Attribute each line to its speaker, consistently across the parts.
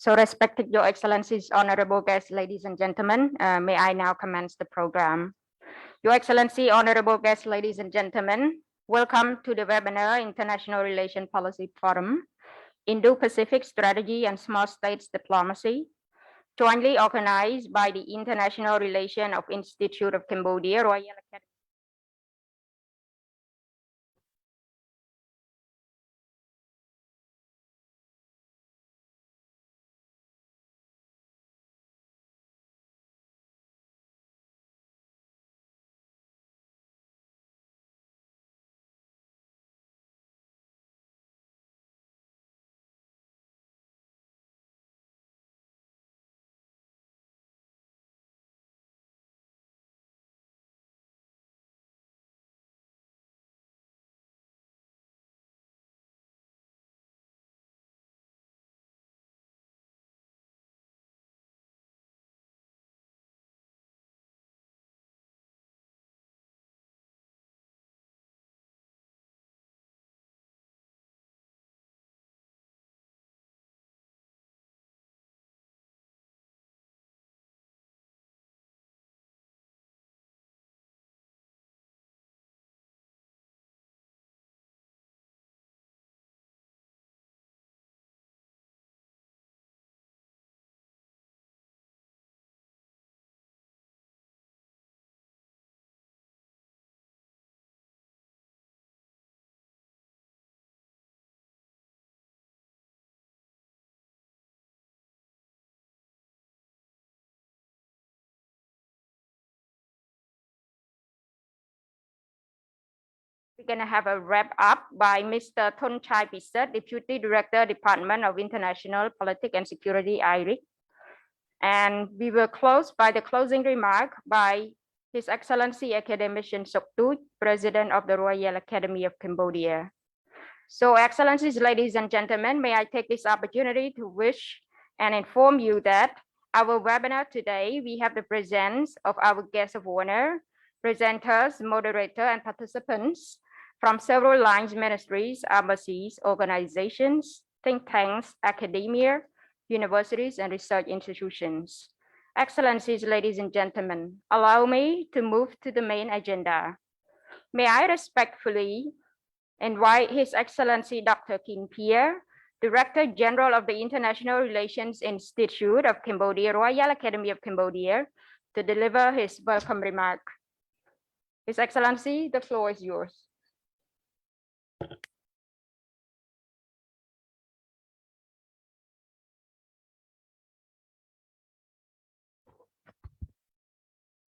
Speaker 1: So respected Your Excellencies, honorable guests, ladies and gentlemen, may I now commence the program. Your Excellency, honorable guests, ladies and gentlemen, welcome to the webinar International Relation Policy Forum, Indo-Pacific Strategy and Small States Diplomacy, jointly organized by the International Relation of Institute of Cambodia, Royal Academy. We're going to have a wrap up by Mr. Thonchai Pisat, Deputy Director, Department of International Politics and Security, IRIC. And we will close by the closing remark by His Excellency Academician Soktut, President of the Royal Academy of Cambodia. So, Excellencies, ladies and gentlemen, may I take this opportunity to wish and inform you that our webinar today, we have the presence of our guests of honor, presenters, moderator, and participants from several lines, ministries, embassies, organizations, think tanks, academia, universities, and research institutions. Excellencies, ladies and gentlemen, allow me to move to the main agenda. May I respectfully invite His Excellency Dr. King Pierre, Director General of the International Relations Institute of Cambodia, Royal Academy of Cambodia, to deliver his welcome remark. His Excellency, the floor is yours.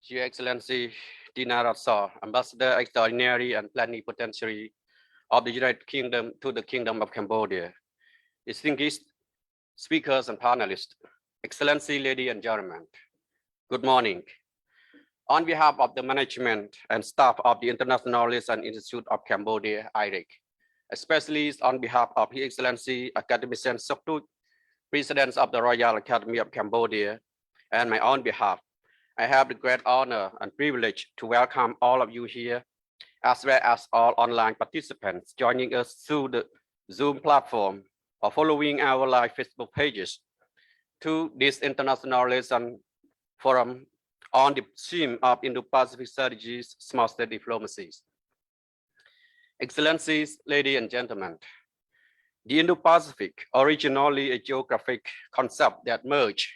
Speaker 2: Your Excellency Dina Ratsar, Ambassador Extraordinary and Plenipotentiary of the United Kingdom to the Kingdom of Cambodia, distinguished speakers and panelists, Excellency, ladies and gentlemen, good morning. On behalf of the management and staff of the International Relations Institute of Cambodia, IRIC, especially on behalf of His Excellency Academician Soktut, President of the Royal Academy of Cambodia, and my own behalf, I have the great honor and privilege to welcome all of you here, as well as all online participants joining us through the Zoom platform or following our live Facebook pages to this International Relations Forum on the theme of Indo-Pacific strategies, small state diplomacies. Excellencies, ladies and gentlemen, the Indo-Pacific, originally a geographic concept that merged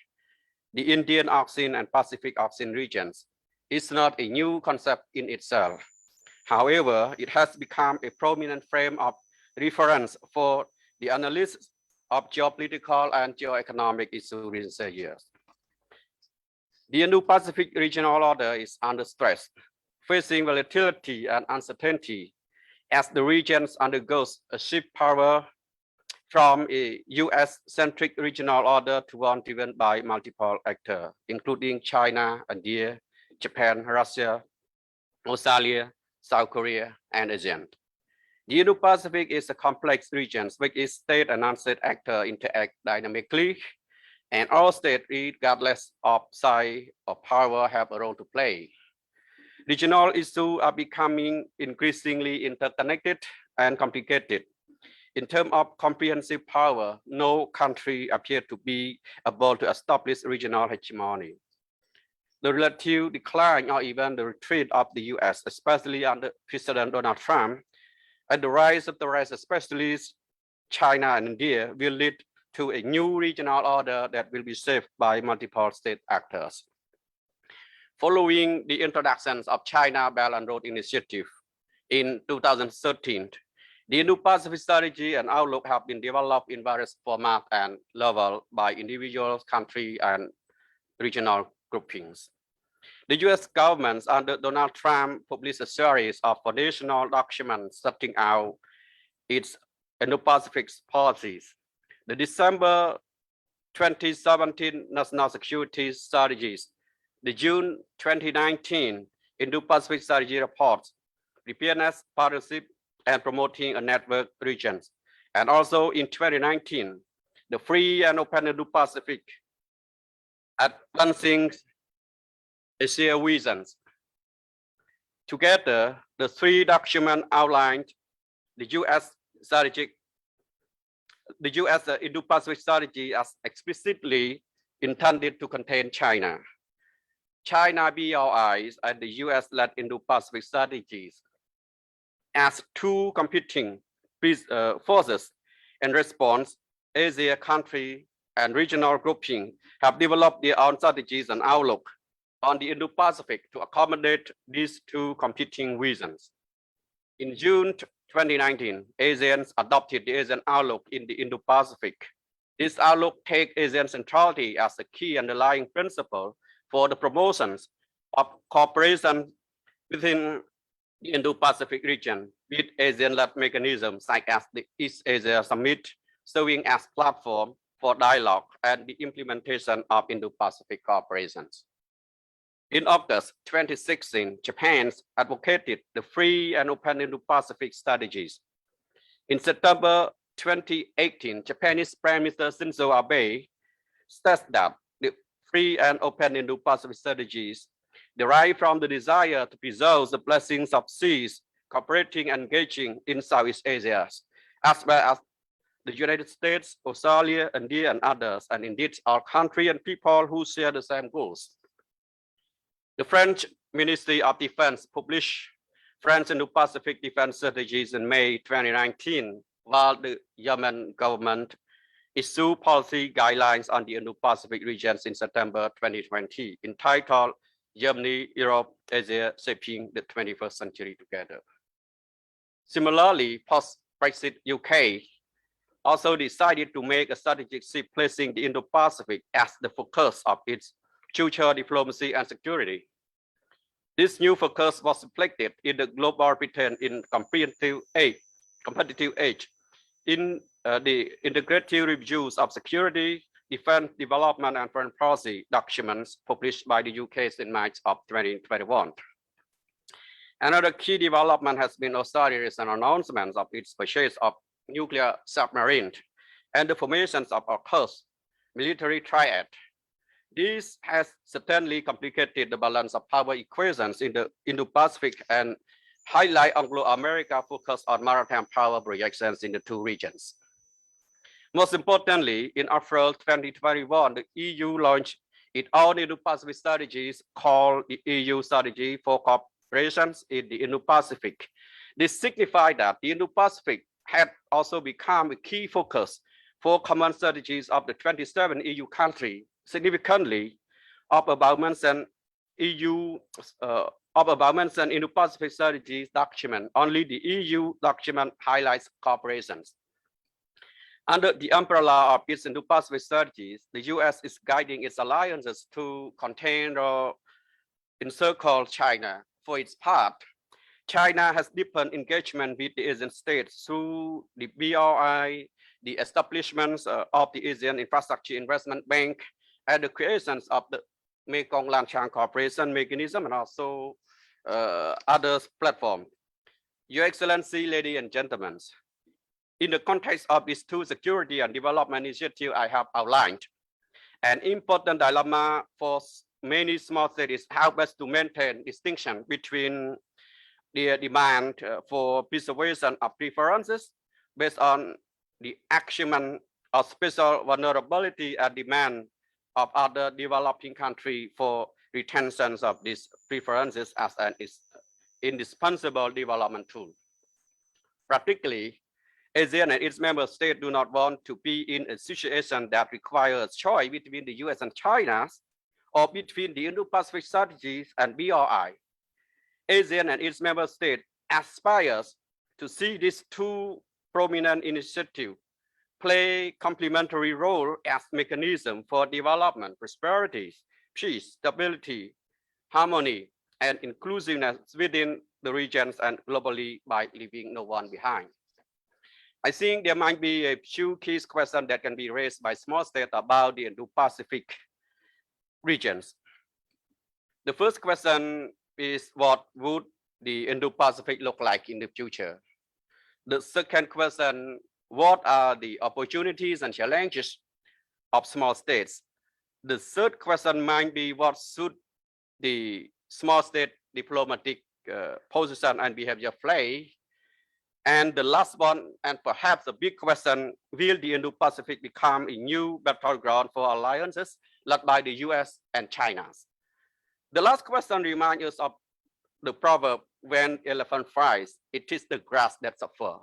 Speaker 2: the Indian Ocean and Pacific Ocean regions, is not a new concept in itself. However, it has become a prominent frame of reference for the analysis of geopolitical and geoeconomic issues in recent years. The Indo-Pacific regional order is under stress, facing volatility and uncertainty as the region undergoes a shift power from a US-centric regional order to one driven by multiple actors, including China, India, Japan, Russia, Australia, South Korea, and ASEAN. The Indo-Pacific is a complex region which is state and non-state actors interact dynamically, and all states, regardless of size or power, have a role to play. Regional issues are becoming increasingly interconnected and complicated, In terms of comprehensive power, no country appeared to be able to establish regional hegemony. The relative decline or even the retreat of the US, especially under President Donald Trump, and the rise of the rest, especially China and India, will lead to a new regional order that will be shaped by multiple state actors. Following the introductions of China Belt and Road Initiative in 2013, the Indo-Pacific strategy and outlook have been developed in various formats and levels by individuals, countries, and regional groupings. The US government under Donald Trump published a series of foundational documents setting out its Indo-Pacific policies. The December 2017 National Security Strategies, the June 2019 Indo-Pacific Strategy reports, preparedness, partnership, and promoting a network regions. And also in 2019, the Free and Open Indo-Pacific Advancing Asia Visions. Together, the three documents outlined the US Indo-Pacific strategy as explicitly intended to contain China. China BRIs and the US-led Indo-Pacific strategies as two competing forces. In response, Asia country and regional grouping have developed their own strategies and outlook on the Indo-Pacific to accommodate these two competing visions. In June 2019, ASEAN adopted the ASEAN outlook in the Indo-Pacific. This outlook takes ASEAN centrality as a key underlying principle for the promotions of cooperation within the Indo-Pacific region with ASEAN-led mechanisms such as the East Asia Summit, serving as platform for dialogue and the implementation of Indo-Pacific cooperations. In August 2016, Japan advocated the free and open Indo-Pacific strategies. In September 2018, Japanese Prime Minister Shinzo Abe stressed that the free and open Indo-Pacific strategies derive from the desire to preserve the blessings of peace, cooperating and engaging in Southeast Asia, as well as the United States, Australia, India, and others, and indeed our country and people who share the same goals. The French Ministry of Defense published French Indo-Pacific defense strategies in May 2019, while the German government issued policy guidelines on the Indo-Pacific regions in September 2020, entitled Germany, Europe, Asia, Shaping the 21st Century Together. Similarly, post-Brexit UK also decided to make a strategic shift, placing the Indo-Pacific as the focus of its future diplomacy and security. This new focus was reflected in the global Britain in competitive age, in the integrated reviews of security, defense, development, and foreign policy documents published by the UK in March of 2021. Another key development has been Australia's announcement of its purchase of nuclear submarines and the formations of AUKUS military triad. This has certainly complicated the balance of power equations in the Indo-Pacific and highlight Anglo-America focus on maritime power projections in the two regions. Most importantly, in April 2021, the EU launched its own Indo-Pacific strategies called the EU Strategy for Cooperations in the Indo-Pacific. This signified that the Indo-Pacific had also become a key focus for common strategies of the 27 EU countries. Significantly, of about mentioned Indo-Pacific strategies document, only the EU document highlights cooperations. Under the umbrella of its Indo-Pacific strategies, the US is guiding its alliances to contain or encircle China. For its part, China has deepened engagement with the Asian states through the BRI, the establishments of the Asian Infrastructure Investment Bank, and the creations of the Mekong Lanchan Cooperation Mechanism, and also other platforms. Your Excellency, ladies and gentlemen, in the context of these two security and development initiatives I have outlined, an important dilemma for many small states is how best to maintain distinction between their demand for preservation of preferences based on the acumen of special vulnerability and demand of other developing countries for retention of these preferences as an indispensable development tool. Practically, ASEAN and its member states do not want to be in a situation that requires choice between the US and China or between the Indo-Pacific strategies and BRI. ASEAN and its member states aspires to see these two prominent initiatives play complementary role as mechanism for development, prosperity, peace, stability, harmony, and inclusiveness within the regions and globally by leaving no one behind. I think there might be a few key questions that can be raised by small states about the Indo-Pacific regions. The first question is, what would the Indo-Pacific look like in the future? The second question, what are the opportunities and challenges of small states? The third question might be, what should the small state diplomatic position and behavior play? And the last one, and perhaps a big question, will the Indo-Pacific become a new battleground for alliances led by the US and China? The last question reminds us of the proverb, when elephant flies, it is the grass that suffers.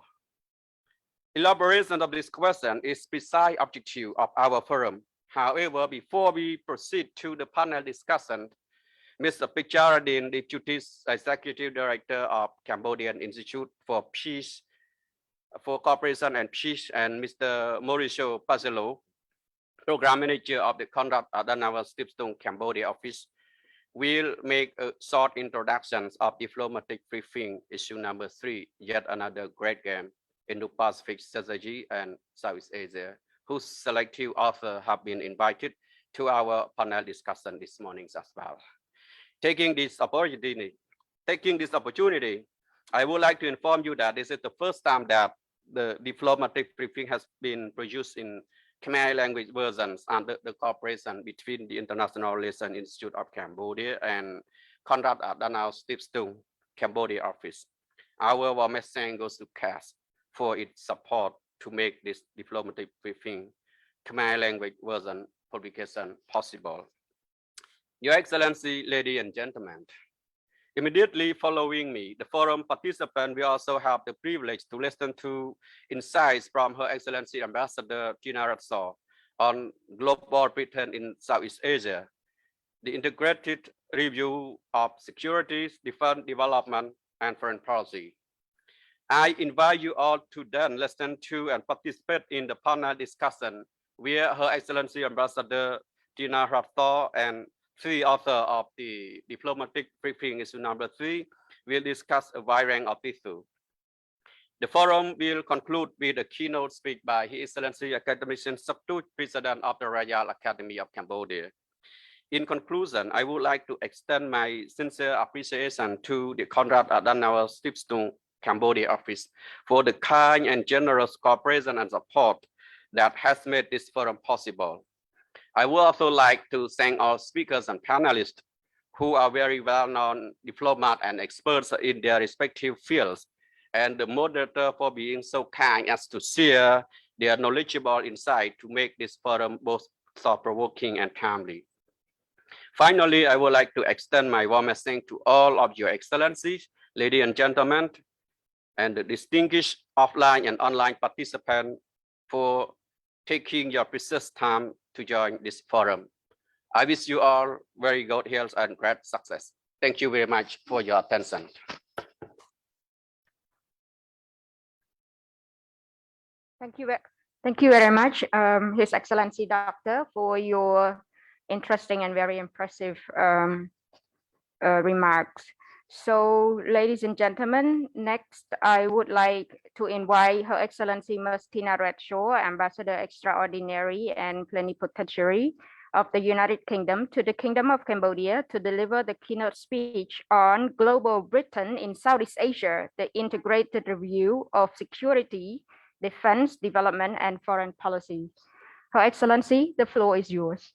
Speaker 2: Elaboration of this question is precise objective of our forum. However, before we proceed to the panel discussion, Mr. Picharadin, Deputy Executive Director of Cambodian Institute for Peace, for Cooperation and Peace, and Mr. Mauricio Pazzello, Program Manager of the Konrad Adenauer Stiftung Cambodia Office, will make a short introduction of diplomatic briefing issue number 3, yet another great game, Indo-Pacific strategy and Southeast Asia, whose selective authors have been invited to our panel discussion this morning as well. Taking this opportunity, I would like to inform you that this is the first time that the diplomatic briefing has been produced in Khmer language versions under the cooperation between the International Relations Institute of Cambodia and Konrad Adenauer Stiftung Cambodia Office. Our warmest thanks goes to CAS for its support to make this diplomatic briefing Khmer language version publication possible. Your Excellency, ladies and gentlemen, immediately following me, the forum participants will also have the privilege to listen to insights from Her Excellency Ambassador Tina Ratsaw on global Britain in Southeast Asia, the integrated review of security, defense, development, and foreign policy. I invite you all to then listen to and participate in the panel discussion where Her Excellency Ambassador Tina Ratsaw and 3 authors of the diplomatic briefing issue number 3 will discuss a wide range of issues. The forum will conclude with a keynote speech by His Excellency Academician Saktut, President of the Royal Academy of Cambodia. In conclusion, I would like to extend my sincere appreciation to the Konrad Adenauer Stiftung Cambodia Office for the kind and generous cooperation and support that has made this forum possible. I would also like to thank our speakers and panelists who are very well-known diplomats and experts in their respective fields, and the moderator for being so kind as to share their knowledgeable insight to make this forum both thought-provoking and timely. Finally, I would like to extend my warmest thanks to all of your excellencies, ladies and gentlemen, and the distinguished offline and online participants for taking your precious time to join this forum. I wish you all very good health and great success. Thank you very much for your attention.
Speaker 1: Thank you very much, His Excellency Doctor, for your interesting and very impressive remarks. So, ladies and gentlemen, next I would like to invite Her Excellency Ms. Tina Ratsaw, Ambassador Extraordinary and Plenipotentiary of the United Kingdom to the Kingdom of Cambodia, to deliver the keynote speech on Global Britain in Southeast Asia, the integrated review of security, defense, development, and foreign policy. Her Excellency, the floor is yours.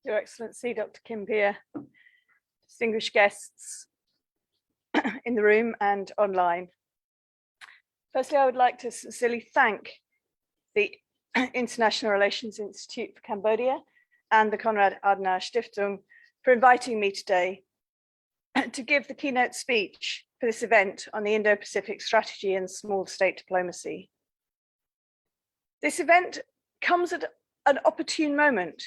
Speaker 3: Your Excellency, Dr. Kim Peer, distinguished guests in the room and online. Firstly, I would like to sincerely thank the International Relations Institute for Cambodia and the Konrad Adenauer Stiftung for inviting me today to give the keynote speech for this event on the Indo-Pacific strategy and small state diplomacy. This event comes at an opportune moment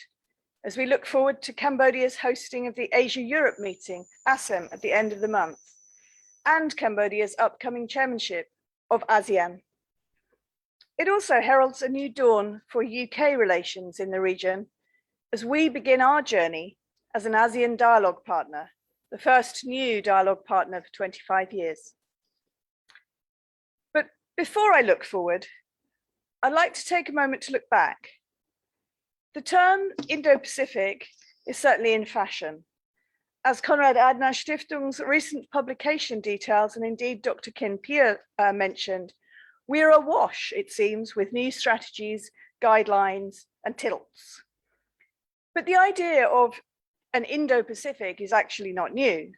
Speaker 3: as we look forward to Cambodia's hosting of the Asia-Europe meeting, ASEM, at the end of the month, and Cambodia's upcoming chairmanship of ASEAN. It also heralds a new dawn for UK relations in the region as we begin our journey as an ASEAN dialogue partner, the first new dialogue partner for 25 years. But before I look forward, I'd like to take a moment to look back. The term Indo-Pacific is certainly in fashion. As Konrad Adenauer Stiftung's recent publication details, and indeed Dr. Kim Peer mentioned, we're awash, it seems, with new strategies, guidelines, and tilts. But the idea of an Indo-Pacific is actually not new.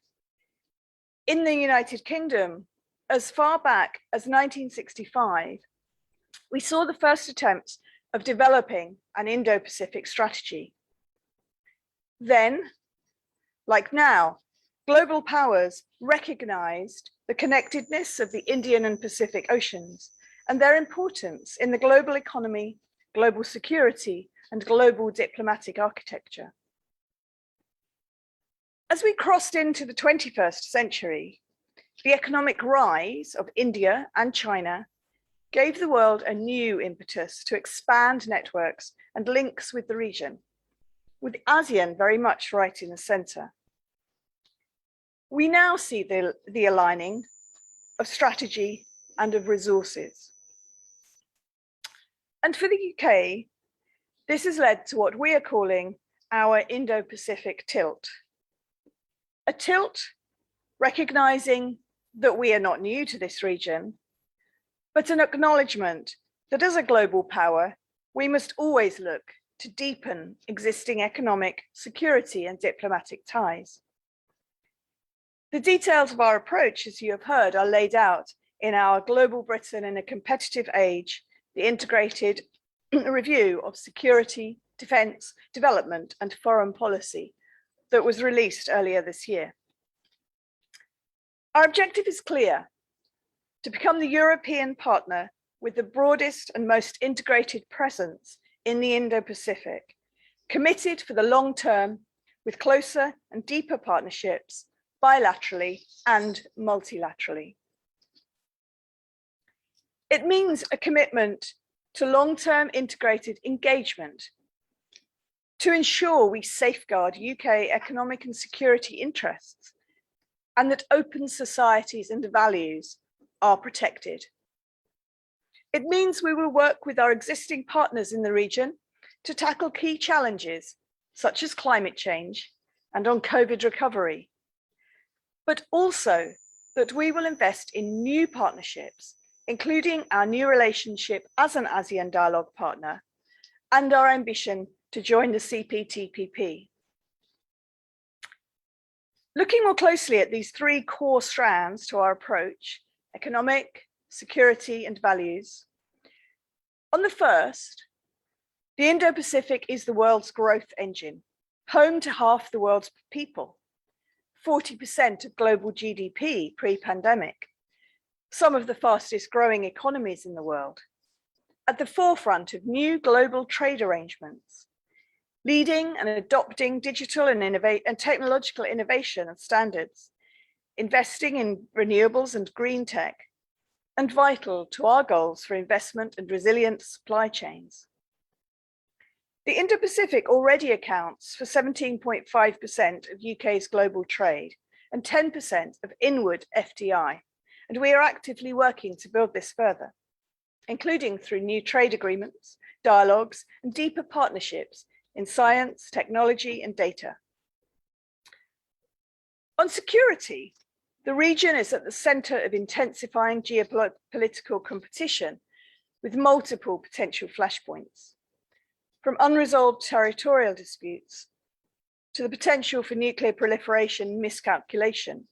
Speaker 3: In the United Kingdom, as far back as 1965, we saw the first attempts of developing an Indo-Pacific strategy. Then, like now, global powers recognized the connectedness of the Indian and Pacific Oceans and their importance in the global economy, global security, and global diplomatic architecture. As we crossed into the 21st century, the economic rise of India and China gave the world a new impetus to expand networks and links with the region, with ASEAN very much right in the center. We now see the aligning of strategy and of resources. And for the UK, this has led to what we are calling our Indo-Pacific tilt. A tilt recognizing that we are not new to this region, but an acknowledgement that as a global power, we must always look to deepen existing economic, security, and diplomatic ties. The details of our approach, as you have heard, are laid out in our Global Britain in a Competitive Age, the integrated review of security, defence, development, and foreign policy that was released earlier this year. Our objective is clear: to become the European partner with the broadest and most integrated presence in the Indo-Pacific, committed for the long term with closer and deeper partnerships, bilaterally and multilaterally. It means a commitment to long-term integrated engagement to ensure we safeguard UK economic and security interests and that open societies and values are protected. It means we will work with our existing partners in the region to tackle key challenges such as climate change and on COVID recovery, but also that we will invest in new partnerships, including our new relationship as an ASEAN dialogue partner and our ambition to join the CPTPP. Looking more closely at these three core strands to our approach, economic, security, and values. On the first, the Indo-Pacific is the world's growth engine, home to half the world's people, 40% of global GDP pre-pandemic, some of the fastest growing economies in the world, at the forefront of new global trade arrangements, leading and adopting digital and technological innovation and standards, investing in renewables and green tech, and vital to our goals for investment and resilient supply chains. The Indo-Pacific already accounts for 17.5% of UK's global trade and 10% of inward FDI, and we are actively working to build this further, including through new trade agreements, dialogues, and deeper partnerships in science, technology, and data. On security, the region is at the center of intensifying geopolitical competition with multiple potential flashpoints, from unresolved territorial disputes to the potential for nuclear proliferation and miscalculation,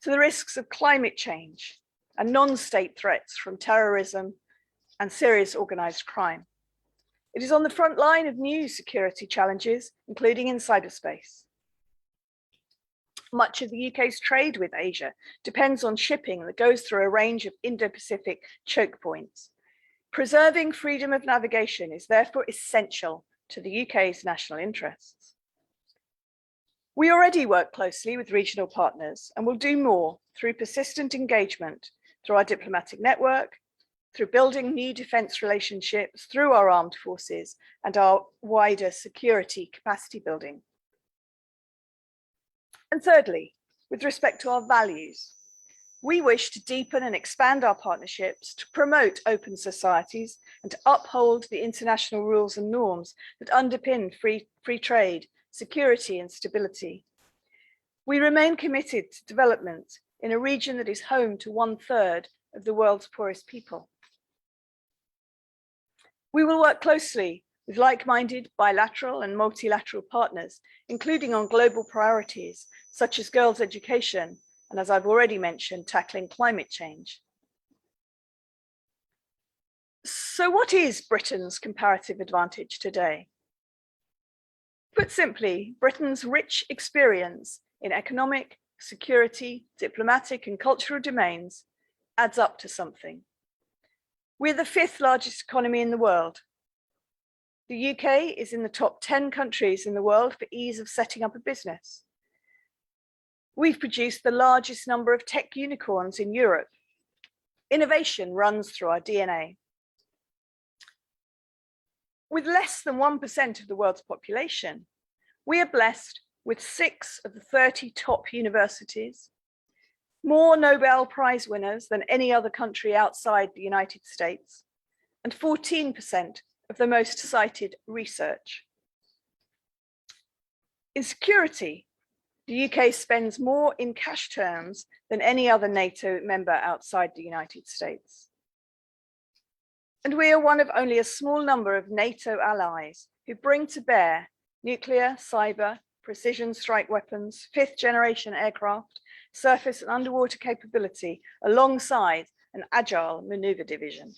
Speaker 3: to the risks of climate change and non-state threats from terrorism and serious organized crime. It is on the front line of new security challenges, including in cyberspace. Much of the UK's trade with Asia depends on shipping that goes through a range of Indo-Pacific choke points. Preserving freedom of navigation is therefore essential to the UK's national interests. We already work closely with regional partners and will do more through persistent engagement, through our diplomatic network, through building new defence relationships, through our armed forces and our wider security capacity building. And thirdly, with respect to our values, we wish to deepen and expand our partnerships to promote open societies and to uphold the international rules and norms that underpin free trade, security and stability. We remain committed to development in a region that is home to 1/3 of the world's poorest people. We will work closely with like-minded bilateral and multilateral partners, including on global priorities such as girls' education, and as I've already mentioned, tackling climate change. So what is Britain's comparative advantage today? Put simply, Britain's rich experience in economic, security, diplomatic and cultural domains adds up to something. We're the 5th largest economy in the world. The UK is in the top 10 countries in the world for ease of setting up a business. We've produced the largest number of tech unicorns in Europe. Innovation runs through our DNA. With less than 1% of the world's population, we are blessed with 6 of the 30 top universities, more Nobel Prize winners than any other country outside the United States, and 14% of the most cited research. In security, the UK spends more in cash terms than any other NATO member outside the United States. And we are one of only a small number of NATO allies who bring to bear nuclear, cyber, precision strike weapons, 5th generation aircraft, surface and underwater capability alongside an agile maneuver division.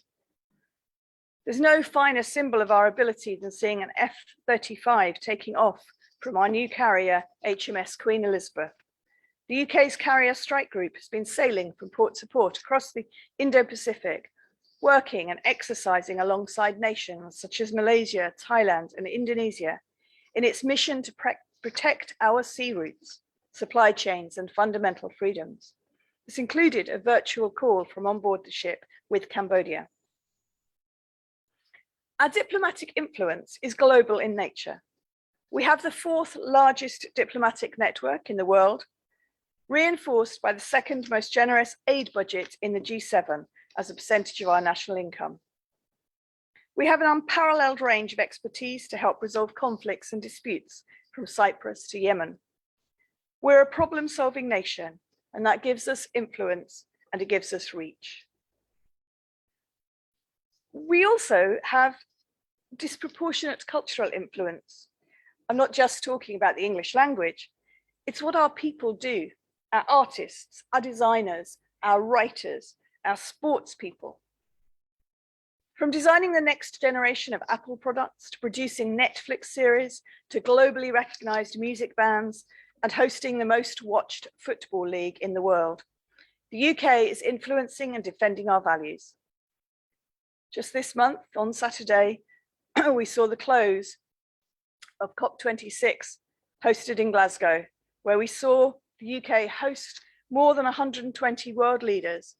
Speaker 3: There's no finer symbol of our ability than seeing an F-35 taking off from our new carrier, HMS Queen Elizabeth. The UK's carrier strike group has been sailing from port to port across the Indo-Pacific, working and exercising alongside nations such as Malaysia, Thailand, and Indonesia in its mission to protect our sea routes, supply chains, and fundamental freedoms. This included a virtual call from on board the ship with Cambodia. Our diplomatic influence is global in nature. We have the 4th largest diplomatic network in the world, reinforced by the 2nd most generous aid budget in the G7 as a percentage of our national income. We have an unparalleled range of expertise to help resolve conflicts and disputes from Cyprus to Yemen. We're a problem-solving nation, and that gives us influence and it gives us reach. We also have disproportionate cultural influence. I'm not just talking about the English language. It's what our people do, our artists, our designers, our writers, our sports people. From designing the next generation of Apple products to producing Netflix series to globally recognized music bands and hosting the most watched football league in the world, the UK is influencing and defending our values. Just this month, on Saturday, we saw the close of COP26 hosted in Glasgow, where we saw the UK host more than 120 world leaders,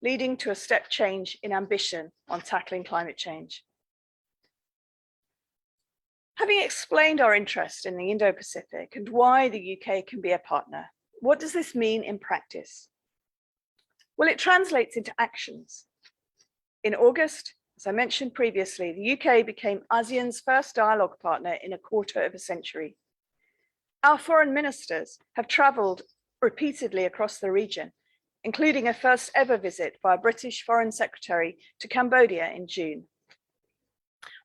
Speaker 3: leading to a step change in ambition on tackling climate change. Having explained our interest in the Indo-Pacific and why the UK can be a partner, what does this mean in practice? Well, it translates into actions. In August, as I mentioned previously, the UK became ASEAN's first dialogue partner in a quarter of a century. Our foreign ministers have travelled repeatedly across the region, including a first ever visit by a British Foreign Secretary to Cambodia in June.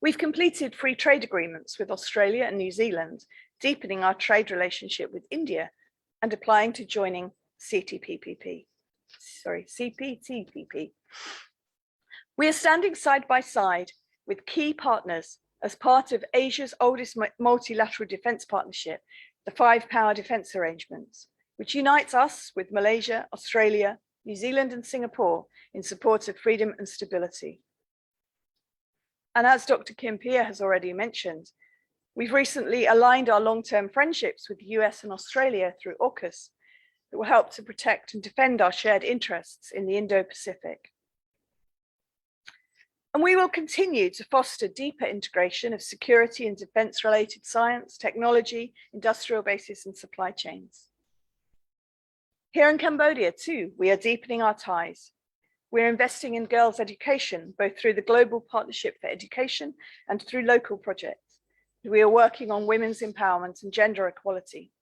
Speaker 3: We've completed free trade agreements with Australia and New Zealand, deepening our trade relationship with India, and applying to joining CPTPP. We are standing side by side with key partners as part of Asia's oldest multilateral defence partnership, the Five Power Defence Arrangements, which unites us with Malaysia, Australia, New Zealand and Singapore in support of freedom and stability. And as Dr. Kim Pierre has already mentioned, we've recently aligned our long-term friendships with the US and Australia through AUKUS that will help to protect and defend our shared interests in the Indo-Pacific. And we will continue to foster deeper integration of security and defense-related science, technology, industrial bases and supply chains. Here in Cambodia too, we are deepening our ties. We're investing in girls' education, both through the Global Partnership for Education and through local projects. We are working on women's empowerment and gender equality.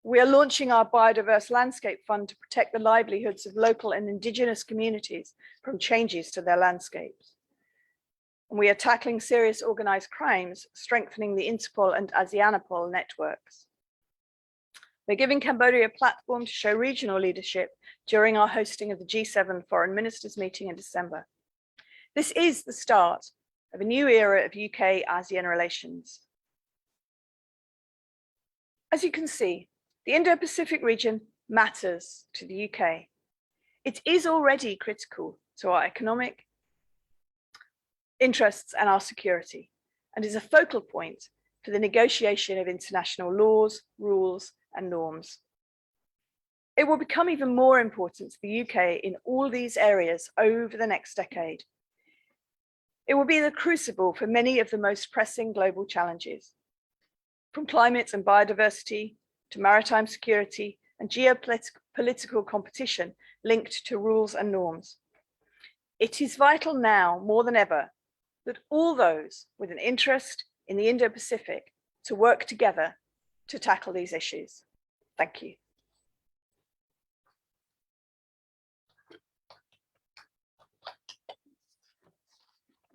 Speaker 3: We are launching our Biodiverse Landscape Fund to protect the livelihoods of local and indigenous communities from changes to their landscapes. And we are tackling serious organized crimes, strengthening the Interpol and ASEANapol networks. We're giving Cambodia a platform to show regional leadership during our hosting of the G7 Foreign Ministers meeting in December. This is the start of a new era of UK-ASEAN relations. As you can see, the Indo-Pacific region matters to the UK. It is already critical to our economic interests and our security, and is a focal point for the negotiation of international laws, rules, and norms. It will become even more important to the UK in all these areas over the next decade. It will be the crucible for many of the most pressing global challenges, from climate and biodiversity to maritime security and geopolitical competition linked to rules and norms. It is vital now more than ever that all those with an interest in the Indo-Pacific to work together to tackle these issues. Thank you.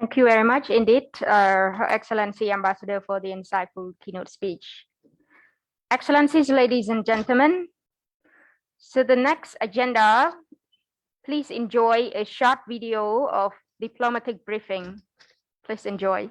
Speaker 1: Thank you very much indeed, Her Excellency Ambassador, for the insightful keynote speech. Excellencies, ladies and gentlemen, so the next agenda, please enjoy a short video of diplomatic briefing. Please enjoy.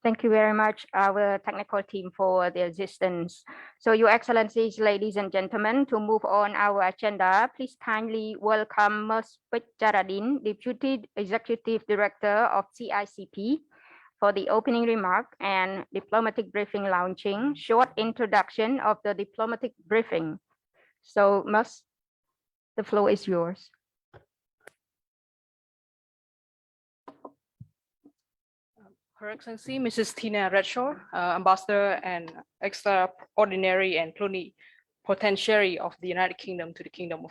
Speaker 1: Thank you very much, our technical team, for the assistance. So, Your Excellencies, ladies and gentlemen, to move on our agenda, please kindly welcome Ms. Jaradin, Deputy Executive Director of CICP, for the opening remark and diplomatic briefing launching, short introduction of the diplomatic briefing. So, Ms., the floor is yours.
Speaker 4: Her Excellency, Mrs. Tina Redshaw, Ambassador and Extraordinary and Plenipotentiary of the United Kingdom to the Kingdom of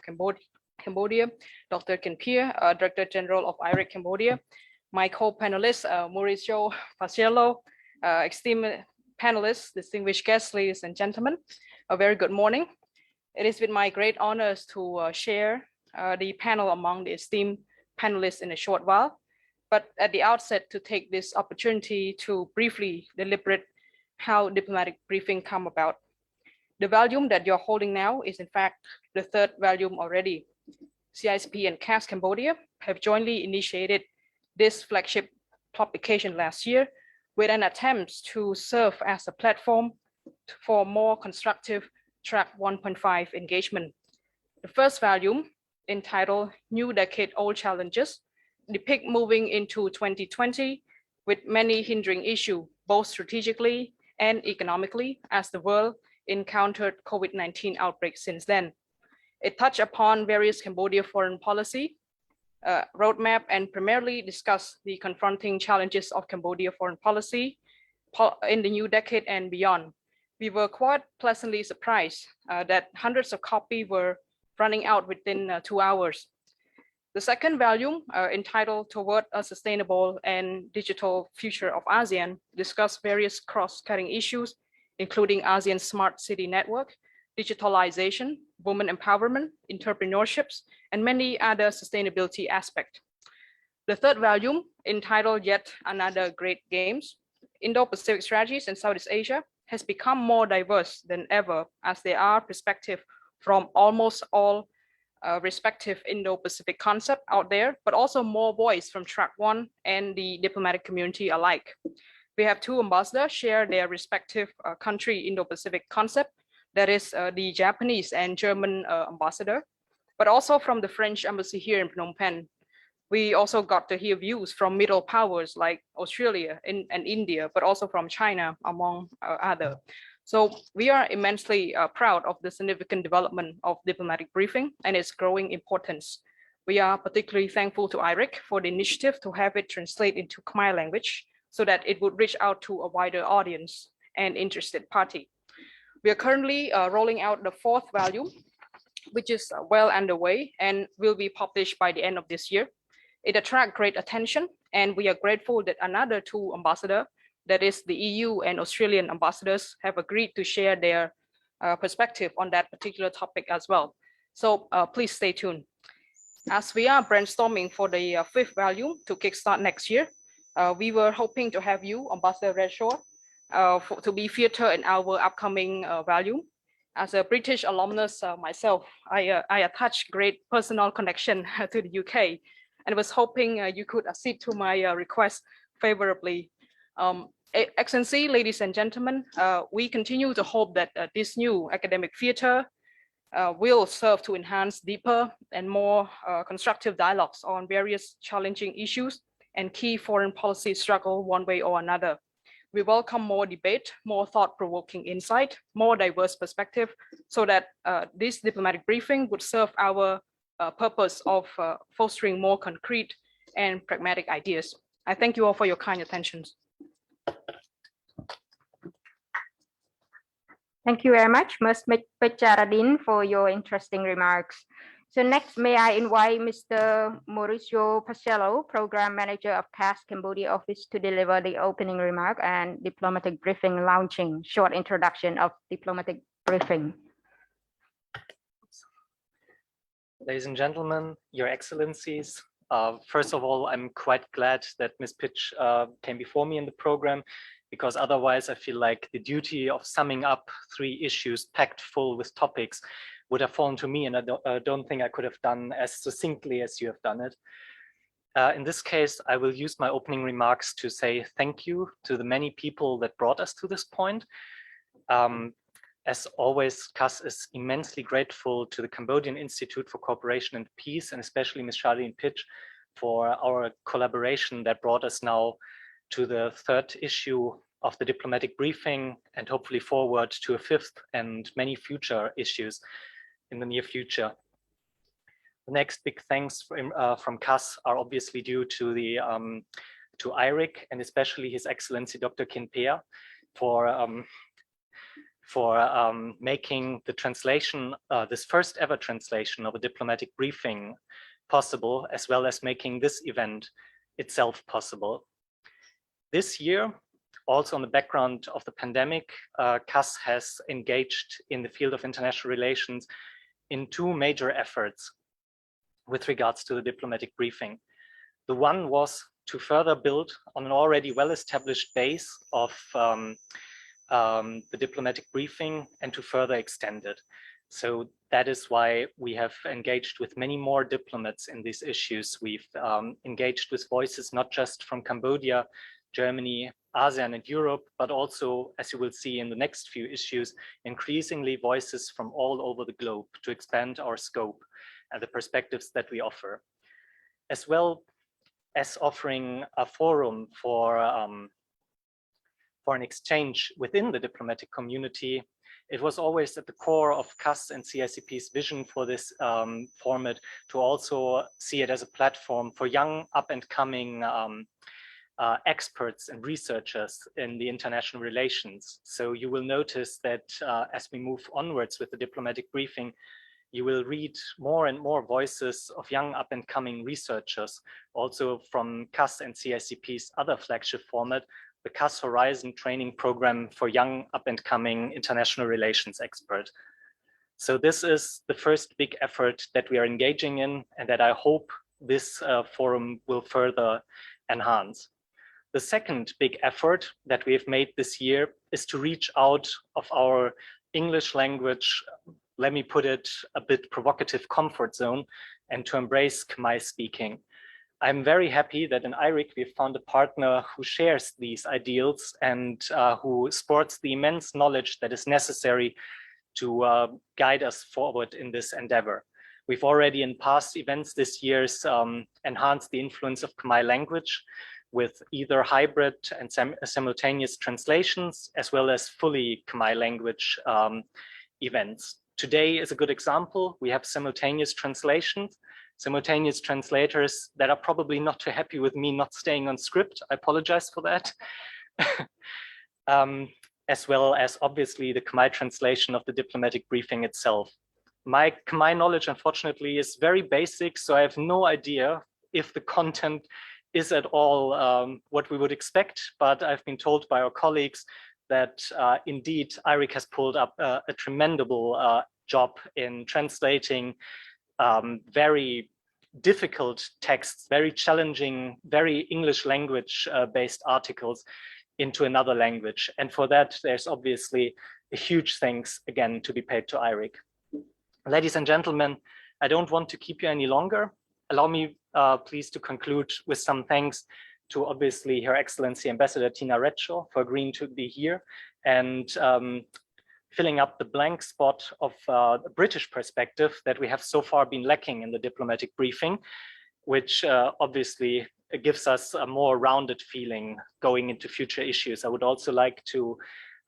Speaker 4: Cambodia, Dr. Ken Pier, Director General of IRIC Cambodia, my co-panelists, Mauricio Paciello, esteemed panelists, distinguished guests, ladies and gentlemen, a very good morning. It is with my great honors to share the panel among the esteemed panelists in a short while. But at the outset, to take this opportunity to briefly deliberate how diplomatic briefing come about. The volume that you're holding now is in fact the third volume already. CICP and CAS Cambodia have jointly initiated this flagship publication last year with an attempt to serve as a platform for more constructive track 1.5 engagement. The first volume, entitled New Decade Old Challenges, depict moving into 2020 with many hindering issues, both strategically and economically, as the world encountered COVID-19 outbreak since then. It touched upon various Cambodia foreign policy roadmap and primarily discussed the confronting challenges of Cambodia foreign policy in the new decade and beyond. We were quite pleasantly surprised that hundreds of copies were running out within 2 hours. The second volume, entitled Toward a Sustainable and Digital Future of ASEAN, discussed various cross-cutting issues, including ASEAN Smart City Network, digitalization, women empowerment, entrepreneurships, and many other sustainability aspects. The third volume, entitled Yet Another Great Games, Indo-Pacific Strategies in Southeast Asia, has become more diverse than ever as there are perspectives from almost all respective Indo-Pacific concept out there, but also more voice from track 1 and the diplomatic community alike. We have two ambassadors share their respective country Indo-Pacific concept, that is the Japanese and German ambassador, but also from the French embassy here in Phnom Penh. We also got to hear views from middle powers like Australia and India, but also from China, among other. So we are immensely proud of the significant development of diplomatic briefing and its growing importance. We are particularly thankful to IRIC for the initiative to have it translate into Khmer language so that it would reach out to a wider audience and interested party. We are currently rolling out the fourth volume, which is well underway and will be published by the end of this year. It attracts great attention, and we are grateful that another two ambassadors, that is the EU and Australian ambassadors, have agreed to share their perspective on that particular topic as well. So please stay tuned. As we are brainstorming for the fifth volume to kickstart next year, we were hoping to have you, Ambassador Redshaw, to be featured in our upcoming volume. As a British alumnus myself, I attach great personal connection to the UK, and was hoping you could accede to my request favorably. Excellency, ladies and gentlemen, we continue to hope that this new academic theater will serve to enhance deeper and more constructive dialogues on various challenging issues and key foreign policy struggle one way or another. We welcome more debate, more thought-provoking insight, more diverse perspective, so that this diplomatic briefing would serve our purpose of fostering more concrete and pragmatic ideas. I thank you all for your kind attention.
Speaker 1: Thank you very much, Ms. Jaradin, for your interesting remarks. So next, may I invite Mr. Mauricio Paciello, Program Manager of CAS Cambodia Office, to deliver the opening remark and diplomatic briefing launching, short introduction of diplomatic briefing.
Speaker 5: Ladies and gentlemen, Your Excellencies, first of all, I'm quite glad that Ms. Pitch came before me in the program, because otherwise I feel like the duty of summing up 3 issues packed full with topics would have fallen to me, and I don't think I could have done as succinctly as you have done it. In this case, I will use my opening remarks to say thank you to the many people that brought us to this point. As always, CAS is immensely grateful to the Cambodian Institute for Cooperation and Peace, and especially Ms. Charlene Pitch, for our collaboration that brought us now to the third issue of the diplomatic briefing, and hopefully forward to a fifth and many future issues in the near future. The next big thanks from CAS are obviously due to the to IRIC, and especially His Excellency Dr. Kin Pea for making the translation, this first ever translation of a diplomatic briefing possible, as well as making this event itself possible. This year, also on the background of the pandemic, CAS has engaged in the field of international relations in two major efforts with regards to the diplomatic briefing. The one was to further build on an already well-established base of the diplomatic briefing and to further extend it. So that is why we have engaged with many more diplomats in these issues. We've engaged with voices not just from Cambodia, Germany, ASEAN and Europe, but also, as you will see in the next few issues, increasingly voices from all over the globe to expand our scope and the perspectives that we offer, as well as offering a forum for an exchange within the diplomatic community. It was always at the core of CAS and CICP's vision for this format to also see it as a platform for young up-and-coming experts and researchers in the international relations. So you will notice that as we move onwards with the diplomatic briefing, you will read more and more voices of young up-and-coming researchers, also from CAS and CICP's other flagship format, the CAS Horizon training program for young up-and-coming international relations expert. So this is the first big effort that we are engaging in, and that I hope this forum will further enhance. The second big effort that we have made this year is to reach out of our English language, let me put it a bit provocative, comfort zone, and to embrace Khmer speaking. I'm very happy that in IRIC we've found a partner who shares these ideals and who sports the immense knowledge that is necessary to guide us forward in this endeavor. We've already in past events this year enhanced the influence of Khmer language with either hybrid and simultaneous translations, as well as fully Khmer language events. Today is a good example. We have simultaneous translations, simultaneous translators that are probably not too happy with me not staying on script. I apologize for that. As well as obviously the Khmer translation of the diplomatic briefing itself. My Khmer knowledge, unfortunately, is very basic, so I have no idea if the content is at all what we would expect, but I've been told by our colleagues that indeed IRIC has pulled up a tremendous job in translating very difficult texts, very challenging, very English language based articles into another language. And for that, there's obviously a huge thanks again to be paid to IRIC. Ladies and gentlemen, I don't want to keep you any longer. Allow me please to conclude with some thanks to obviously Her Excellency Ambassador Tina Redshaw for agreeing to be here and filling up the blank spot of a British perspective that we have so far been lacking in the diplomatic briefing, which obviously gives us a more rounded feeling going into future issues. I would also like to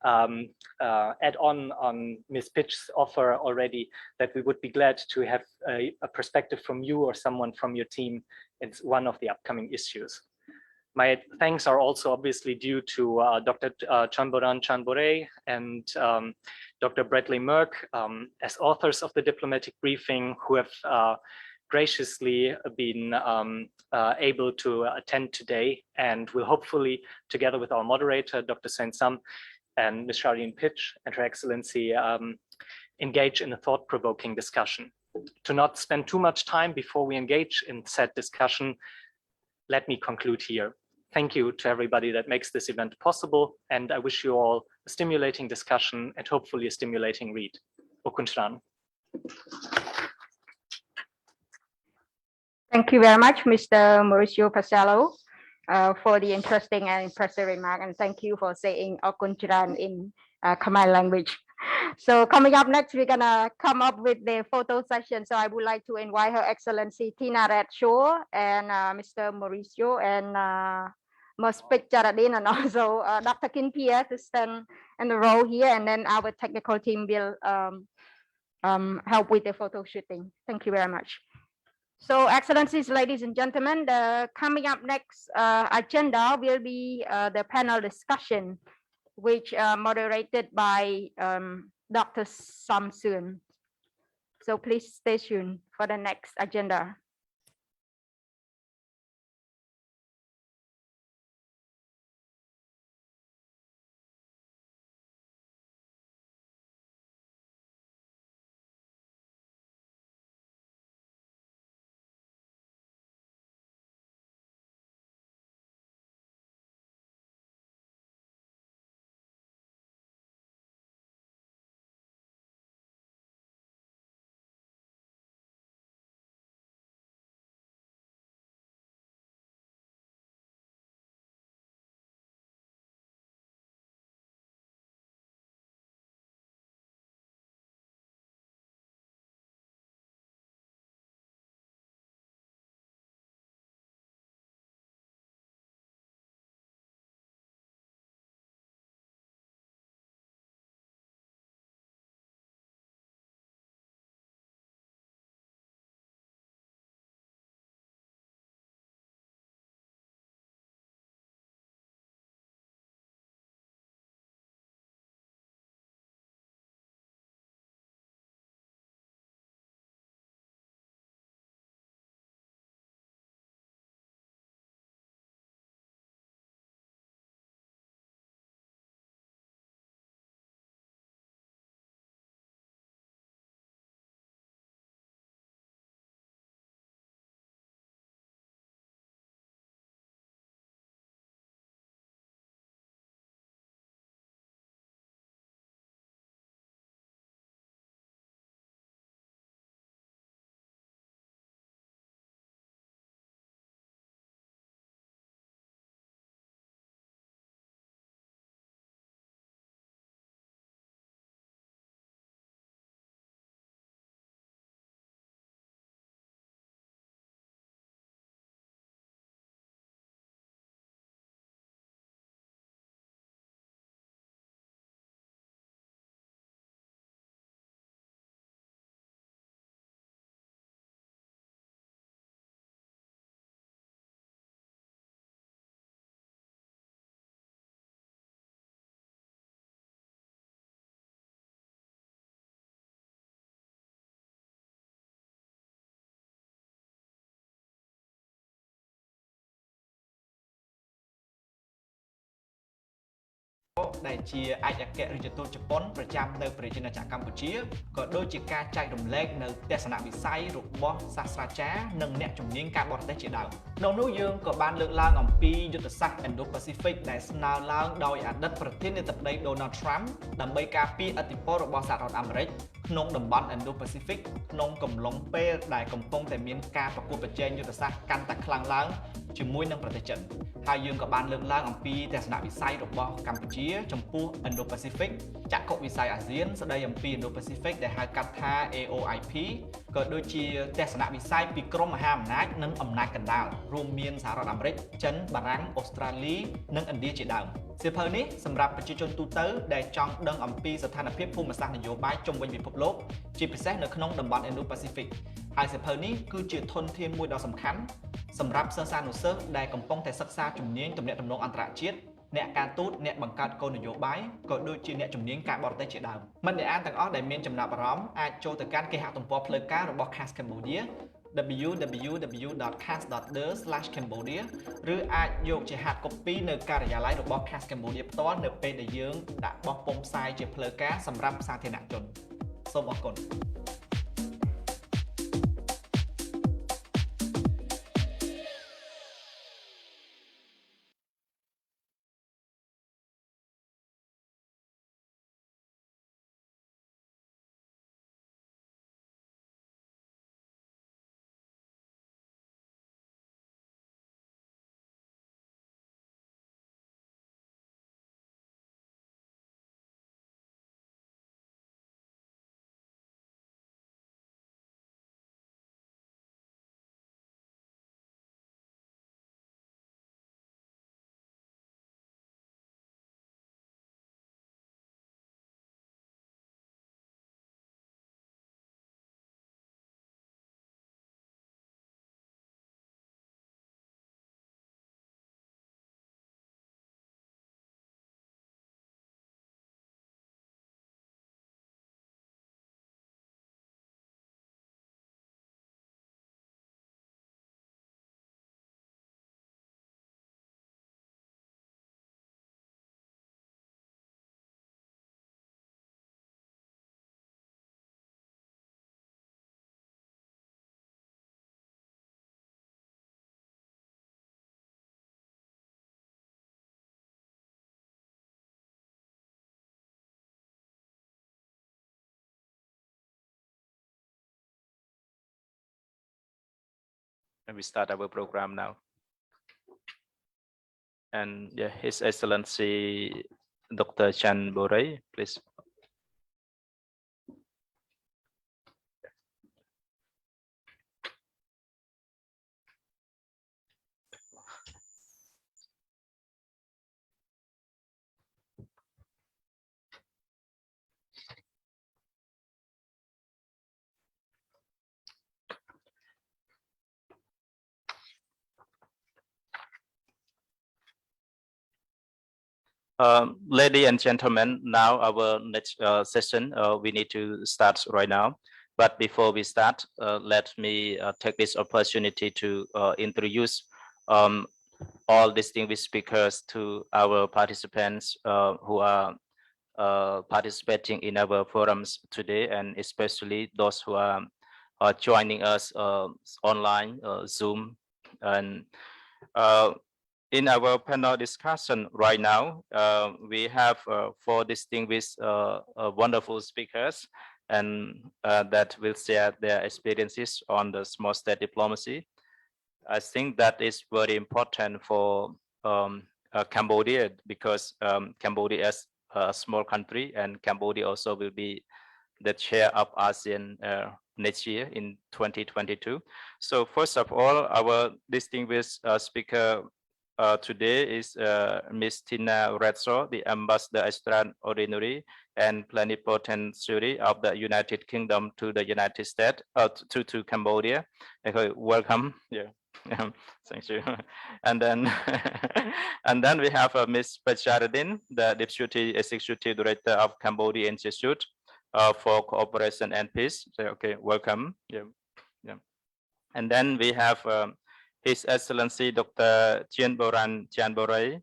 Speaker 5: add on Ms. Pitch's offer already that we would be glad to have a perspective from you or someone from your team in one of the upcoming issues. My thanks are also obviously due to Dr. Chamboran Chanbore and Dr. Bradley Merck as authors of the diplomatic briefing, who have graciously been able to attend today and will hopefully, together with our moderator, Dr. Sen Sam and Ms. Charlene Pitch and Her Excellency, engage in a thought-provoking discussion. To not spend too much time before we engage in said discussion, let me conclude here. Thank you to everybody that makes this event possible, and I wish you all a stimulating discussion and hopefully a stimulating read. Okuntran.
Speaker 1: Thank you very much, Mr. Mauricio Pasello, for the interesting and impressive remark, and thank you for saying Okunchiran in Khmer language. So coming up next, we're gonna come up with the photo session. So I would like to invite Her Excellency Tina Redshaw and Mr. Mauricio and Mospik Jaradin and also Dr. Kin Pierre to stand in the row here, and then our technical team will help with the photo shooting. Thank you very much. So, Excellencies, ladies and gentlemen, the coming up next agenda will be the panel discussion, which moderated by Dr. Samsun. So please stay tuned for the next agenda.
Speaker 6: ដែលជាឯកអគ្គរដ្ឋទូតជប៉ុនប្រចាំនៅប្រជាណាចក្រកម្ពុជាក៏ដូចជាការចែករំលែកនៅទស្សនវិស័យរបស់សាស្ត្រាចារ្យនិងអ្នកជំនាញការបរទេសជាដើមក្នុងនោះយើងក៏បានលើកឡើងអំពីយុទ្ធសាស្ត្រ Indo-Pacific ដែលស្នើឡើងដោយអតីតប្រធានាធិបតី Donald Trump ដើម្បីការពារឥទ្ធិពលរបស់សហរដ្ឋអាមេរិកក្នុងតំបន់ Indo-Pacific ក្នុងកំឡុងពេលដែលកំពុងតែមានការប្រកួតប្រជែងយុទ្ធសាស្ត្រកាន់តែខ្លាំងឡើងជាមួយនឹងប្រទេសចិនហើយយើងក៏បានលើកឡើងអំពីទស្សនវិស័យរបស់កម្ពុជាចំពោះ Indo-Pacific ចក្ខុវិស័យអាស៊ានស្ដីអំពី Indo-Pacific ដែលហៅកាត់ថា AOIP ក៏ដូចជាទស្សនវិស័យពីក្រុមមហាអំណាចនិងអំណាចកណ្ដាលរួមមានសហរដ្ឋអាមេរិកចិនបារាំងអូស្ត្រាលីនិងឥណ្ឌាជាដើមសៀវភៅនេះសម្រាប់ប្រជាជនទូទៅដែលចង់ដឹងអំពីស្ថានភាពភូមិសាស្ត្រនយោបាយជុំវិញពិភពលោកជាពិសេសនៅក្នុងតំបន់ Indo-Pacific ហើយសៀវភៅនេះគឺជាធនធានមួយដ៏សំខាន់សម្រាប់សិស្សានុសិស្សដែលកំពុងតែសិក្សាជំនាញទំនាក់ទំនងអន្តរជាតិអ្នកការទូតអ្នកបង្កើតគោលនយោបាយក៏ដូចជាអ្នកជំនាញការបរទេសជាដើមមិត្តអ្នកអានទាំងអស់ដែលមានចំណាប់អារម្មណ៍អាចចូលទៅកាន់គេហទំព័រផ្លូវការរបស់ CAS Cambodia www.cas.de/cambodia ឬអាចយកជា hard copy នៅការិយាល័យរបស់ CAS Cambodia ផ្ទាល់នៅពេលដែលយើងដាក់បោះពុម្ពផ្សាយជាផ្លូវការសម្រាប់សាធារណជនសូមអរគុណ
Speaker 7: And we start our program now. And yeah, His Excellency Dr. Chan Borey, please. Ladies and gentlemen, now our next session, we need to start right now. But before we start, let me take this opportunity to introduce all distinguished speakers to our participants who are participating in our forums today, and especially those who are joining us online, Zoom. And in our panel discussion right now, we have 4 distinguished wonderful speakers, and that will share their experiences on the small state diplomacy. I think that is very important for Cambodia, because Cambodia is a small country, and Cambodia also will be the chair of ASEAN next year in 2022. So first of all, our distinguished speaker today is Ms. Tina Redso, the Ambassador Extraordinary and Plenipotentiary of the United Kingdom to the United States, to Cambodia. Okay, welcome. Yeah. Thank you. And then and then we have Ms. Pacharadin, the Deputy Executive Director of Cambodia Institute for Cooperation and Peace. So, okay, welcome. Yeah. Yeah. And then we have His Excellency Dr. Chien Boran Chan Borey,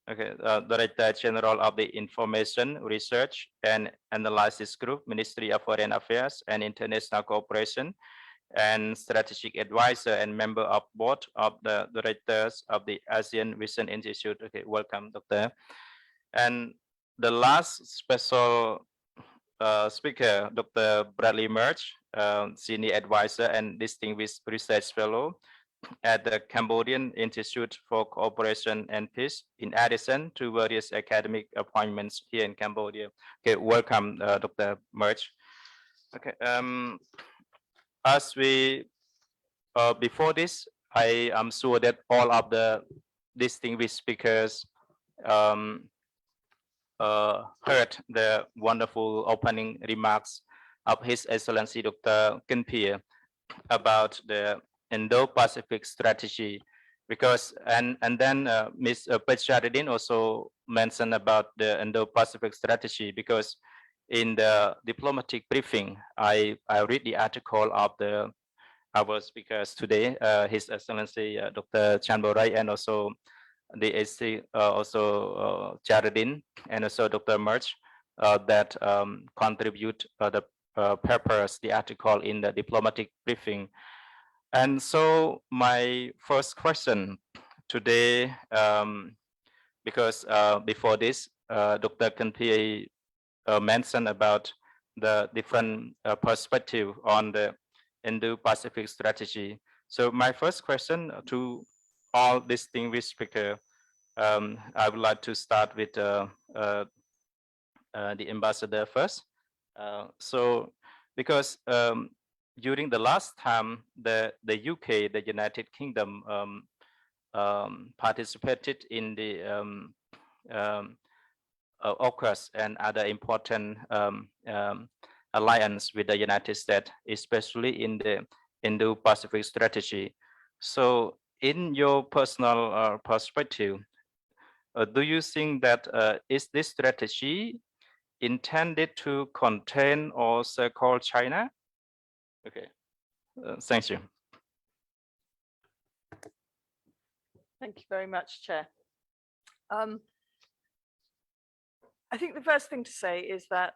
Speaker 7: okay, Director General of the Information Research and Analysis Group, Ministry of Foreign Affairs and International Cooperation, and Strategic Advisor and member of board of the directors of the ASEAN Vision Institute. Okay, welcome, Doctor. And the last special speaker, Dr. Bradley Murch, Senior Advisor and Distinguished Research Fellow at the Cambodian Institute for Cooperation and Peace, in addition to various academic appointments here in Cambodia. Okay, welcome, Dr. Murch. Okay, as we, before this, I am sure that all of the distinguished speakers heard the wonderful opening remarks of His Excellency Dr. Kinpia about the Indo-Pacific strategy, because and then Ms. Pacharadin also mentioned about the Indo-Pacific strategy, because in the diplomatic briefing, I read the article of our speakers today, His Excellency Dr. Chan Borey, and also the AC, also Charadin, and also Dr. Murch, that contribute the papers, the article in the diplomatic briefing. And so my first question today, because before this, Dr. Kanpie mentioned about the different perspective on the Indo-Pacific strategy. So my first question to all distinguished speakers, I would like to start with the ambassador first. So because during the last time, the UK, the United Kingdom, participated in the AUKUS and other important alliance with the United States, especially in the Indo-Pacific strategy. So in your personal perspective, do you think that is this strategy intended to contain or circle China? Okay, thank you.
Speaker 3: Thank you very much, Chair. I think the first thing to say is that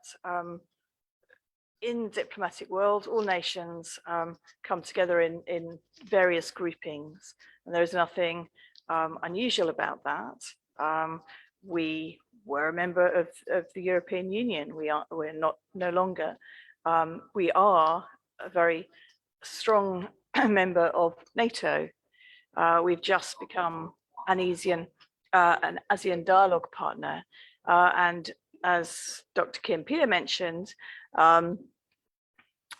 Speaker 3: in diplomatic world, all nations come together in various groupings, and there is nothing unusual about that. We were a member of the European Union. We're no longer. We are a very strong member of NATO. We've just become an ASEAN dialogue partner. And as Dr. Kim Peter mentioned,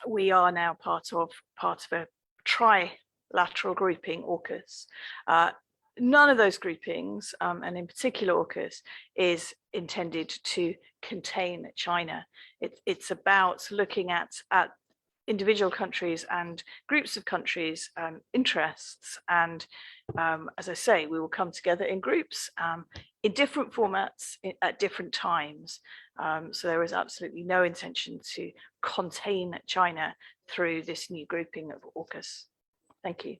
Speaker 3: we are now part of a trilateral grouping, AUKUS. None of those groupings, and in particular AUKUS, is intended to contain China. It's about looking at individual countries and groups of countries' interests. And as I say, we will come together in groups in different formats at different times. So there is absolutely no intention to contain China through this new grouping of AUKUS. Thank you.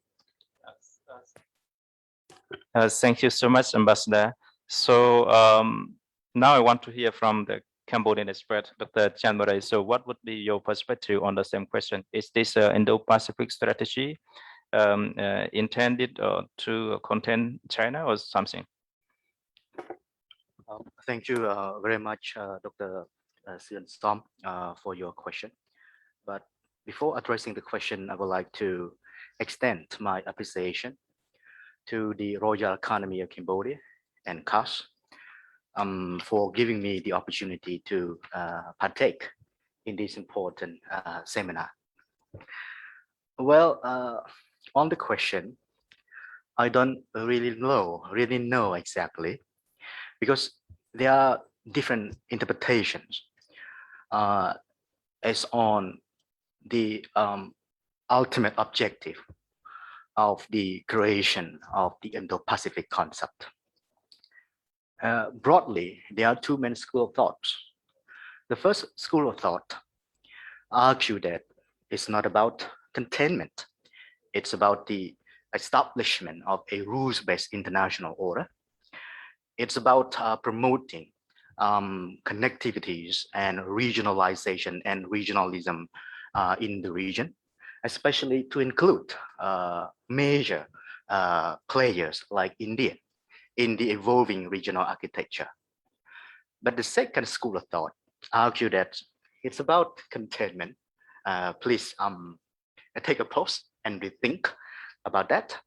Speaker 7: Thank you so much, Ambassador. So now I want to hear from the Cambodian expert, Dr. Chan Maray. So what would be your perspective on the same question? Is this Indo-Pacific strategy intended to contain China or something?
Speaker 8: Thank you very much, Dr. Sian Som, for your question. But before addressing the question, I would like to extend my appreciation to the Royal Academy of Cambodia and CAS for giving me the opportunity to partake in this important seminar. Well, on the question, I don't really know exactly, because there are different interpretations as on the ultimate objective of the creation of the Indo-Pacific concept. Broadly, there are two main schools of thought. The first school of thought argue that it's not about containment. It's about the establishment of a rules-based international order. It's about promoting connectivities and regionalization and regionalism in the region, especially to include major players like India in the evolving regional architecture. But the second school of thought argue that it's about containment. Please take a pause and rethink about that.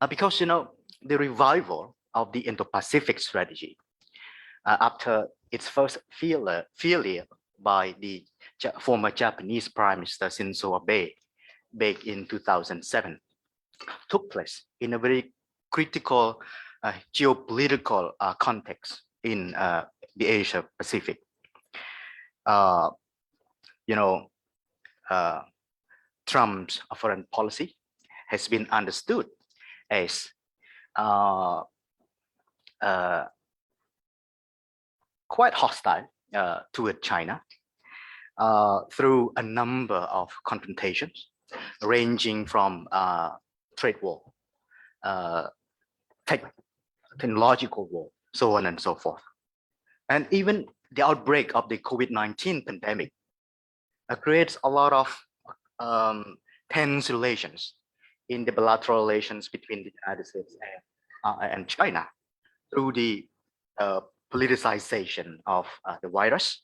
Speaker 8: Because, you know, the revival of the Indo-Pacific strategy after its first failure by the former Japanese Prime Minister Shinzo Abe back in 2007 took place in a very critical geopolitical context in the Asia Pacific. You know, Trump's foreign policy has been understood as quite hostile toward China through a number of confrontations, ranging from trade war, technological war, so on and so forth. And even the outbreak of the COVID-19 pandemic creates a lot of tense relations in the bilateral relations between the United States and China through the politicization of the virus,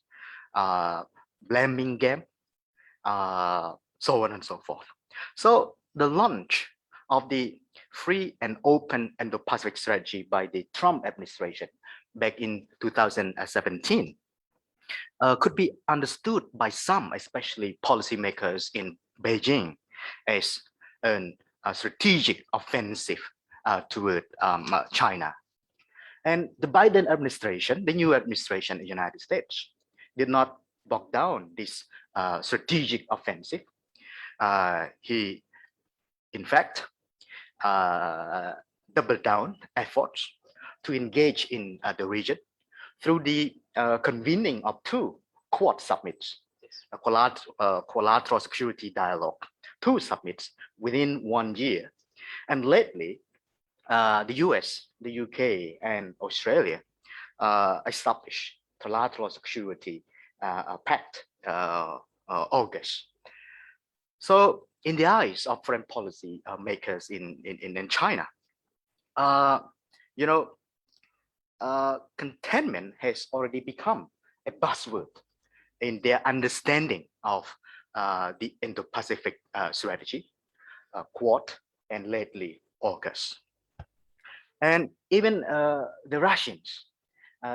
Speaker 8: blaming game, so on and so forth. So the launch of the free and open Indo-Pacific strategy by the Trump administration back in 2017 could be understood by some, especially policymakers in Beijing, as a strategic offensive toward China. And the Biden administration, the new administration in the United States, did not back down this strategic offensive. He, in fact, doubled down efforts to engage in the region through the convening of two Quad summits, a collateral security dialogue, two summits within 1 year. And lately, the US, the UK, and Australia established trilateral security pact August. So in the eyes of foreign policy makers in China, you know, containment has already become a buzzword in their understanding of the Indo-Pacific strategy. Quad, and lately AUKUS. And even the Russians,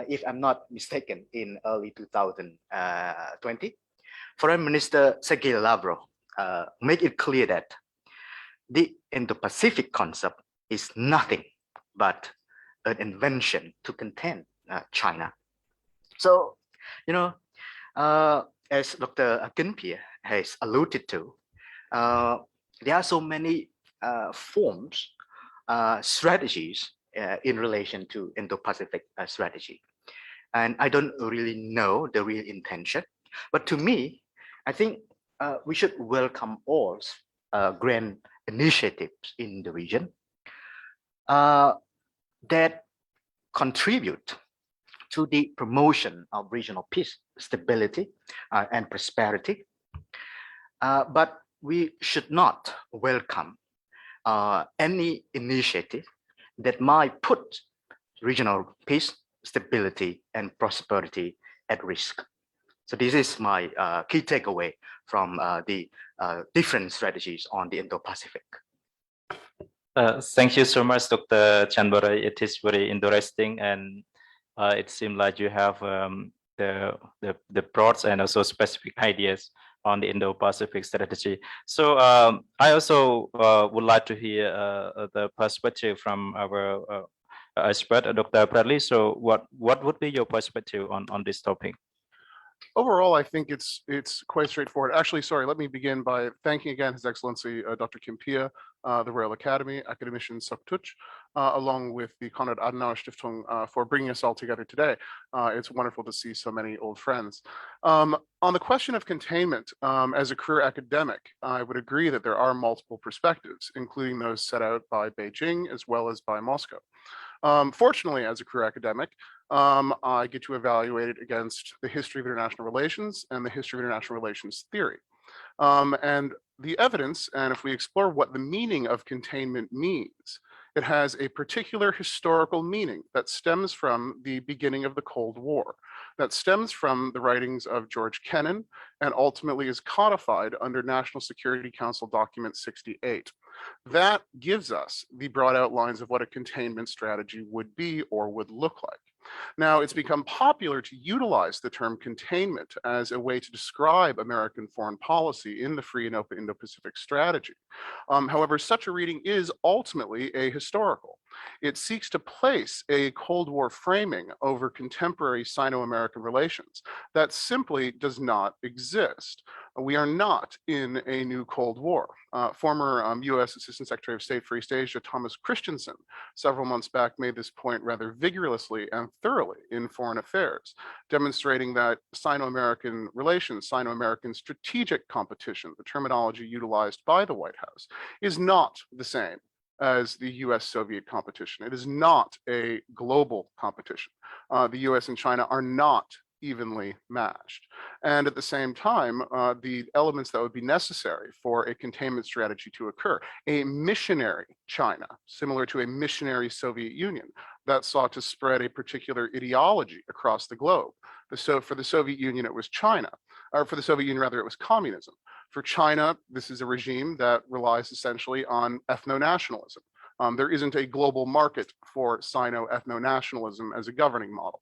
Speaker 8: if I'm not mistaken, in early 2020, Foreign Minister Sergei Lavrov made it clear that the Indo-Pacific concept is nothing but an invention to contain China. So, you know, as Dr. Kinpia has alluded to, there are so many forms, strategies in relation to Indo-Pacific strategy. And I don't really know the real intention, but to me, I think we should welcome all grand initiatives in the region that contribute to the promotion of regional peace, stability, and prosperity. But we should not welcome any initiative that might put regional peace, stability, and prosperity at risk. So this is my key takeaway from the different strategies on the Indo-Pacific.
Speaker 7: Thank you so much, Dr. Chanbara. It is very interesting, and it seems like you have the broad and also specific ideas on the Indo-Pacific strategy. So I also would like to hear the perspective from our expert, Dr. Bradley. So what would be your perspective on this topic?
Speaker 9: Overall, I think it's quite straightforward. Actually, sorry, let me begin by thanking again His Excellency Dr. Kim Pia, the Royal Academy, Academician Soktuch, along with the Konrad Adenauer Stiftung for bringing us all together today. It's wonderful to see so many old friends. On the question of containment, as a career academic, I would agree that there are multiple perspectives, including those set out by Beijing as well as by Moscow. Fortunately, as a career academic, I get to evaluate it against the history of international relations and the history of international relations theory. And the evidence, and if we explore what the meaning of containment means, it has a particular historical meaning that stems from the beginning of the Cold War, that stems from the writings of George Kennan, and ultimately is codified under National Security Council Document 68. That gives us the broad outlines of what a containment strategy would be or would look like. Now, it's become popular to utilize the term containment as a way to describe American foreign policy in the free and open Indo-Pacific strategy. However, such a reading is ultimately ahistorical. It seeks to place a Cold War framing over contemporary Sino-American relations that simply does not exist. We are not in a new Cold War. Former US Assistant Secretary of State for East Asia, Thomas Christensen, several months back made this point rather vigorously and thoroughly in Foreign Affairs, demonstrating that Sino-American relations, Sino-American strategic competition, the terminology utilized by the White House, is not the same as the US-Soviet competition. It is not a global competition. The US and China are not evenly matched. And at the same time, the elements that would be necessary for a containment strategy to occur, a missionary China, similar to a missionary Soviet Union, that sought to spread a particular ideology across the globe. So for the Soviet Union, it was China, or for the Soviet Union, rather, it was communism. For China, this is a regime that relies essentially on ethno-nationalism. There isn't a global market for Sino-ethno-nationalism as a governing model.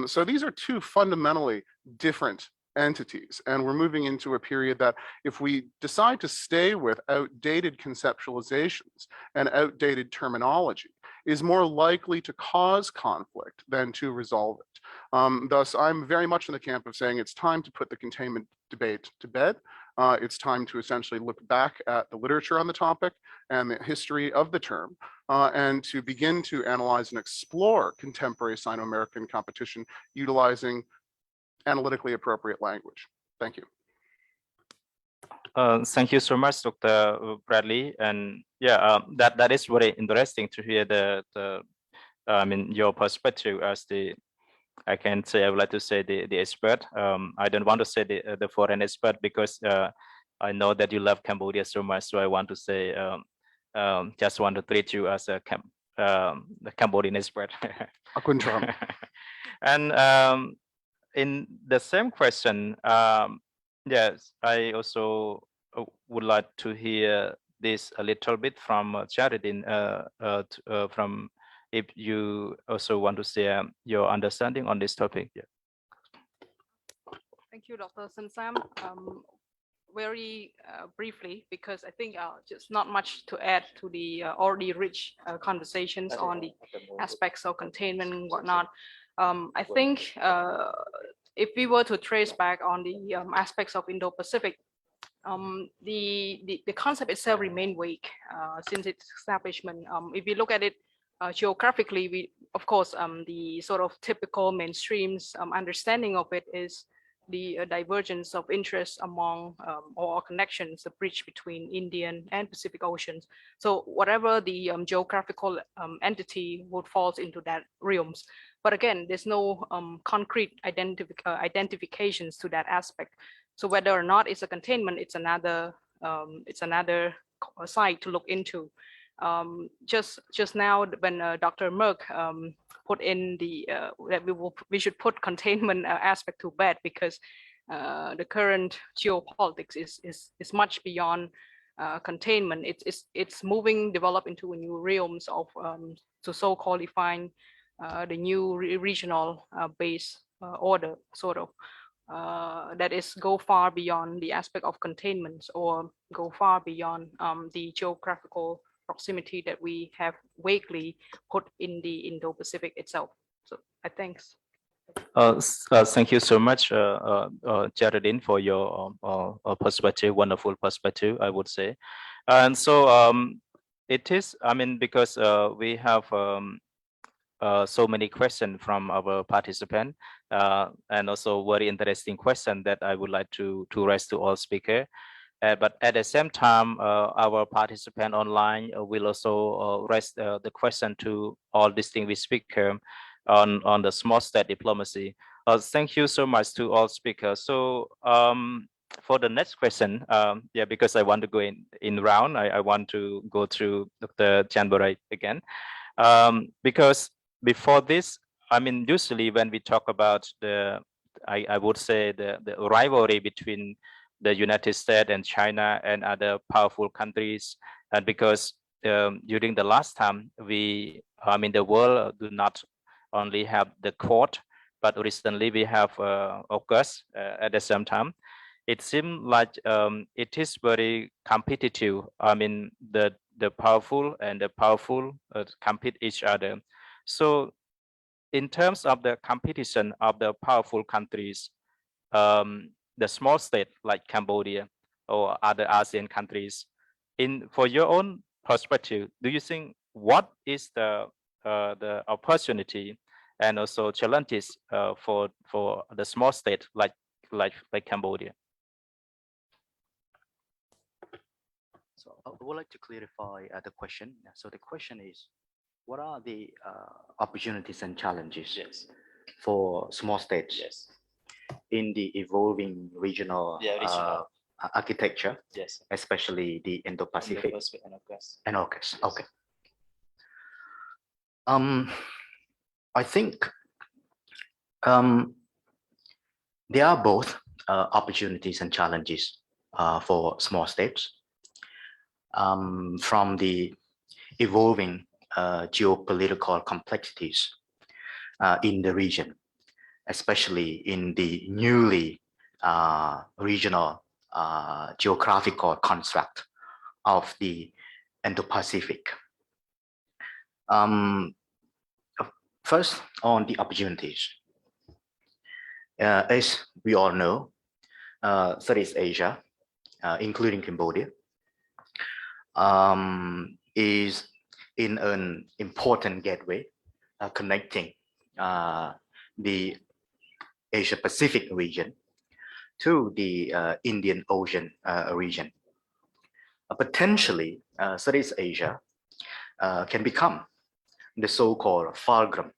Speaker 9: So these are two fundamentally different entities, and we're moving into a period that if we decide to stay with outdated conceptualizations and outdated terminology, is more likely to cause conflict than to resolve it. Thus, I'm very much in the camp of saying it's time to put the containment debate to bed. It's time to essentially look back at the literature on the topic and the history of the term, and to begin to analyze and explore contemporary Sino-American competition utilizing analytically appropriate language. Thank you.
Speaker 7: Thank you so much, Dr. Bradley. And yeah, that is very interesting to hear I mean, your perspective as I would like to say the expert. I don't want to say the foreign expert because I know that you love Cambodia so much. So I want to say, just want to treat you as a the Cambodian expert. And in the same question, yes, I also would like to hear this a little bit from Geraldine, from if you also want to share your understanding on this topic. Yeah.
Speaker 4: Thank you, Dr. Sansam. Very briefly, because I think just not much to add to the already rich conversations on the aspects of containment and whatnot. I think if we were to trace back on the aspects of Indo-Pacific, the concept itself remained weak since its establishment. If we look at it geographically, we of course the sort of typical mainstream's understanding of it is the divergence of interest among or connections, the bridge between Indian and Pacific Oceans. So whatever the geographical entity would fall into that realms. But again, there's no concrete identifications to that aspect. So whether or not it's a containment, it's another side to look into. Just now when Dr. Merck put in the that we should put containment aspect to bed, because the current geopolitics is much beyond containment. It's moving, develop into a new realms of to so qualifying the new regional base order, sort of. That is go far beyond the aspect of containment, or go far beyond the geographical proximity that we have vaguely put in the Indo-Pacific itself. So thanks.
Speaker 7: Thank you so much, Geraldine, for your perspective, wonderful perspective, I would say. And so it is, I mean, because we have so many questions from our participants, and also very interesting question that I would like to raise to all speakers. But at the same time, our participant online will also raise the question to all distinguished speakers on the small state diplomacy. Thank you so much to all speakers. So for the next question, yeah, because I want to go in round, I want to go through Dr. Chanbarai again, because before this, I mean, usually when we talk about I would say the rivalry between the United States and China and other powerful countries, and because during the last time I mean, the world do not only have the Quad, but recently we have AUKUS at the same time. It seems like it is very competitive. I mean, the powerful and the powerful compete each other. So in terms of the competition of the powerful countries, the small state like Cambodia or other ASEAN countries, for your own perspective, do you think what is the opportunity and also challenges for the small state like Cambodia?
Speaker 8: So I would like to clarify the question. So the question is, what are the opportunities and challenges for small states in the evolving regional architecture, especially the Indo-Pacific and AUKUS? Okay. I think there are both opportunities and challenges for small states from the evolving geopolitical complexities in the region, especially in the newly regional geographical construct of the Indo-Pacific. First, on the opportunities. As we all know, Southeast Asia, including Cambodia, is in an important gateway connecting the Asia-Pacific region to the Indian Ocean region. Potentially, Southeast Asia can become the so-called fulcrum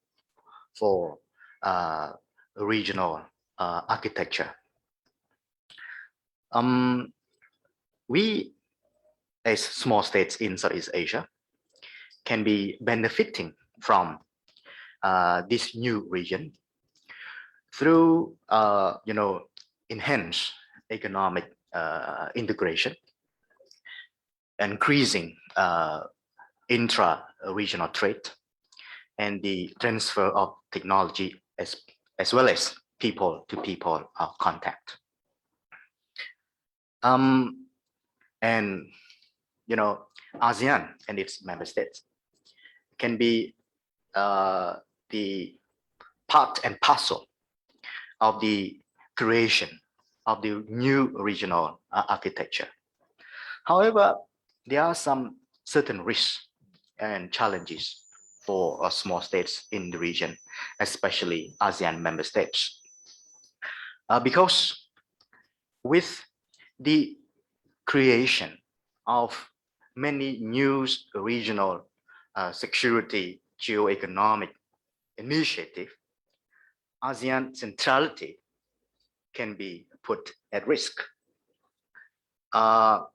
Speaker 8: for regional architecture. We, as small states in Southeast Asia, can be benefiting from this new region through, enhanced economic integration increasing intra-regional trade and the transfer of technology as well as people-to-people contact. And ASEAN and its member states can be the part and parcel of the creation of the new regional architecture. However, there are some certain risks and challenges for small states in the region, especially ASEAN member states. Because with the creation of many new regional security geo-economic initiative, ASEAN centrality can be put at risk. ASEAN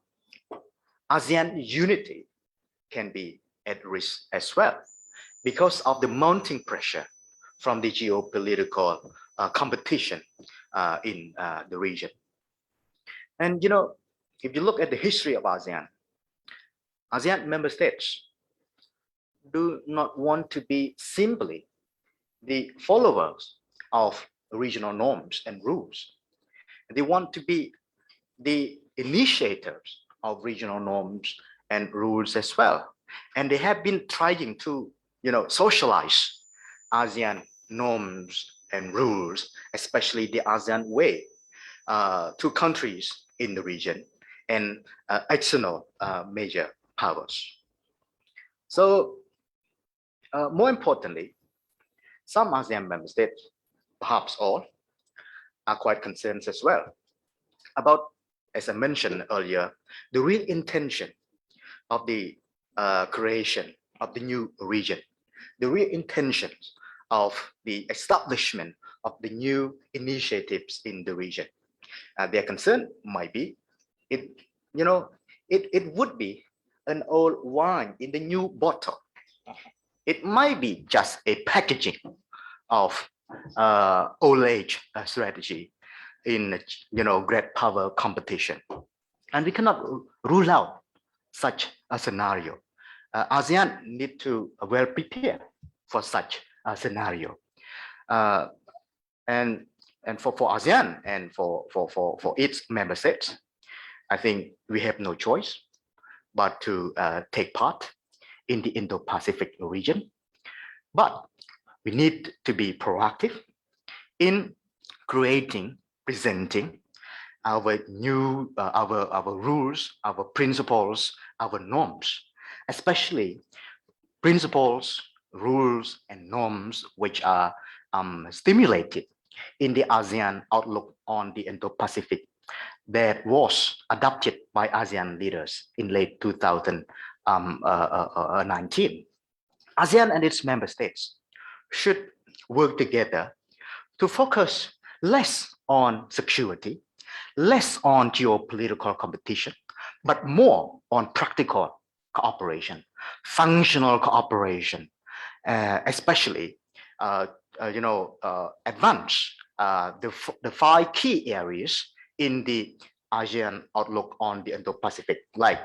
Speaker 8: unity can be at risk as well because of the mounting pressure from the geopolitical competition in the region. And if you look at the history of ASEAN, ASEAN member states do not want to be simply the followers of regional norms and rules. They want to be the initiators of regional norms and rules as well. And they have been trying to, socialize ASEAN norms and rules, especially the ASEAN way, to countries in the region and external major powers. So more importantly, some ASEAN member states, perhaps all, are quite concerned as well about, as I mentioned earlier, the real intention of the creation of the new region, the real intentions of the establishment of the new initiatives in the region. Their concern might be, it would be an old wine in the new bottle. It might be just a packaging of old age strategy in great power competition, and we cannot rule out such a scenario. ASEAN need to well prepare for such a scenario, and for ASEAN and for its member states, I think we have no choice but to take part in the Indo-Pacific region. But we need to be proactive in creating, presenting our new, our rules, our principles, our norms, especially principles, rules, and norms which are stimulated in the ASEAN outlook on the Indo-Pacific that was adopted by ASEAN leaders in late 2019. ASEAN and its member states should work together to focus less on security, less on geopolitical competition, but more on practical cooperation, functional cooperation, especially advance the 5 key areas in the ASEAN outlook on the Indo-Pacific, like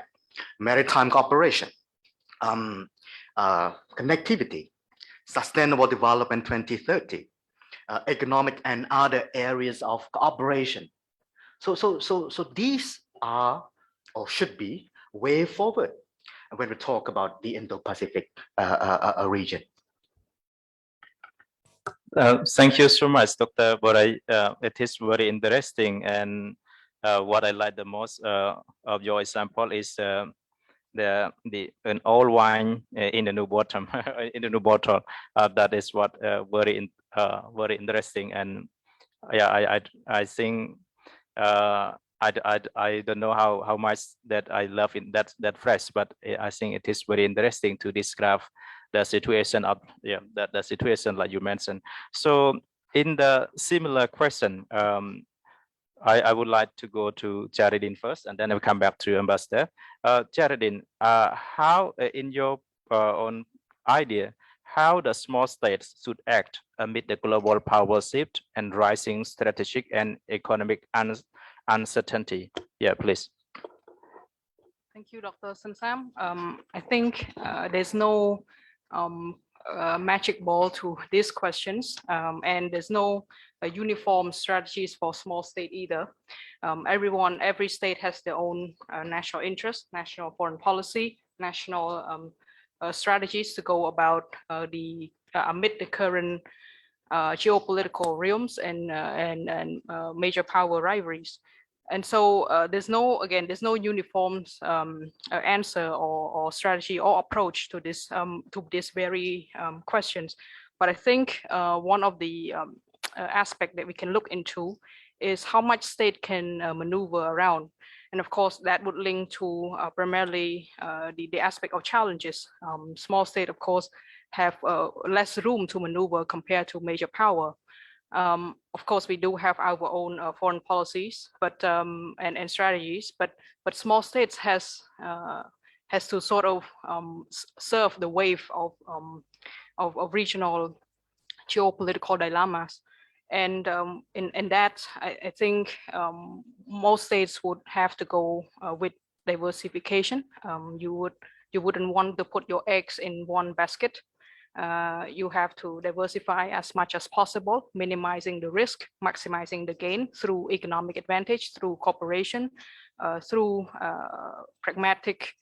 Speaker 8: maritime cooperation, connectivity, sustainable development 2030, economic and other areas of cooperation. So these are or should be way forward when we talk about the Indo-Pacific region.
Speaker 7: Thank you so much, Dr. Borai. It is very interesting, and what I like the most of your example is an old wine in the new bottom, in the new bottle. That is what very interesting, and yeah, I think I don't know how much that I love in that phrase, but I think it is very interesting to describe the situation of the situation like you mentioned. So in the similar question, I would like to go to Jaredin first, and then I'll come back to Ambassador. Jaredin, how in your own idea, how the small states should act amid the global power shift and rising strategic and economic uncertainty? Yeah, please.
Speaker 4: Thank you, Dr. Samsam. I think there's no magic ball to these questions, and there's no uniform strategies for small state either. Every state has their own national interest, national foreign policy, national strategies to go about amid the current geopolitical realms and major power rivalries. And so there's no uniform answer or strategy or approach to this very questions. But I think one of the aspect that we can look into is how much state can maneuver around. And of course, that would link to primarily the aspect of challenges. Small state, of course, have less room to maneuver compared to major power. Of course, we do have our own foreign policies, but and strategies, but small states has to sort of surf the wave of regional geopolitical dilemmas, and in that, I think most states would have to go with diversification. You wouldn't want to put your eggs in one basket. You have to diversify as much as possible, minimizing the risk, maximizing the gain through economic advantage, through cooperation, through pragmatic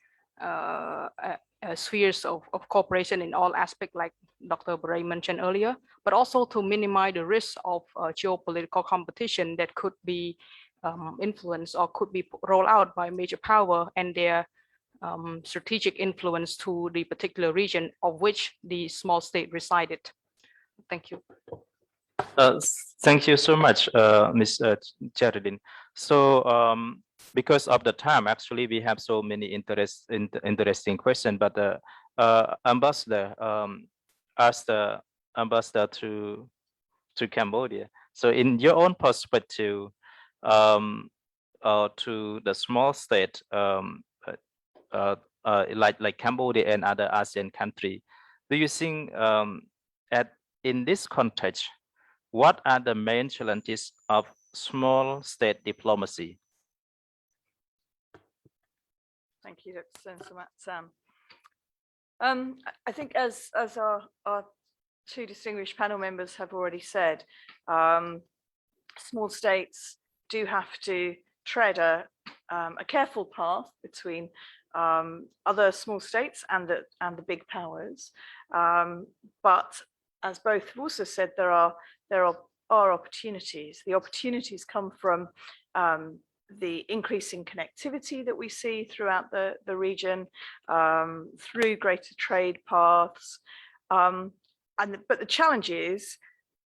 Speaker 4: spheres of cooperation in all aspects, like Dr. Bray mentioned earlier, but also to minimize the risk of geopolitical competition that could be influenced or could be rolled out by major power and their strategic influence to the particular region of which the small state resided. Thank you.
Speaker 7: Thank you so much, Ms. Geraldine. So because of the time, actually, we have so many interesting questions, but Ambassador asked the Ambassador to Cambodia. So in your own perspective, to the small state, like Cambodia and other ASEAN countries, do you think in this context, what are the main challenges of small state diplomacy?
Speaker 3: Thank you, Dr. Sam. I think as our two distinguished panel members have already said, small states do have to tread a careful path between other small states and the big powers. But as both have also said, there are opportunities. The opportunities come from the increasing connectivity that we see throughout the region, through greater trade paths. But the challenge is,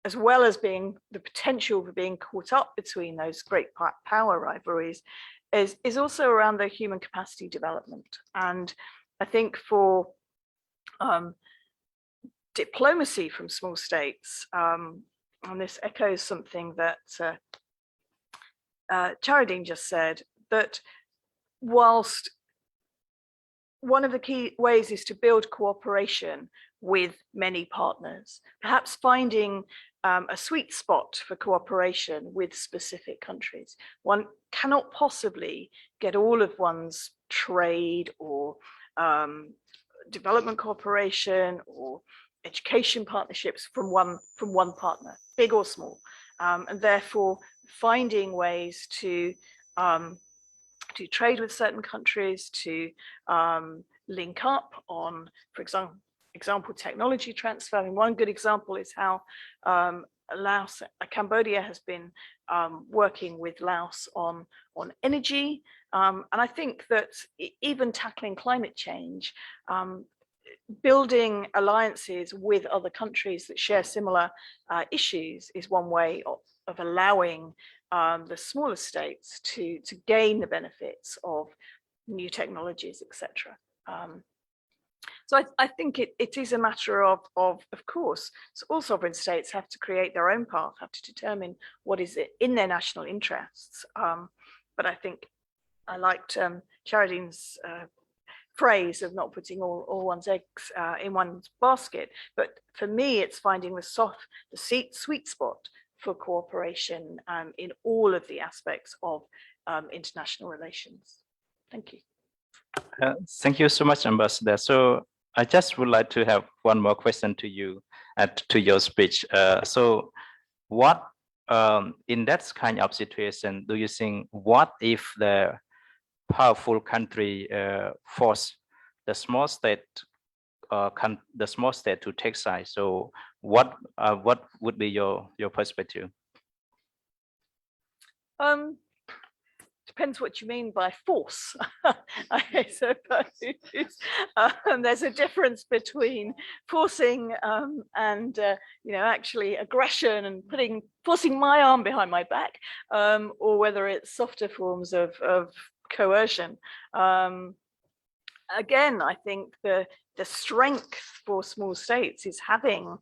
Speaker 3: as well as being the potential for being caught up between those great power rivalries, is also around the human capacity development. And I think for diplomacy from small states, and this echoes something that Charadine just said, that whilst one of the key ways is to build cooperation with many partners, perhaps finding a sweet spot for cooperation with specific countries. One cannot possibly get all of one's trade or development cooperation or education partnerships from one partner, big or small, and therefore finding ways to trade with certain countries, to link up on, for example, technology transfer. I mean, one good example is how Cambodia has been working with Laos on energy, and I think that even tackling climate change, building alliances with other countries that share similar issues is one way of allowing the smaller states to gain the benefits of new technologies, etc. So I think it is a matter of course, so all sovereign states have to create their own path, have to determine what is in their national interests. But I think I liked Charadine's phrase of not putting all one's eggs in one's basket. But for me, it's finding the sweet spot for cooperation in all of the aspects of international relations. Thank you.
Speaker 7: Thank you so much, Ambassador. So I just would like to have one more question to you and to your speech. So what in that kind of situation do you think, what if the powerful country force the small state to take sides? So what would be your perspective?
Speaker 3: Depends what you mean by force. I suppose there's a difference between forcing and actually aggression and forcing my arm behind my back, or whether it's softer forms of coercion. Again, I think the strength for small states is having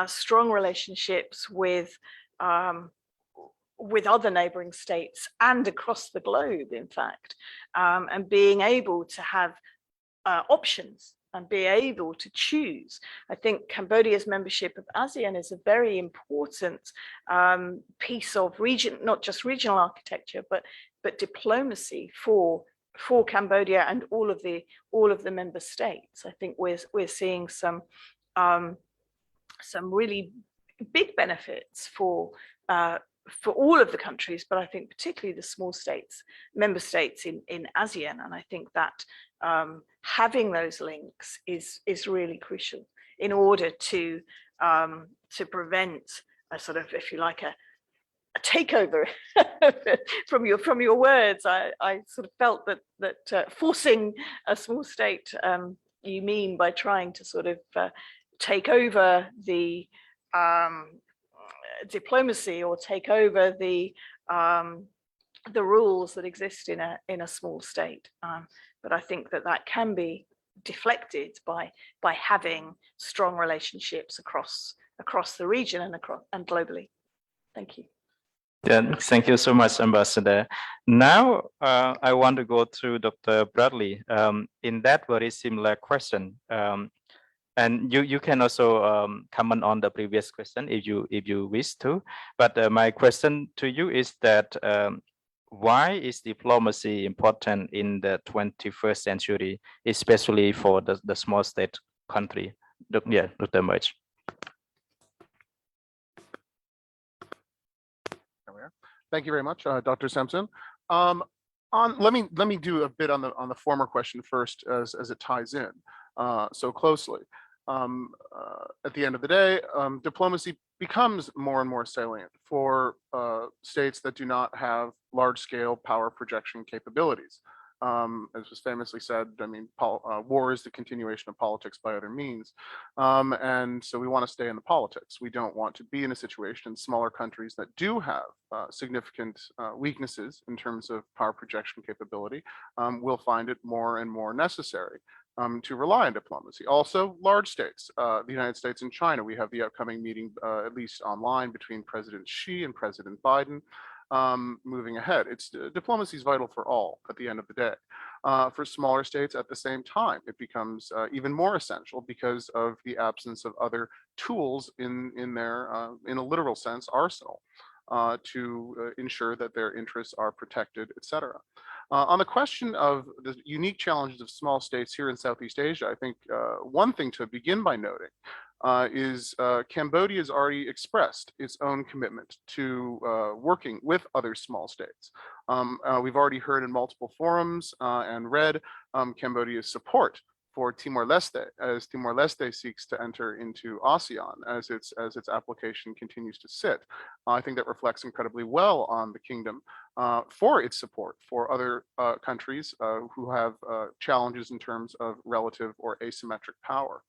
Speaker 3: strong relationships with other neighboring states and across the globe, in fact, and being able to have options and be able to choose. I think Cambodia's membership of ASEAN is a very important piece of not just regional architecture, but diplomacy for Cambodia and all of the member states. I think we're seeing some really big benefits for all of the countries, but I think particularly the small states, member states in ASEAN. And I think that having those links is really crucial in order to prevent a sort of, if you like, a takeover. From your words, I sort of felt that forcing a small state, you mean by trying to sort of take over the diplomacy or take over the rules that exist in a small state. But I think that can be deflected by having strong relationships across the region and globally. Thank you.
Speaker 7: Yeah, thank you so much, Ambassador. Now, I want to go to Dr. Bradley in that very similar question. And you can also comment on the previous question if you wish to. But my question to you is that why is diplomacy important in the 21st century, especially for the small state country? Yeah, Dr. Merch.
Speaker 9: Thank you very much, Dr. Sampson. Let me do a bit on the former question first, as it ties in so closely. At the end of the day, diplomacy becomes more and more salient for states that do not have large-scale power projection capabilities. As was famously said, I mean, war is the continuation of politics by other means. And so we want to stay in the politics. We don't want to be in a situation in smaller countries that do have significant weaknesses in terms of power projection capability. We'll find it more and more necessary to rely on diplomacy. Also, large states, the United States and China. We have the upcoming meeting, at least online, between President Xi and President Biden. Moving ahead, diplomacy is vital for all at the end of the day. For smaller states, at the same time, it becomes even more essential because of the absence of other tools in their, in a literal sense, arsenal to ensure that their interests are protected, etc. On the question of the unique challenges of small states here in Southeast Asia, I think one thing to begin by noting is Cambodia has already expressed its own commitment to working with other small states. We've already heard in multiple forums and read Cambodia's support for Timor-Leste, as Timor-Leste seeks to enter into ASEAN as its application continues to sit. I think that reflects incredibly well on the kingdom for its support for other countries who have challenges in terms of relative or asymmetric power.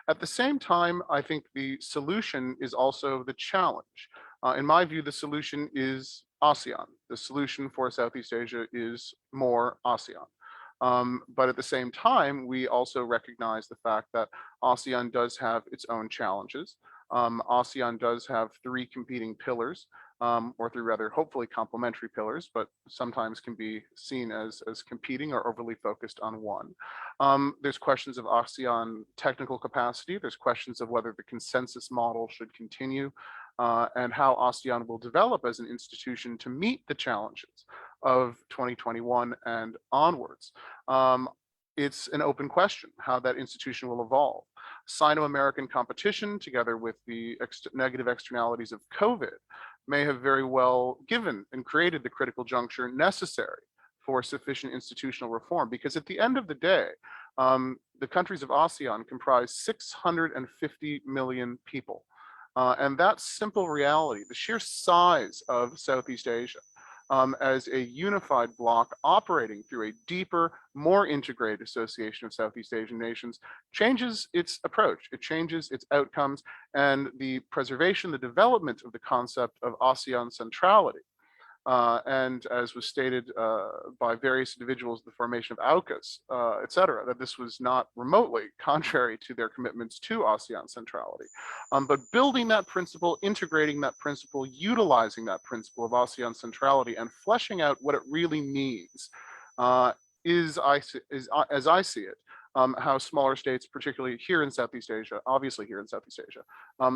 Speaker 9: At the same time, I think the solution is also the challenge. In my view, the solution is ASEAN. The solution for Southeast Asia is more ASEAN. But at the same time, we also recognize the fact that ASEAN does have its own challenges. ASEAN does have three competing pillars, or three rather hopefully complementary pillars, but sometimes can be seen as competing or overly focused on one. There's questions of ASEAN technical capacity. There's questions of whether the consensus model should continue and how ASEAN will develop as an institution to meet the challenges of 2021 and onwards. It's an open question how that institution will evolve. Sino-American competition, together with the negative externalities of COVID, may have very well given and created the critical juncture necessary for sufficient institutional reform, because at the end of the day, the countries of ASEAN comprise 650 million people. And that simple reality, the sheer size of Southeast Asia, as a unified bloc operating through a deeper, more integrated association of Southeast Asian nations, changes its approach, it changes its outcomes, and the preservation, the development of the concept of ASEAN centrality. And as was stated by various individuals, the formation of AUKUS, et cetera, that this was not remotely contrary to their commitments to ASEAN centrality. But building that principle, integrating that principle, utilizing that principle of ASEAN centrality, and fleshing out what it really means is, as I see it, how smaller states, particularly here in Southeast Asia, obviously here in Southeast Asia,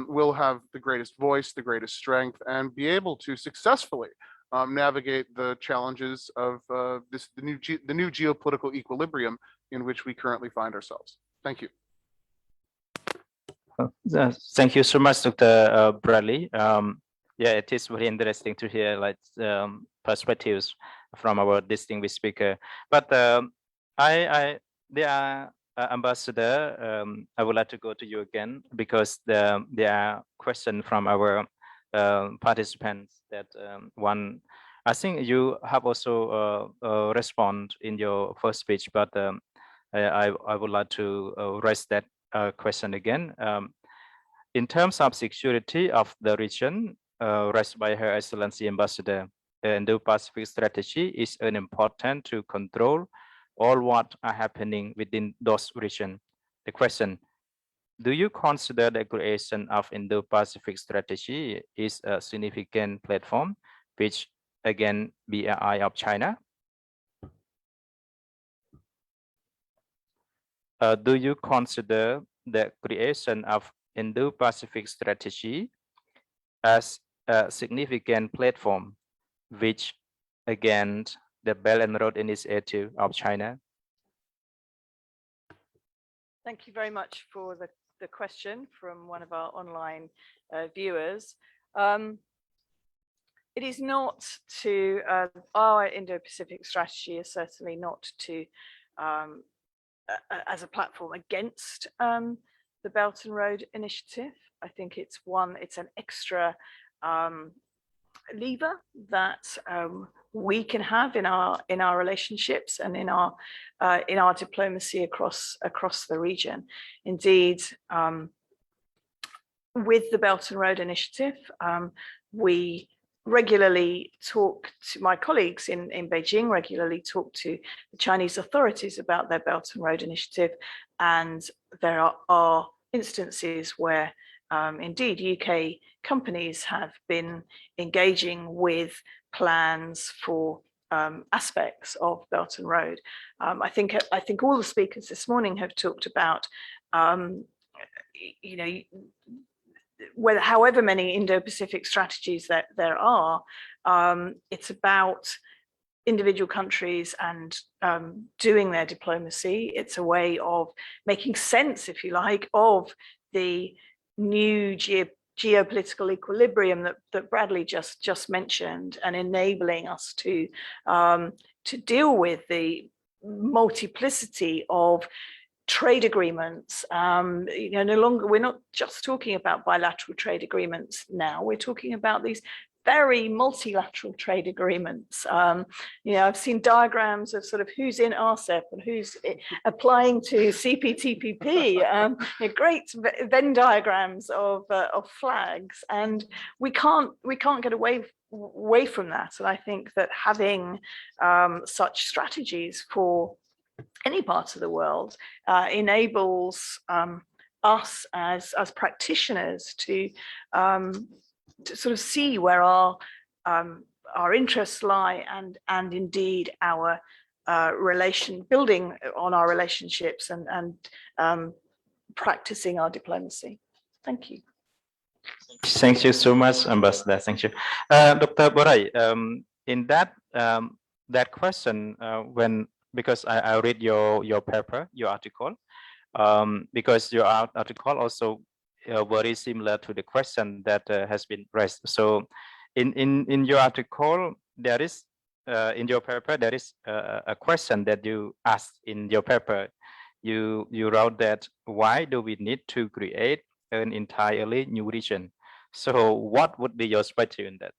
Speaker 9: will have the greatest voice, the greatest strength, and be able to successfully navigate the challenges of the new geopolitical equilibrium in which we currently find ourselves. Thank you.
Speaker 7: Thank you so much, Dr. Bradley. Yeah, it is very interesting to hear like perspectives from our distinguished speaker. But Ambassador, I would like to go to you again, because there are questions from our participants that one, I think you have also respond in your first speech, but I would like to raise that question again. In terms of security of the region, raised by Her Excellency Ambassador, the Indo-Pacific strategy is important to control all what are happening within those regions. The question, do you consider the creation of Indo-Pacific strategy is a significant platform which again be an eye of China? Do you consider the creation of Indo-Pacific strategy as a significant platform which again the Belt and Road Initiative of China?
Speaker 3: Thank you very much for the question from one of our online viewers. It is not to, our Indo-Pacific strategy is certainly not to, as a platform against the Belt and Road Initiative. I think it's an extra lever that we can have in our relationships and in our diplomacy across the region. Indeed, with the Belt and Road Initiative, we regularly talk to my colleagues in Beijing, regularly talk to the Chinese authorities about their Belt and Road Initiative, and there are instances where indeed UK companies have been engaging with plans for aspects of Belt and Road. I think all the speakers this morning have talked about you know, whether however many Indo-Pacific strategies that there are, it's about individual countries and doing their diplomacy. It's a way of making sense, if you like, of the new geopolitical equilibrium that Bradley just mentioned, and enabling us to deal with the multiplicity of trade agreements. You know, no longer, we're not just talking about bilateral trade agreements now, we're talking about these very multilateral trade agreements. You know, I've seen diagrams of sort of who's in RCEP and who's applying to CPTPP. You know, great Venn diagrams of flags, and we can't get away from that. And I think that having such strategies for any part of the world enables us as practitioners to sort of see where our interests lie, and indeed our building on our relationships and practicing our diplomacy. Thank you.
Speaker 7: Thank you so much, Ambassador. Thank you. Dr. Borai, in that that question because I read your paper, your article, because your article also very similar to the question that has been raised. So in your article, there is in your paper, there is a question that you asked in your paper. You wrote that why do we need to create an entirely new region? So what would be your strategy in that?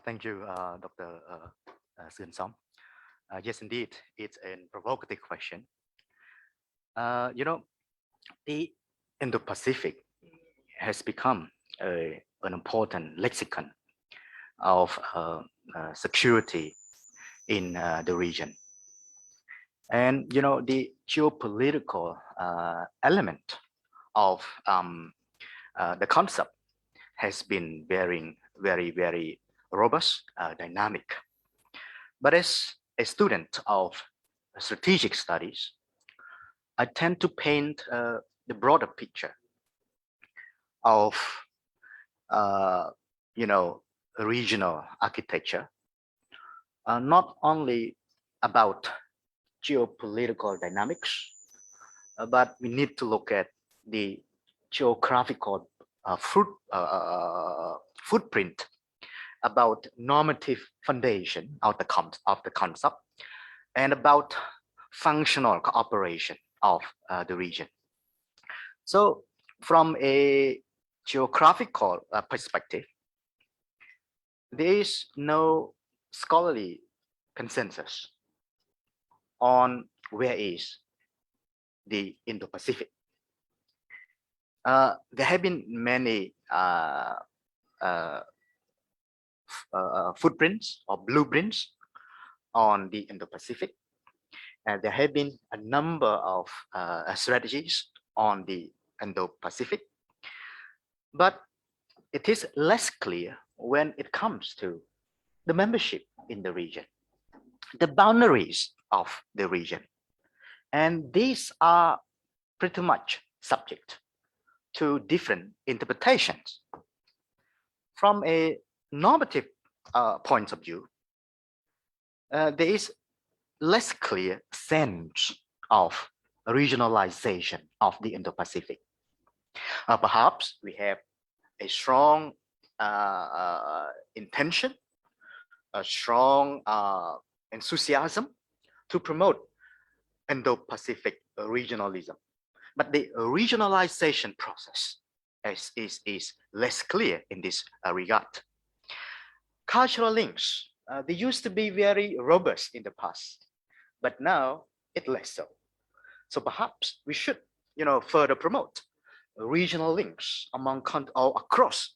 Speaker 8: Thank you, Dr. Sương Song. Yes, indeed, it's a provocative question. You know, the Indo-Pacific has become an important lexicon of security in the region. And, you know, the geopolitical element of the concept has been very, very robust, dynamic. But as a student of strategic studies, I tend to paint the broader picture of, you know, regional architecture, not only about geopolitical dynamics, but we need to look at the geographical footprint about normative foundation of the concept and about functional cooperation of the region. So from a geographical perspective, there is no scholarly consensus on where is the Indo-Pacific. There have been many footprints or blueprints on the Indo-Pacific, and there have been a number of strategies on the Indo-Pacific, but it is less clear when it comes to the membership in the region, the boundaries of the region, and these are pretty much subject to different interpretations. From a normative point of view, there is less clear sense of regionalization of the Indo-Pacific. Perhaps we have a strong intention, a strong enthusiasm to promote Indo-Pacific regionalism, but the regionalization process is less clear in this regard. Cultural links, they used to be very robust in the past, but now it's less so. So perhaps we should, you know, further promote regional links among or across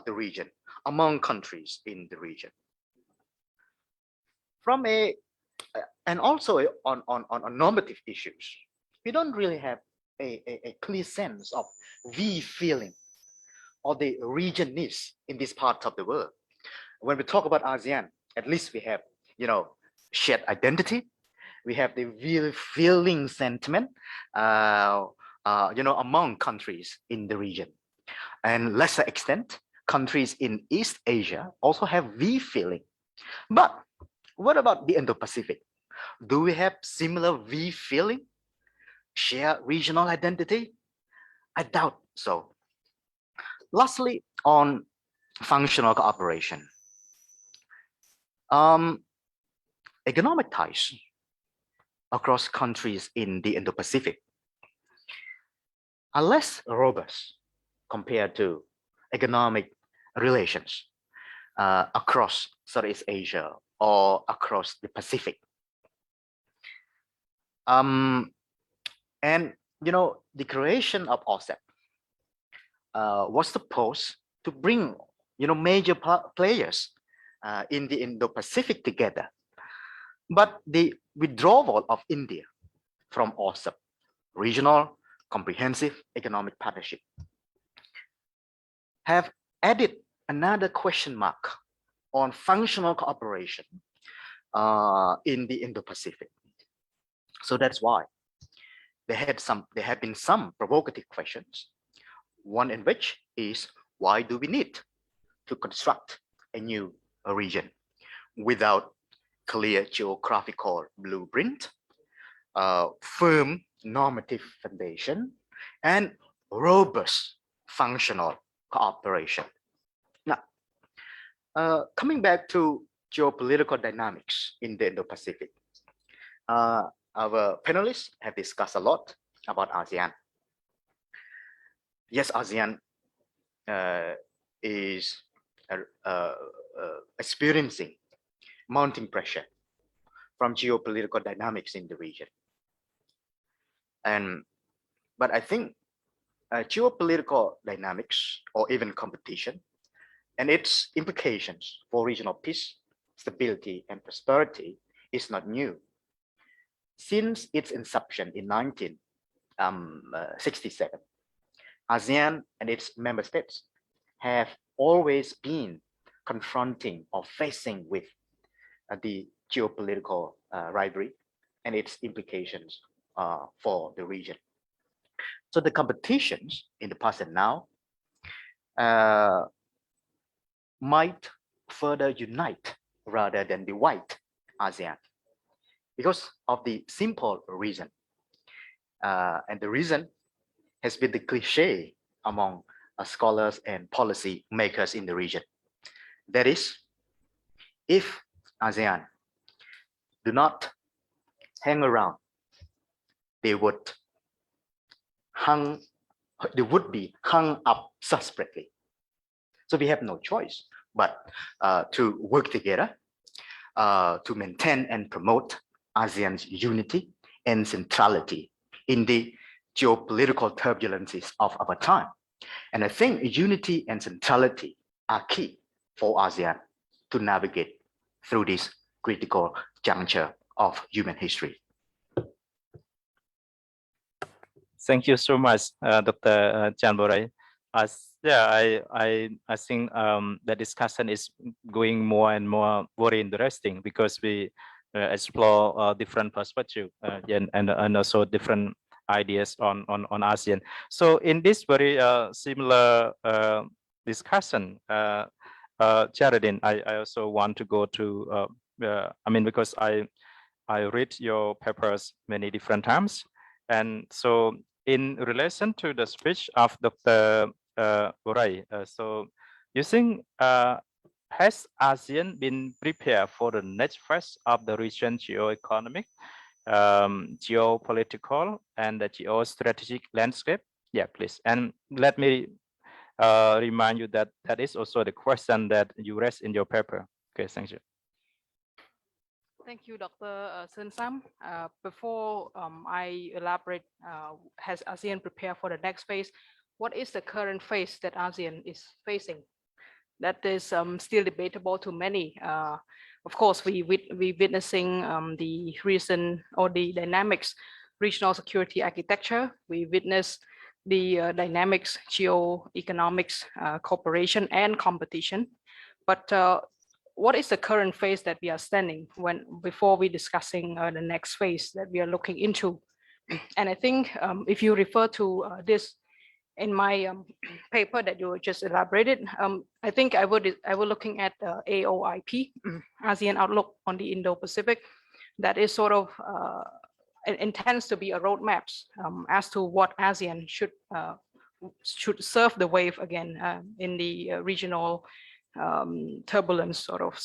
Speaker 8: the region, among countries in the region. From and also on normative issues, we don't really have a clear sense of we feeling or the regionness in this part of the world. When we talk about ASEAN, at least we have, you know, shared identity. We have the real feeling sentiment, you know, among countries in the region. And lesser extent, countries in East Asia also have we feeling. But what about the Indo-Pacific? Do we have similar we feeling? Share regional identity? I doubt so. Lastly, on functional cooperation. Economic ties across countries in the Indo-Pacific are less robust compared to economic relations across Southeast Asia or across the Pacific. And you know, the creation of OSCE was supposed to bring, you know, major players in the Indo-Pacific together, but the withdrawal of India from OSCE, Regional Comprehensive Economic Partnership, have added another question mark on functional cooperation in the Indo-Pacific. So that's why there have been some provocative questions. One in which is, why do we need to construct a new region? without clear geographical blueprint, firm normative foundation, and robust functional cooperation. Now, coming back to geopolitical dynamics in the Indo-Pacific, our panelists have discussed a lot about ASEAN. Yes, ASEAN is experiencing mounting pressure from geopolitical dynamics in the region. But I think geopolitical dynamics or even competition and its implications for regional peace, stability, and prosperity is not new. Since its inception in 1967, ASEAN and its member states have always been confronting or facing with the geopolitical rivalry and its implications for the region. So the competitions in the past and now might further unite rather than divide ASEAN because of the simple reason. And the reason has been the cliche among scholars and policy makers in the region. That is, if ASEAN do not hang around, they would be hung up separately. So we have no choice but to work together to maintain and promote ASEAN's unity and centrality in the geopolitical turbulences of our time. And I think unity and centrality are key for ASEAN to navigate through this critical juncture of human history.
Speaker 7: Thank you so much, Dr. Chan Boray. I think the discussion is going more and more very interesting because we explore different perspectives and also different ideas on ASEAN. So in this very similar discussion, Geraldine, I also want to go to, because I read your papers many different times. And so in relation to the speech of Dr. Boray, so you think, has ASEAN been prepared for the next phase of the region geo-economic, geopolitical, and the geostrategic landscape? Yeah, please. And let me remind you that that is also the question that you raised in your paper. Okay, thank you.
Speaker 4: Thank you, Dr. Sun Sam. Before I elaborate, has ASEAN prepared for the next phase? What is the current phase that ASEAN is facing? That is still debatable to many. Of course, we witnessing the recent or the dynamics regional security architecture. We witness the dynamics geo-economics cooperation and competition. But what is the current phase that we are standing before we discussing the next phase that we are looking into? And I think if you refer to this in my paper that you just elaborated, I think I would looking at AOIP, ASEAN Outlook on the Indo-Pacific. That is sort of intends to be a roadmap as to what ASEAN should surf the wave again in the regional turbulence sort of.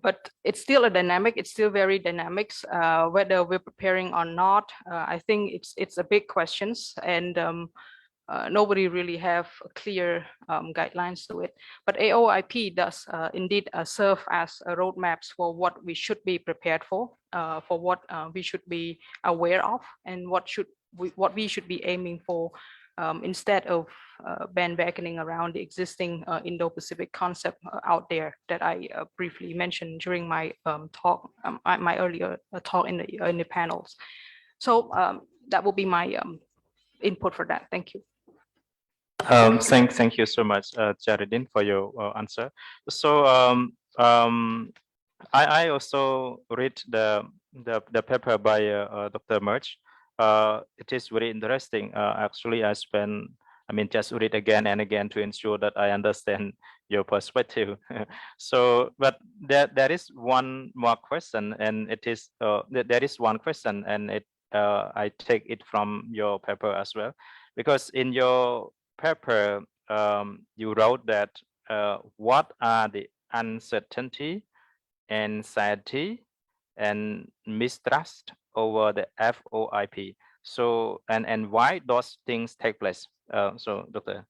Speaker 4: But it's still a dynamic. It's still very dynamics. Whether we're preparing or not, I think it's a big questions, and nobody really have clear guidelines to it. But AOIP does indeed serve as a roadmaps for what we should be prepared for what we should be aware of, and what we should be aiming for. Instead of bandwagoning around the existing Indo-Pacific concept out there that I briefly mentioned during my talk, my earlier talk in the panels. So that will be my input for that. Thank you.
Speaker 7: Thank you so much, Geraldine, for your answer. So I also read the paper by Dr. Merch. It is very interesting. Actually, just read again and again to ensure that I understand your perspective. So, but there is one more question, and it is there is one question, and I take it from your paper as well, because in your paper you wrote that what are the uncertainty, anxiety, and mistrust over the FOIP. So and why those things take place? So, Doctor.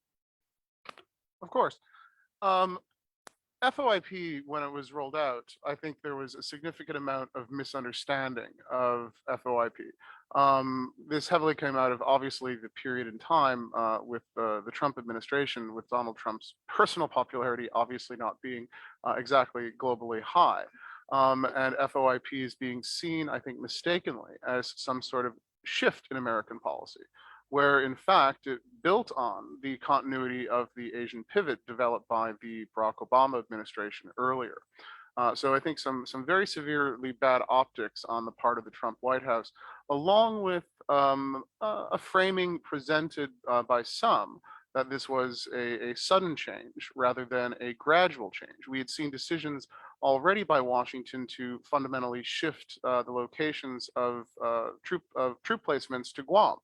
Speaker 9: Of course. FOIP, when it was rolled out, I think there was a significant amount of misunderstanding of FOIP. This heavily came out of obviously the period in time with the Trump administration, with Donald Trump's personal popularity obviously not being exactly globally high. And FOIP is being seen, I think, mistakenly as some sort of shift in American policy, where in fact it built on the continuity of the Asian pivot developed by the Barack Obama administration earlier. So I think some very severely bad optics on the part of the Trump White House, along with a framing presented by some that this was a sudden change rather than a gradual change. We had seen decisions already by Washington to fundamentally shift the locations of troop placements to Guam,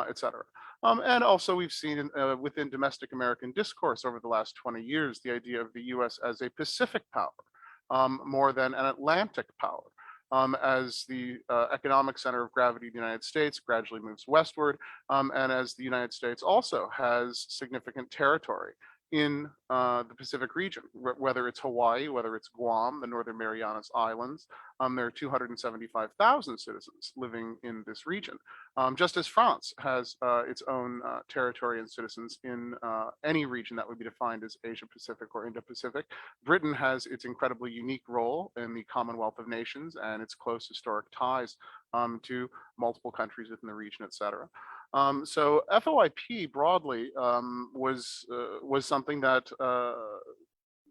Speaker 9: et cetera. And also we've seen within domestic American discourse over the last 20 years, the idea of the US as a Pacific power more than an Atlantic power. As the economic center of gravity of the United States gradually moves westward, and as the United States also has significant territory in the Pacific region, whether it's Hawaii, whether it's Guam, the Northern Marianas Islands. There are 275,000 citizens living in this region, just as France has its own territory and citizens in any region that would be defined as Asia Pacific or Indo-Pacific. Britain has its incredibly unique role in the Commonwealth of Nations and its close historic ties to multiple countries within the region, et cetera. So FOIP broadly was something that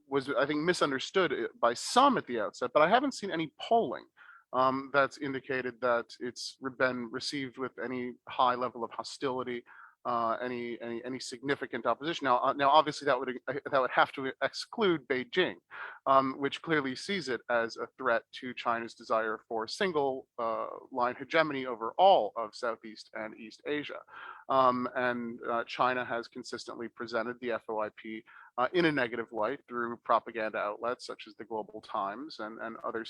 Speaker 9: was, I think, misunderstood by some at the outset, but I haven't seen any polling that's indicated that it's been received with any high level of hostility, any significant opposition. Now, obviously that would have to exclude Beijing, which clearly sees it as a threat to China's desire for single line hegemony over all of Southeast and East Asia. And China has consistently presented the FOIP in a negative light through propaganda outlets such as the Global Times and other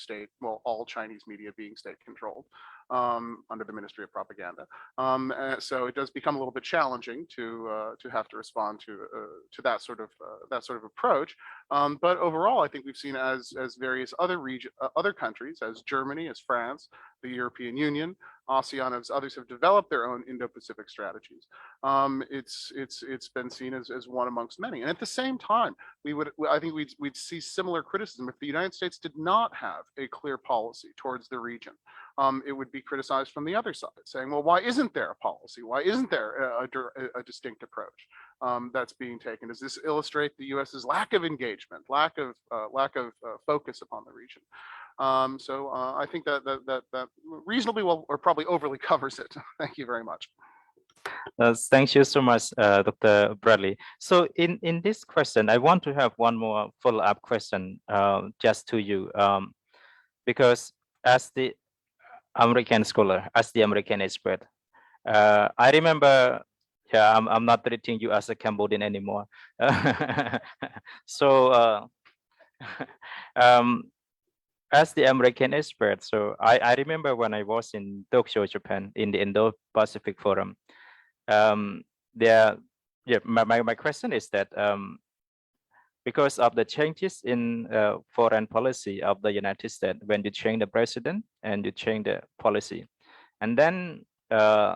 Speaker 9: all Chinese media being state controlled under the Ministry of Propaganda. So it does become a little bit challenging to have to respond to that sort of approach. But overall, I think we've seen as various other countries, as Germany, as France, the European Union, ASEAN, as others have developed their own Indo-Pacific strategies. It's been seen as one amongst many. And at the same time, I think we'd see similar criticism if the United States did not have a clear policy towards the region. It would be criticized from the other side, saying, well, why isn't there a policy? Why isn't there a distinct approach that's being taken? Does this illustrate the US's lack of engagement, lack of focus upon the region? So I think that reasonably well, or probably overly covers it. Thank you very much.
Speaker 7: Thank you so much, Dr. Bradley. So in this question, I want to have one more follow-up question just to you, because as the American scholar, as the American expert, I remember, yeah, I'm not treating you as a Cambodian anymore. So as the American expert, so I remember when I was in Tokyo, Japan, in the Indo-Pacific Forum, my question is that because of the changes in foreign policy of the United States, when you change the president and you change the policy, and then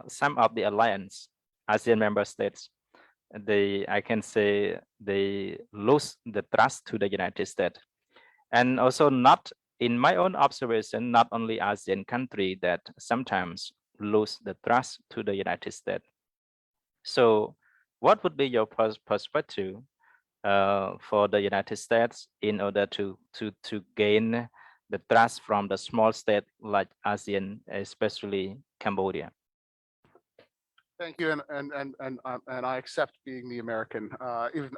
Speaker 7: some of the alliance, ASEAN member states, I can say they lose the trust to the United States. And also, not in my own observation, not only ASEAN country that sometimes lose the trust to the United States. So what would be your perspective for the United States in order to gain the trust from the small state like ASEAN, especially Cambodia?
Speaker 9: Thank you, and I accept being the American. Even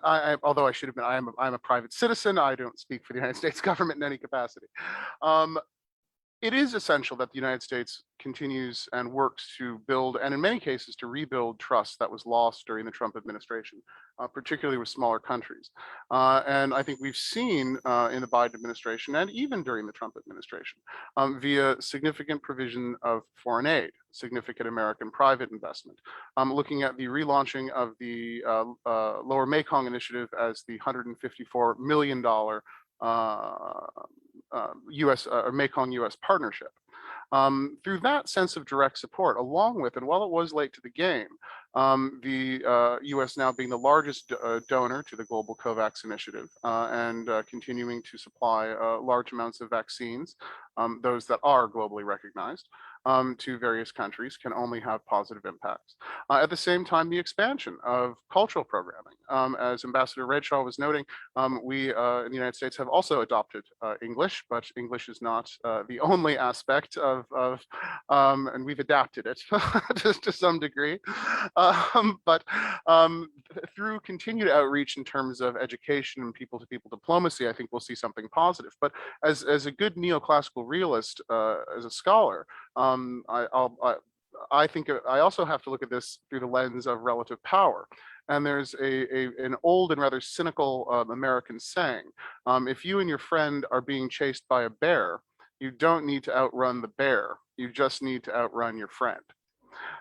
Speaker 9: although I should have been, I'm a private citizen. I don't speak for the United States government in any capacity. It is essential that the United States continues and works to build, and in many cases to rebuild, trust that was lost during the Trump administration, particularly with smaller countries. And I think we've seen in the Biden administration and even during the Trump administration, via significant provision of foreign aid, significant American private investment, looking at the relaunching of the Lower Mekong Initiative as the $154 million US or Mekong US partnership. Through that sense of direct support, along with, and while it was late to the game, the US now being the largest donor to the global COVAX initiative and continuing to supply large amounts of vaccines, those that are globally recognized, to various countries can only have positive impacts. At the same time, the expansion of cultural programming. As Ambassador Redshaw was noting, we in the United States have also adopted English, but English is not the only aspect of and we've adapted it to some degree. But through continued outreach in terms of education and people-to-people diplomacy, I think we'll see something positive. But as a good neoclassical realist, as a scholar, I think I also have to look at this through the lens of relative power. And there's an old and rather cynical American saying, if you and your friend are being chased by a bear, you don't need to outrun the bear, you just need to outrun your friend.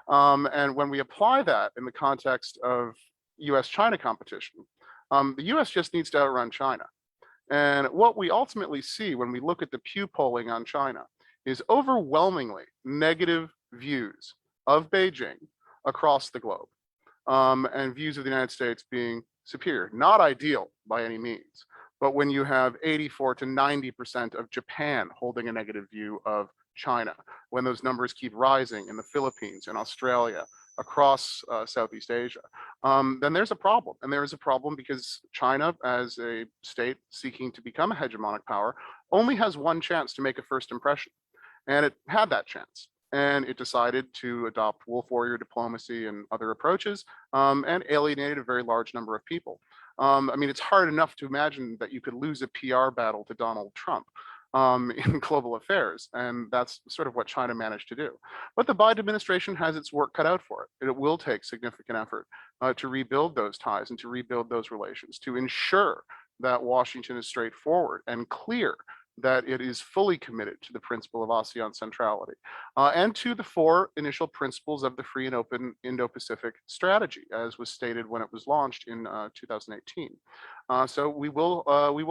Speaker 9: And when we apply that in the context of US-China competition, the US just needs to outrun China. And what we ultimately see when we look at the Pew polling on China is overwhelmingly negative views of Beijing across the globe, and views of the United States being superior. Not ideal by any means, but when you have 84 to 90% of Japan holding a negative view of China, when those numbers keep rising in the Philippines and Australia, across Southeast Asia, then there's a problem. And there is a problem because China, as a state seeking to become a hegemonic power, only has one chance to make a first impression. And it had that chance. And it decided to adopt wolf warrior diplomacy and other approaches, and alienated a very large number of people. I mean, it's hard enough to imagine that you could lose a PR battle to Donald Trump in global affairs. And that's sort of what China managed to do. But the Biden administration has its work cut out for it. It will take significant effort to rebuild those ties and to rebuild those relations, to ensure that Washington is straightforward and clear that it is fully committed to the principle of ASEAN centrality and to the four initial principles of the free and open Indo-Pacific strategy, as was stated when it was launched in 2018. So we will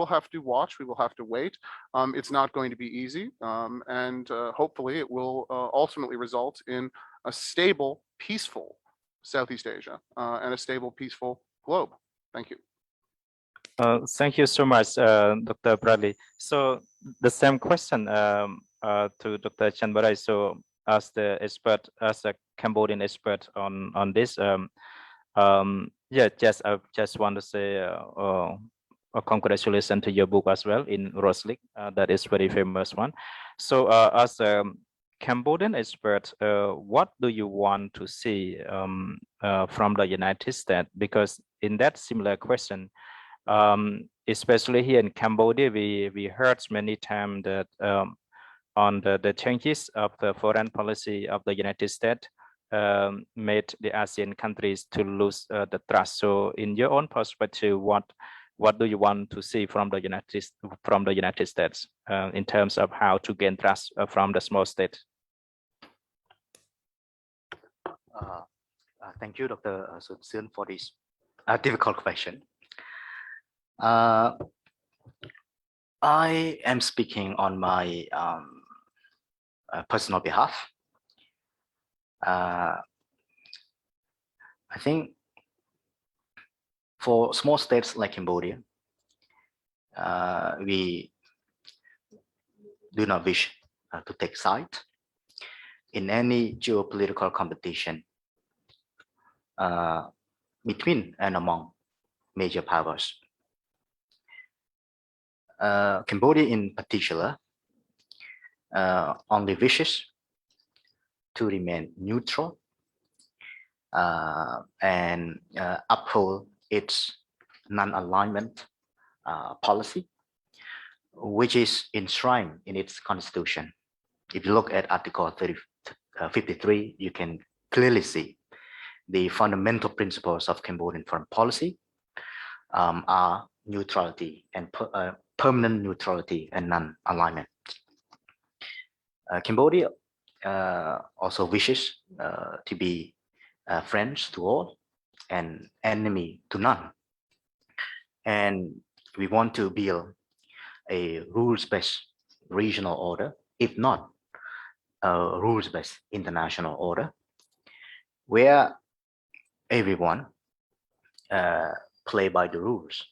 Speaker 9: have to watch, we will have to wait. It's not going to be easy, and hopefully it will ultimately result in a stable, peaceful Southeast Asia and a stable, peaceful globe. Thank you.
Speaker 7: Thank you so much, Dr. Bradley. So the same question to Dr. Chanbarai. So as the expert, as a Cambodian expert on this, yeah, I just want to say congratulations to your book as well in Roslik. That is very famous one. So as a Cambodian expert, what do you want to see from the United States? Because in that similar question, especially here in Cambodia, we heard many times that on the changes of the foreign policy of the United States made the ASEAN countries to lose the trust. So in your own perspective, what do you want to see from the United States in terms of how to gain trust from the small state?
Speaker 8: Thank you, Dr. Sun, for this difficult question. I am speaking on my personal behalf. I think for small states like Cambodia, we do not wish to take side in any geopolitical competition between and among major powers. Cambodia in particular only wishes to remain neutral and uphold its non-alignment policy, which is enshrined in its constitution. If you look at Article 53, you can clearly see the fundamental principles of Cambodian foreign policy are neutrality and permanent neutrality and non-alignment. Cambodia also wishes to be friends to all and enemy to none. And we want to build a rules-based regional order, if not a rules-based international order, where everyone play by the rules.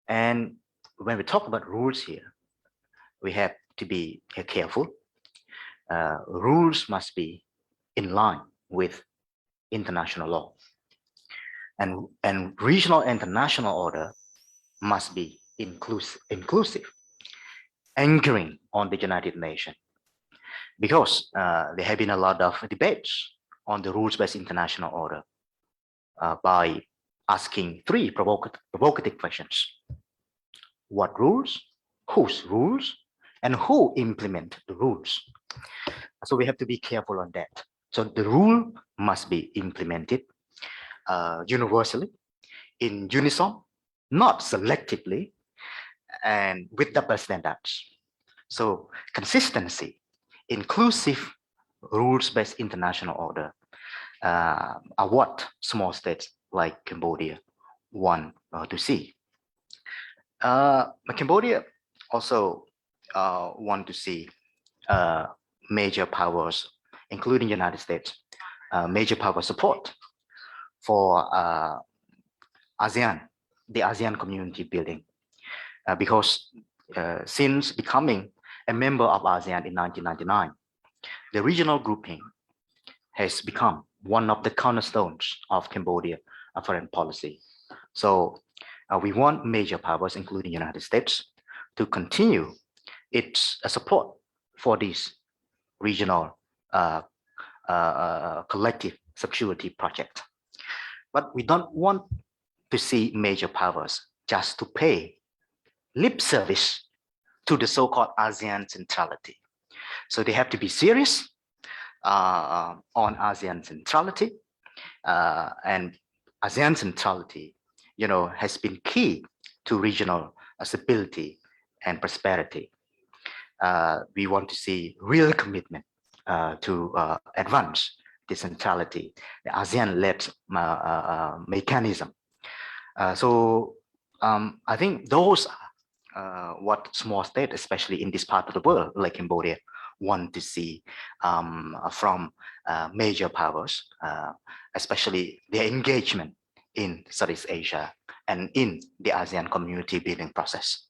Speaker 8: And when we talk about rules here, we have to be careful. Rules must be in line with international law. And regional international order must be inclusive, anchoring on the United Nations. Because there have been a lot of debates on the rules-based international order by asking three provocative questions. What rules, whose rules, and who implement the rules? So we have to be careful on that. So the rule must be implemented universally, in unison, not selectively, and with double standards. So consistency, inclusive rules-based international order are what small states like Cambodia want to see. Cambodia also want to see major powers, including United States, major power support for ASEAN, the ASEAN community building, because since becoming a member of ASEAN in 1999, the regional grouping has become one of the cornerstones of Cambodia foreign policy. So we want major powers, including United States, to continue its support for this regional collective security project. But we don't want to see major powers just to pay lip service to the so-called ASEAN centrality. So they have to be serious on ASEAN centrality, and ASEAN centrality, has been key to regional stability and prosperity. We want to see real commitment to advance the centrality, the ASEAN-led mechanism. So I think those are what small states, especially in this part of the world, like Cambodia, want to see from major powers, especially their engagement in Southeast Asia and in the ASEAN community building process.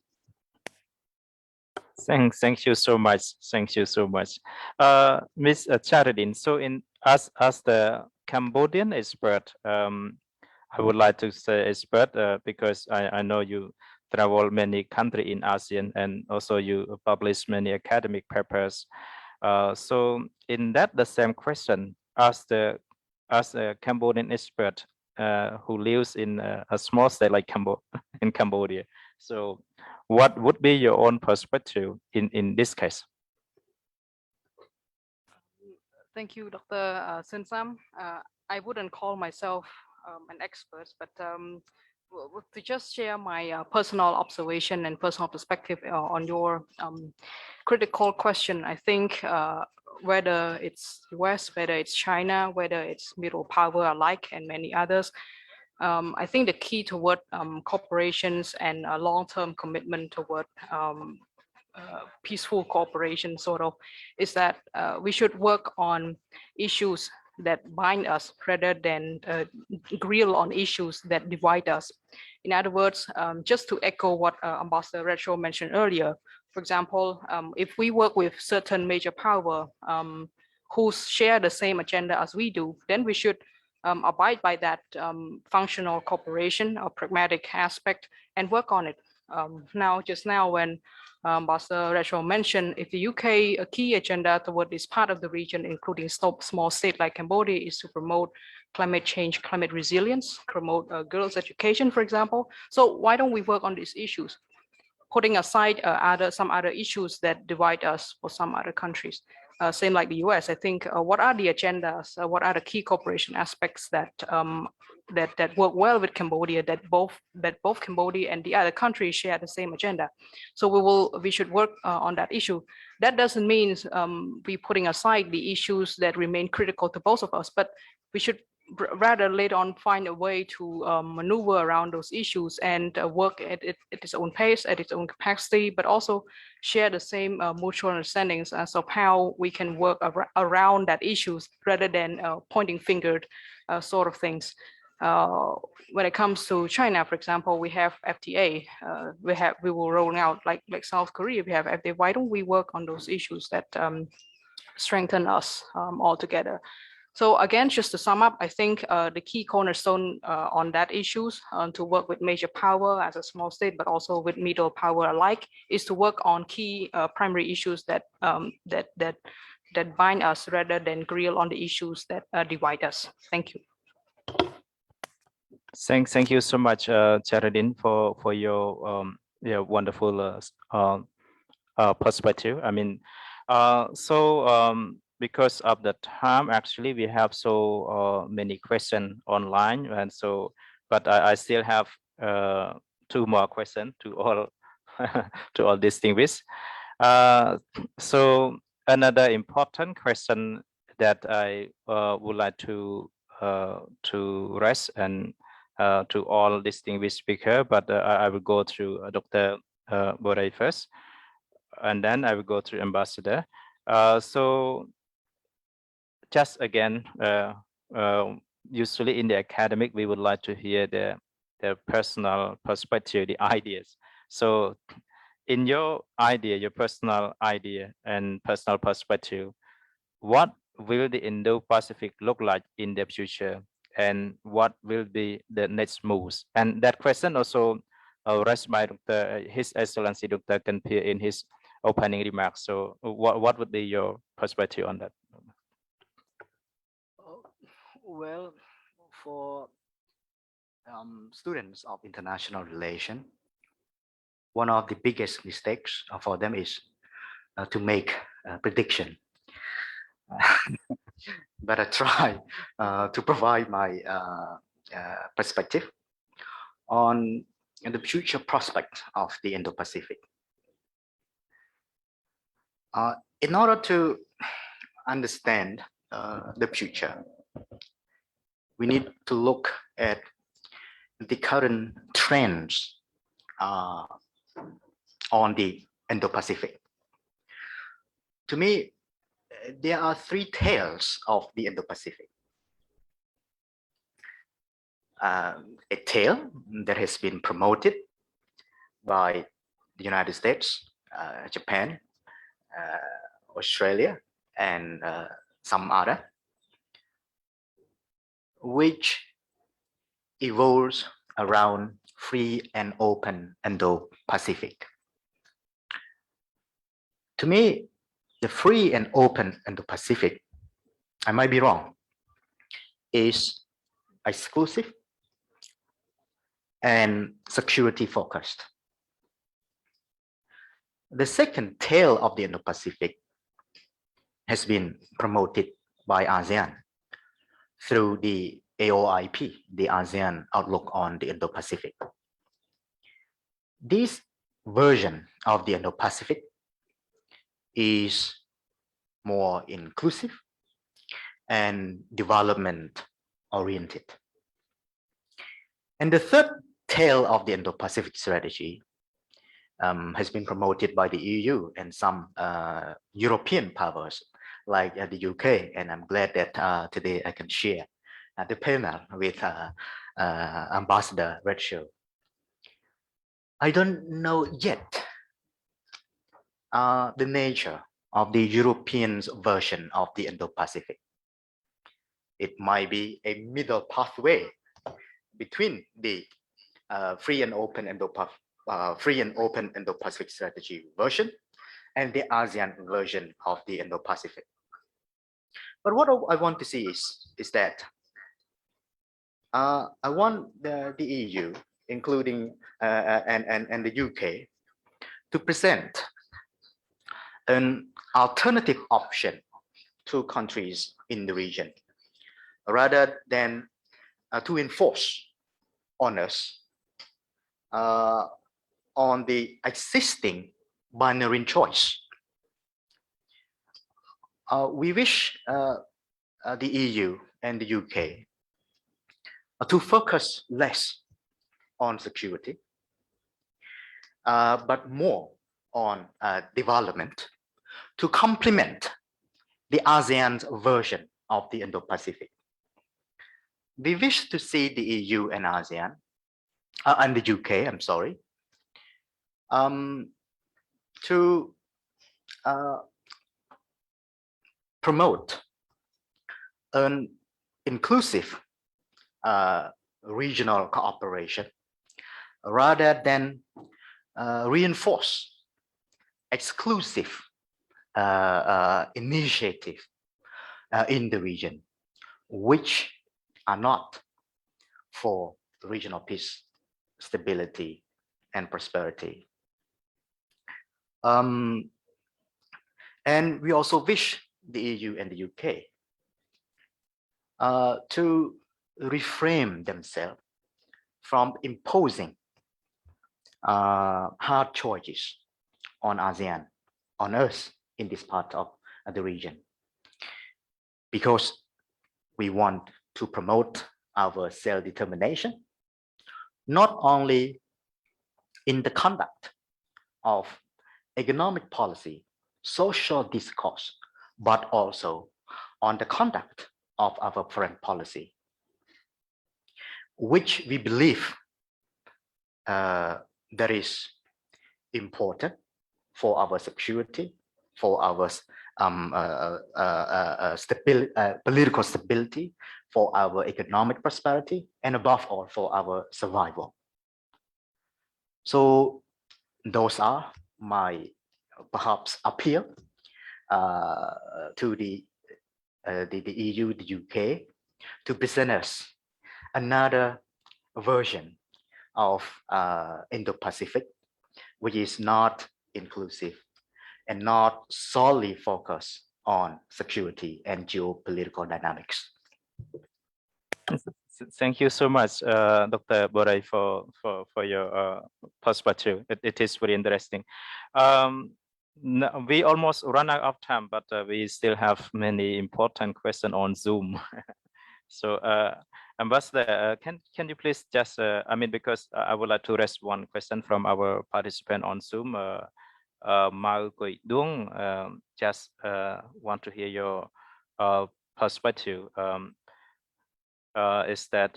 Speaker 7: Thank you so much. Thank you so much. Ms. Charidin, so as the Cambodian expert, I would like to say expert because I know you travel many countries in ASEAN and also you publish many academic papers. So in that, the same question, as a Cambodian expert who lives in a small state like in Cambodia. So what would be your own perspective in this case?
Speaker 4: Thank you, Dr. Sinsam. I wouldn't call myself an expert, but to just share my personal observation and personal perspective on your critical question. I think whether it's US, whether it's China, whether it's middle power alike and many others, I think the key toward corporations and a long-term commitment toward peaceful cooperation sort of is that we should work on issues that bind us rather than grill on issues that divide us. In other words, just to echo what Ambassador Redshaw mentioned earlier, for example, if we work with certain major power who share the same agenda as we do, then we should abide by that functional cooperation or pragmatic aspect and work on it. Just now when Ambassador Rachel mentioned, if the UK, a key agenda toward this part of the region, including small state like Cambodia, is to promote climate change, climate resilience, promote girls' education, for example. So why don't we work on these issues? Putting aside some other issues that divide us for some other countries. Same like the US, I think, what are the agendas? What are the key cooperation aspects that that work well with Cambodia, that both Cambodia and the other countries share the same agenda? So we should work on that issue. That doesn't mean we putting aside the issues that remain critical to both of us, but we should rather later on find a way to maneuver around those issues and work at its own pace, at its own capacity, but also share the same mutual understandings as of how we can work around that issues rather than pointing fingered sort of things. When it comes to China, for example, we have FTA. We will roll out like South Korea. We have FTA. Why don't we work on those issues that strengthen us all together? So again, just to sum up, I think the key cornerstone on that issues to work with major power as a small state, but also with middle power alike, is to work on key primary issues that that bind us rather than grill on the issues that divide us. Thank you.
Speaker 7: Thank you so much, Geraldine, for your wonderful perspective. I mean, because of the time, actually, we have so many questions online, and so, but I still have 2 more questions to all to all distinguished. So another important question that I would like to raise and to all distinguished speakers, but I will go through Dr. Borei first, and then I will go through Ambassador. So just again, usually in the academic, we would like to hear the personal perspective, the ideas. So in your idea, your personal idea and personal perspective, what will the Indo-Pacific look like in the future? And what will be the next moves? And that question also raised by His Excellency Dr. Kanpir in his opening remarks. So what would be your perspective on that?
Speaker 8: Well, for students of international relation, one of the biggest mistakes for them is to make a prediction. But I try to provide my perspective on the future prospect of the Indo-Pacific. In order to understand the future, we need to look at the current trends on the Indo-Pacific. To me, there are 3 tails of the Indo-Pacific. A tail that has been promoted by the United States, Japan, Australia, and some other, which evolves around free and open Indo-Pacific. To me, the free and open Indo-Pacific, I might be wrong, is exclusive and security focused. The second tail of the Indo-Pacific has been promoted by ASEAN through the AOIP, the ASEAN Outlook on the Indo-Pacific. This version of the Indo-Pacific is more inclusive and development oriented. And the third tail of the Indo-Pacific strategy has been promoted by the EU and some European powers like the UK. And I'm glad that today I can share the panel with Ambassador Rachel. I don't know yet the nature of the European version of the Indo-Pacific. It might be a middle pathway between the free and open free and open Indo-Pacific strategy version and the ASEAN version of the Indo-Pacific. But what I want to see is that I want the EU, including and the UK, to present an alternative option to countries in the region, rather than to enforce on us on the existing binary choice. We wish the EU and the UK to focus less on security, but more on development to complement the ASEAN's version of the Indo-Pacific. We wish to see the EU and ASEAN, and the UK, I'm sorry, to promote an inclusive regional cooperation rather than reinforce exclusive initiative in the region, which are not for regional peace, stability, and prosperity. And we also wish the EU and the UK to refrain themselves from imposing hard choices on ASEAN, on us in this part of the region, because we want to promote our self-determination, not only in the conduct of economic policy, social discourse, but also on the conduct of our foreign policy, which we believe that is important for our security, for our political stability, for our economic prosperity, and above all, for our survival. So those are my perhaps appeal to the EU, the UK, to present us another version of Indo-Pacific, which is not inclusive and not solely focused on security and geopolitical dynamics.
Speaker 7: Thank you so much, Dr. Borai, for your perspective. It is very interesting. We almost run out of time, but we still have many important questions on Zoom. So, Ambassador, can you please just, I mean, because I would like to raise one question from our participant on Zoom, Mao Gui Dung, just want to hear your perspective. Is that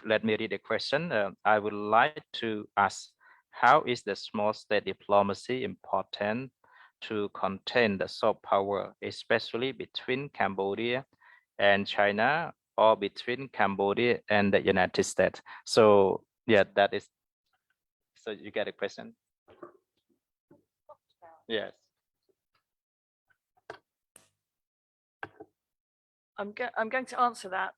Speaker 7: let me read the question. I would like to ask, how is the small state diplomacy important to contain the soft power, especially between Cambodia and China, or between Cambodia and the United States? So yeah, that is, so you get a question? Yes.
Speaker 3: I'm going to answer that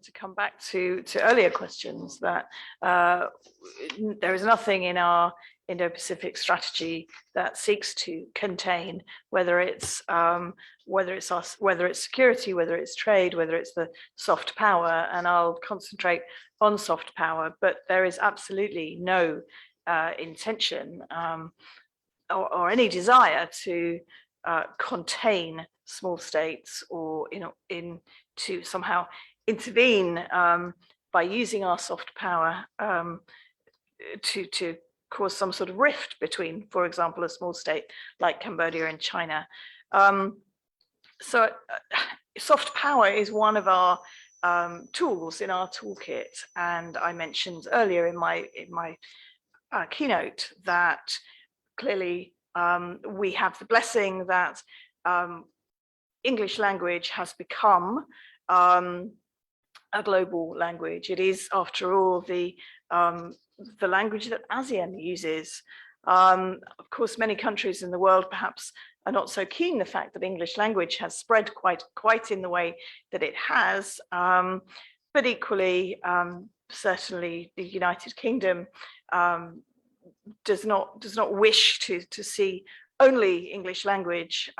Speaker 3: to come back to earlier questions, that there is nothing in our Indo-Pacific strategy that seeks to contain, whether it's security, whether it's trade, whether it's the soft power, and I'll concentrate on soft power. But there is absolutely no intention or any desire to contain small states, or to somehow intervene by using our soft power to cause some sort of rift between, for example, a small state like Cambodia and China. So soft power is one of our tools in our toolkit, and I mentioned earlier in my keynote that clearly we have the blessing that English language has become a global language. It is, after all, the language that ASEAN uses. Of course, many countries in the world perhaps are not so keen the fact that English language has spread quite in the way that it has, but equally, certainly the United Kingdom does not wish to see only English language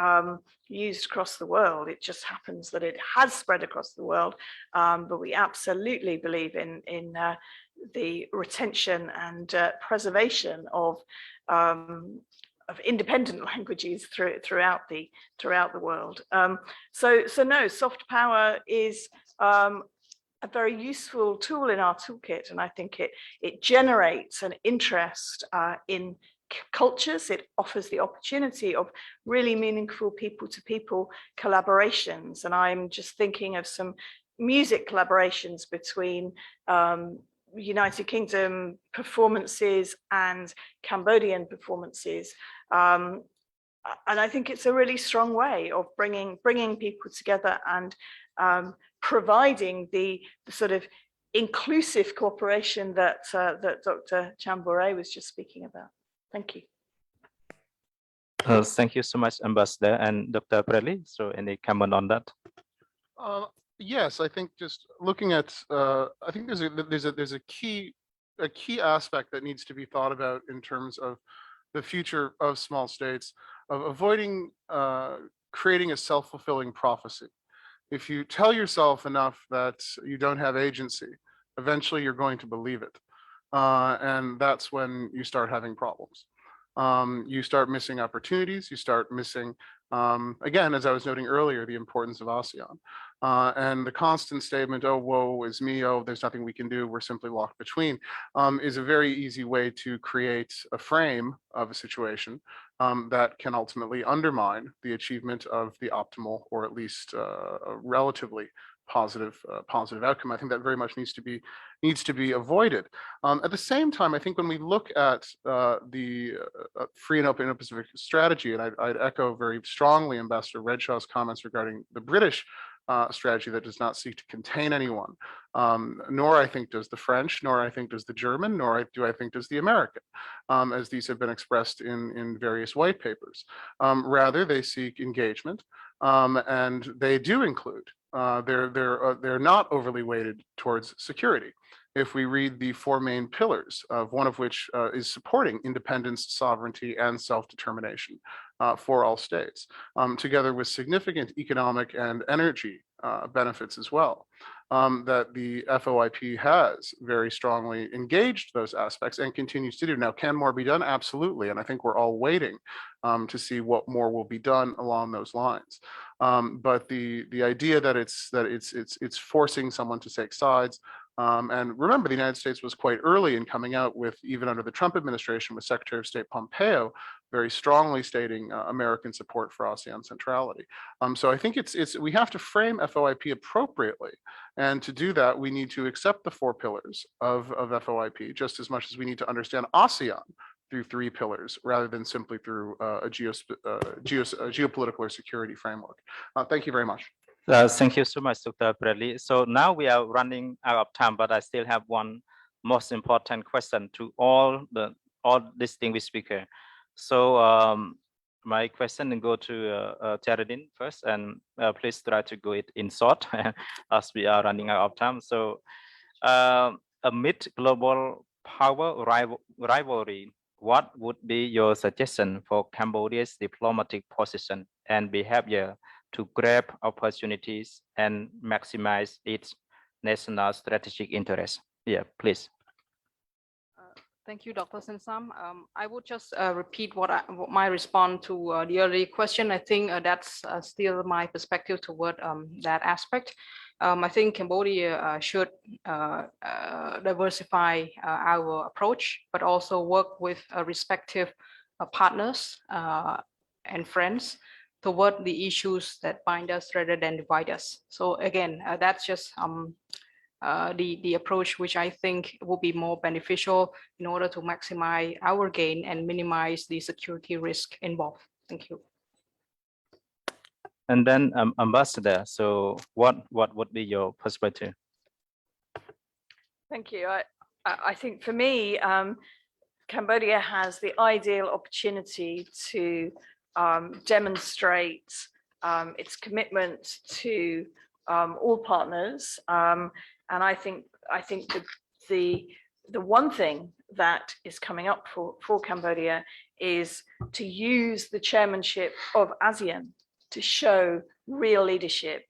Speaker 3: used across the world. It just happens that it has spread across the world, but we absolutely believe in the retention and preservation of independent languages throughout the world. So no, soft power is a very useful tool in our toolkit, and I think it generates an interest in cultures. It offers the opportunity of really meaningful people-to-people collaborations, and I'm just thinking of some music collaborations between United Kingdom performances and Cambodian performances, and I think it's a really strong way of bringing people together and providing the sort of inclusive cooperation that Dr. Chambore was just speaking about. Thank you.
Speaker 7: Thank you so much, Ambassador and Dr. Bradley. So any comment on that?
Speaker 9: Yes, I think just looking at, I think there's a key aspect that needs to be thought about in terms of the future of small states, of avoiding creating a self-fulfilling prophecy. If you tell yourself enough that you don't have agency, eventually you're going to believe it. And that's when you start having problems. You start missing opportunities, you start missing, again, as I was noting earlier, the importance of ASEAN. And the constant statement, oh, woe is me, oh, there's nothing we can do, we're simply locked between, is a very easy way to create a frame of a situation that can ultimately undermine the achievement of the optimal, or at least a relatively positive outcome. I think that very much needs to be avoided. At the same time, I think when we look at the free and open Indo-Pacific strategy, and I'd echo very strongly Ambassador Redshaw's comments regarding the British strategy that does not seek to contain anyone, nor I think does the French, nor I think does the German, nor do I think does the American, as these have been expressed in various white papers. Rather, they seek engagement, and they do include. They're not overly weighted towards security. If we read the four main pillars, of one of which is supporting independence, sovereignty, and self-determination for all states, together with significant economic and energy benefits as well, that the FOIP has very strongly engaged those aspects and continues to do. Now, can more be done? Absolutely, and I think we're all waiting to see what more will be done along those lines. But the idea that it's forcing someone to take sides. And remember, the United States was quite early in coming out with, even under the Trump administration, with Secretary of State Pompeo very strongly stating American support for ASEAN centrality. So I think we have to frame FOIP appropriately. And to do that, we need to accept the four pillars of FOIP just as much as we need to understand ASEAN through three pillars, rather than simply through a geopolitical or security framework. Thank you very much.
Speaker 7: Thank you so much, Dr. Bradley. So now we are running out of time, but I still have one most important question to all distinguished speakers. So my question will go to Geraldine first, and please try to go it in short as we are running out of time. So amid global power rivalry, what would be your suggestion for Cambodia's diplomatic position and behavior to grab opportunities and maximize its national strategic interests? Yeah, please.
Speaker 4: Thank you, Dr. Sensam. I would just repeat what my response to the earlier question. I think that's still my perspective toward that aspect. I think Cambodia should diversify our approach, but also work with respective partners and friends toward the issues that bind us rather than divide us. So again, that's just the approach which I think will be more beneficial in order to maximize our gain and minimize the security risk involved. Thank you.
Speaker 7: And then Ambassador, so what would be your perspective?
Speaker 3: Thank you. I think for me, Cambodia has the ideal opportunity to demonstrate its commitment to all partners, and I think the one thing that is coming up for Cambodia is to use the chairmanship of ASEAN to show real leadership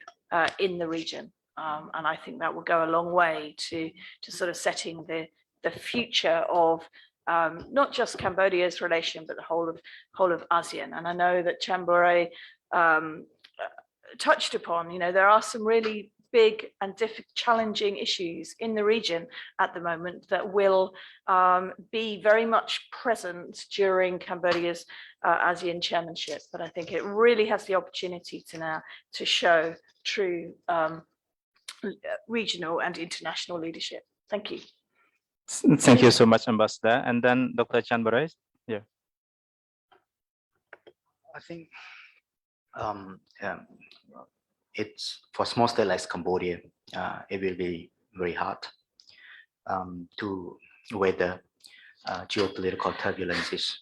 Speaker 3: in the region. And I think that will go a long way to sort of setting the future of not just Cambodia's relation, but the whole of ASEAN. And I know that Chambore touched upon, there are some really big and challenging issues in the region at the moment that will be very much present during Cambodia's ASEAN chairmanship. But I think it really has the opportunity to show true regional and international leadership. Thank you.
Speaker 7: Thank you so much, Ambassador. And then Dr. Chanbare. Yeah.
Speaker 8: I think it's for small state like Cambodia, it will be very hard to weather geopolitical turbulences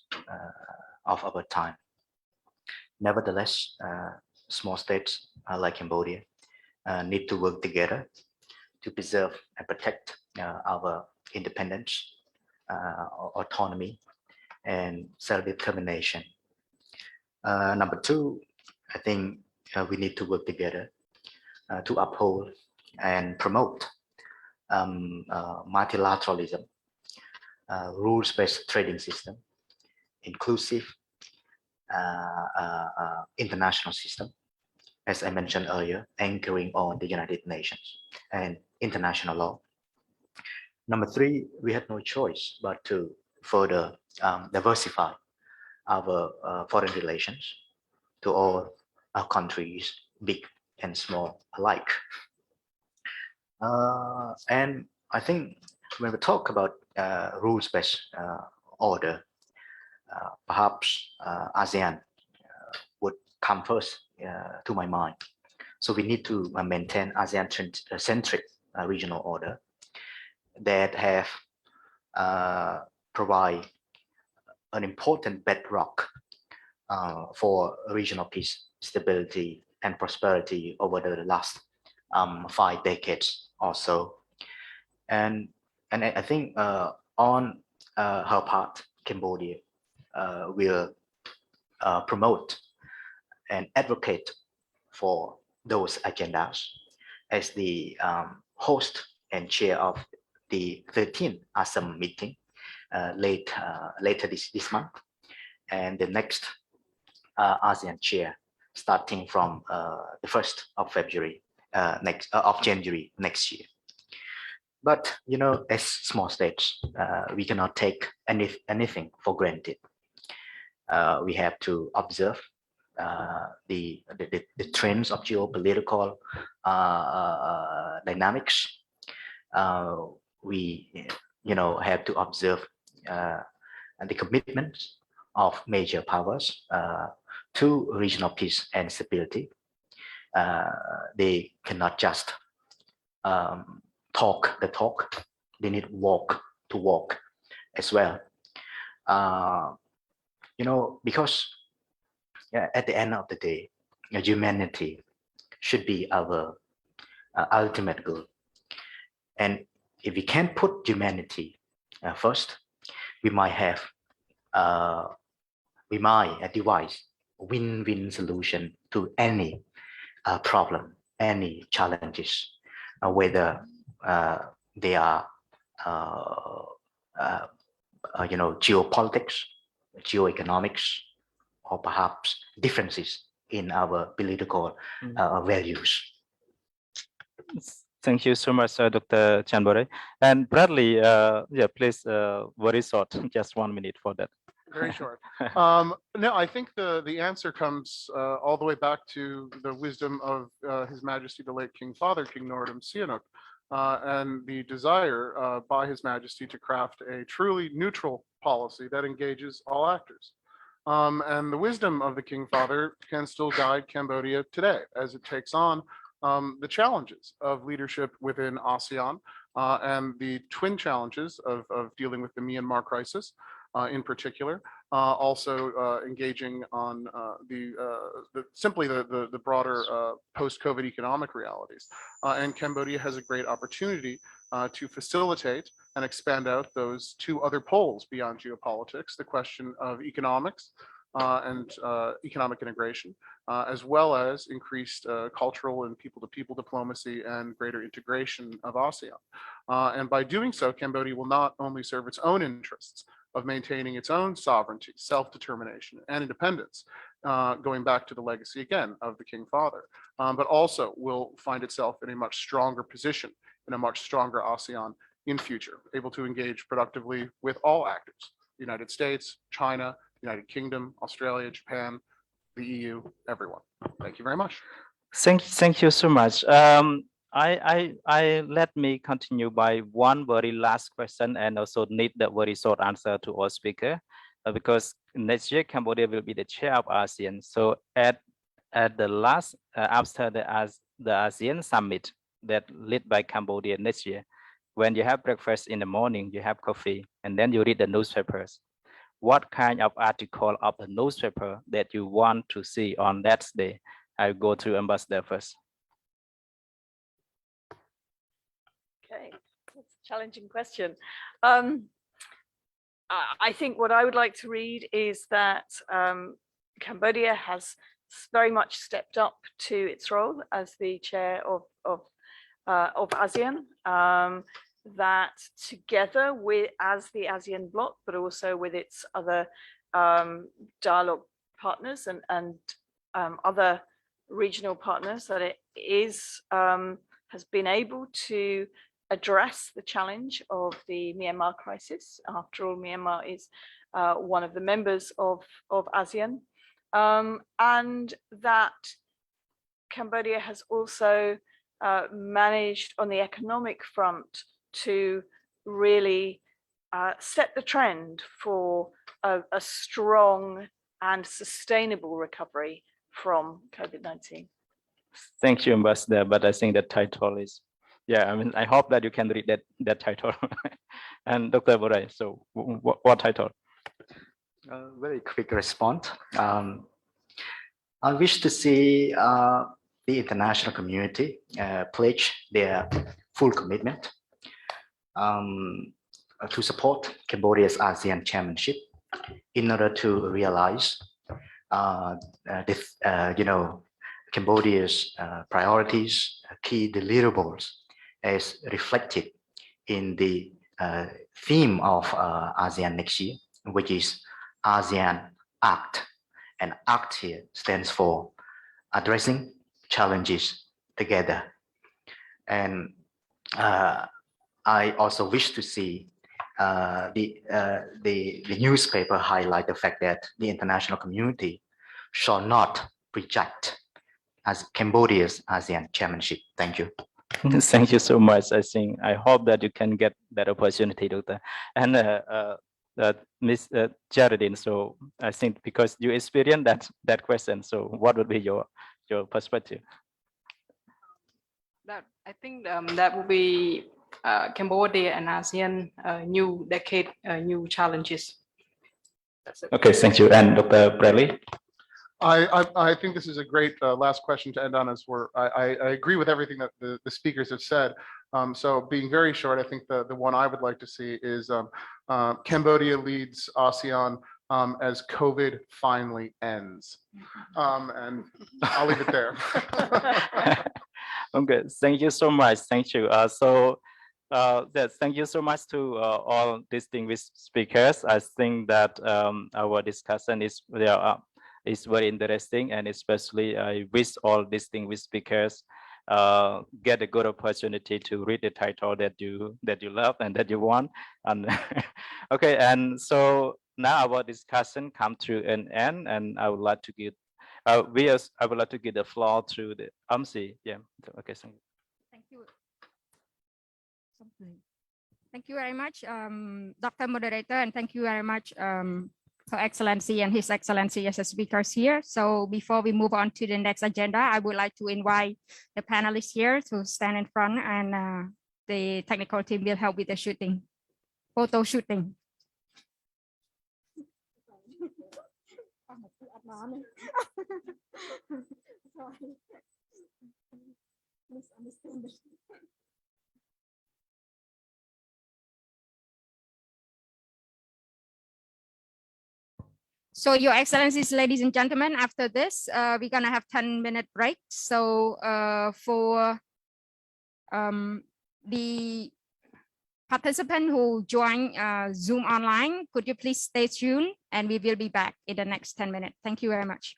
Speaker 8: of our time. Nevertheless, small states like Cambodia need to work together to preserve and protect our independence, autonomy, and self-determination. Number two, I think we need to work together to uphold and promote multilateralism, rules-based trading system, inclusive international system, as I mentioned earlier, anchoring on the United Nations and international law. Number three, we had no choice but to further diversify our foreign relations to all our countries, big and small alike. And I think when we talk about rules-based order, perhaps ASEAN would come first to my mind. So we need to maintain ASEAN-centric regional order that have provide an important bedrock for regional peace, stability, and prosperity over the last 5 decades or so. And I think on her part, Cambodia will promote and advocate for those agendas as the host and chair of the 13th ASEM meeting later this month, and the next ASEAN chair starting from the 1st of February January next year. But as small states, we cannot take anything for granted. We have to observe the trends of geopolitical dynamics. We have to observe the commitments of major powers to regional peace and stability. They cannot just talk the talk, they need walk to walk as well. Because at the end of the day, humanity should be our ultimate goal. And if we can put humanity first, we might devise a win-win solution to any problem, any challenges, whether they are geopolitics, geoeconomics, or perhaps differences in our political values.
Speaker 7: Thank you so much, Dr. Chanbare. And Bradley, please, very short, just 1 minute for that.
Speaker 9: Very short. No, I think the answer comes all the way back to the wisdom of His Majesty the late King Father, King Norodom Sihanouk, and the desire by His Majesty to craft a truly neutral policy that engages all actors. And the wisdom of the King Father can still guide Cambodia today as it takes on the challenges of leadership within ASEAN, and the twin challenges of dealing with the Myanmar crisis in particular, also engaging on simply the broader post-COVID economic realities. And Cambodia has a great opportunity to facilitate and expand out those two other poles beyond geopolitics, the question of economics and economic integration, as well as increased cultural and people-to-people diplomacy and greater integration of ASEAN. And by doing so, Cambodia will not only serve its own interests of maintaining its own sovereignty, self-determination, and independence, going back to the legacy again of the King Father, but also will find itself in a much stronger position, in a much stronger ASEAN in future, able to engage productively with all actors, the United States, China, United Kingdom, Australia, Japan, the EU, everyone. Thank you very much.
Speaker 7: Thank you so much. I let me continue by one very last question and also need the very short answer to all speaker, because next year Cambodia will be the chair of ASEAN. So at the last after the ASEAN summit that led by Cambodia next year, when you have breakfast in the morning, you have coffee, and then you read the newspapers. What kind of article of the newspaper that you want to see on that day? I'll go to Ambassador first.
Speaker 3: Okay, that's a challenging question. I think what I would like to read is that Cambodia has very much stepped up to its role as the chair of ASEAN. That together with as the ASEAN bloc, but also with its other dialogue partners and other regional partners, that it is has been able to address the challenge of the Myanmar crisis. After all, Myanmar is one of the members of ASEAN, and that Cambodia has also managed on the economic front to really set the trend for a strong and sustainable recovery from COVID-19.
Speaker 7: Thank you, Ambassador. But I think the title is, yeah, I mean, I hope that you can read that title. And Dr. Borai, so what title?
Speaker 8: Very quick response. I wish to see the international community pledge their full commitment to support Cambodia's ASEAN chairmanship in order to realize Cambodia's priorities, key deliverables, as reflected in the theme of ASEAN next year, which is ASEAN ACT. And ACT here stands for addressing challenges together. And I also wish to see the newspaper highlight the fact that the international community shall not reject as Cambodia's ASEAN chairmanship. Thank you.
Speaker 7: Thank you so much. I hope that you can get that opportunity, Doctor. And Ms. Geraldine, so I think because you experienced that question, so what would be your perspective?
Speaker 4: I think that will be Cambodia and ASEAN new decade, new challenges. That's it.
Speaker 7: Okay, thank you. And Dr. Bradley?
Speaker 9: I think this is a great last question to end on, as I agree with everything that the speakers have said. So being very short, I think the one I would like to see is Cambodia leads ASEAN as COVID finally ends. And I'll leave it there.
Speaker 7: Okay, thank you so much. Thank you. Thank you so much to all distinguished speakers. I think that our discussion is very interesting, and especially I wish all distinguished speakers get a good opportunity to read the title that you love and that you want. And okay, and so now our discussion come to an end, and I would like to give I would like to give the floor to the MC. Yeah. Okay. Thank you.
Speaker 1: Thank you very much, Dr. Moderator, and thank you very much, Her Excellency and His Excellency as the speakers here. So before we move on to the next agenda, I would like to invite the panelists here to stand in front and the technical team will help with the shooting, photo shooting. So Your Excellencies, ladies and gentlemen, after this, we're gonna have 10-minute break. So for the participant who join Zoom online, could you please stay tuned and we will be back in the next 10 minutes. Thank you very much.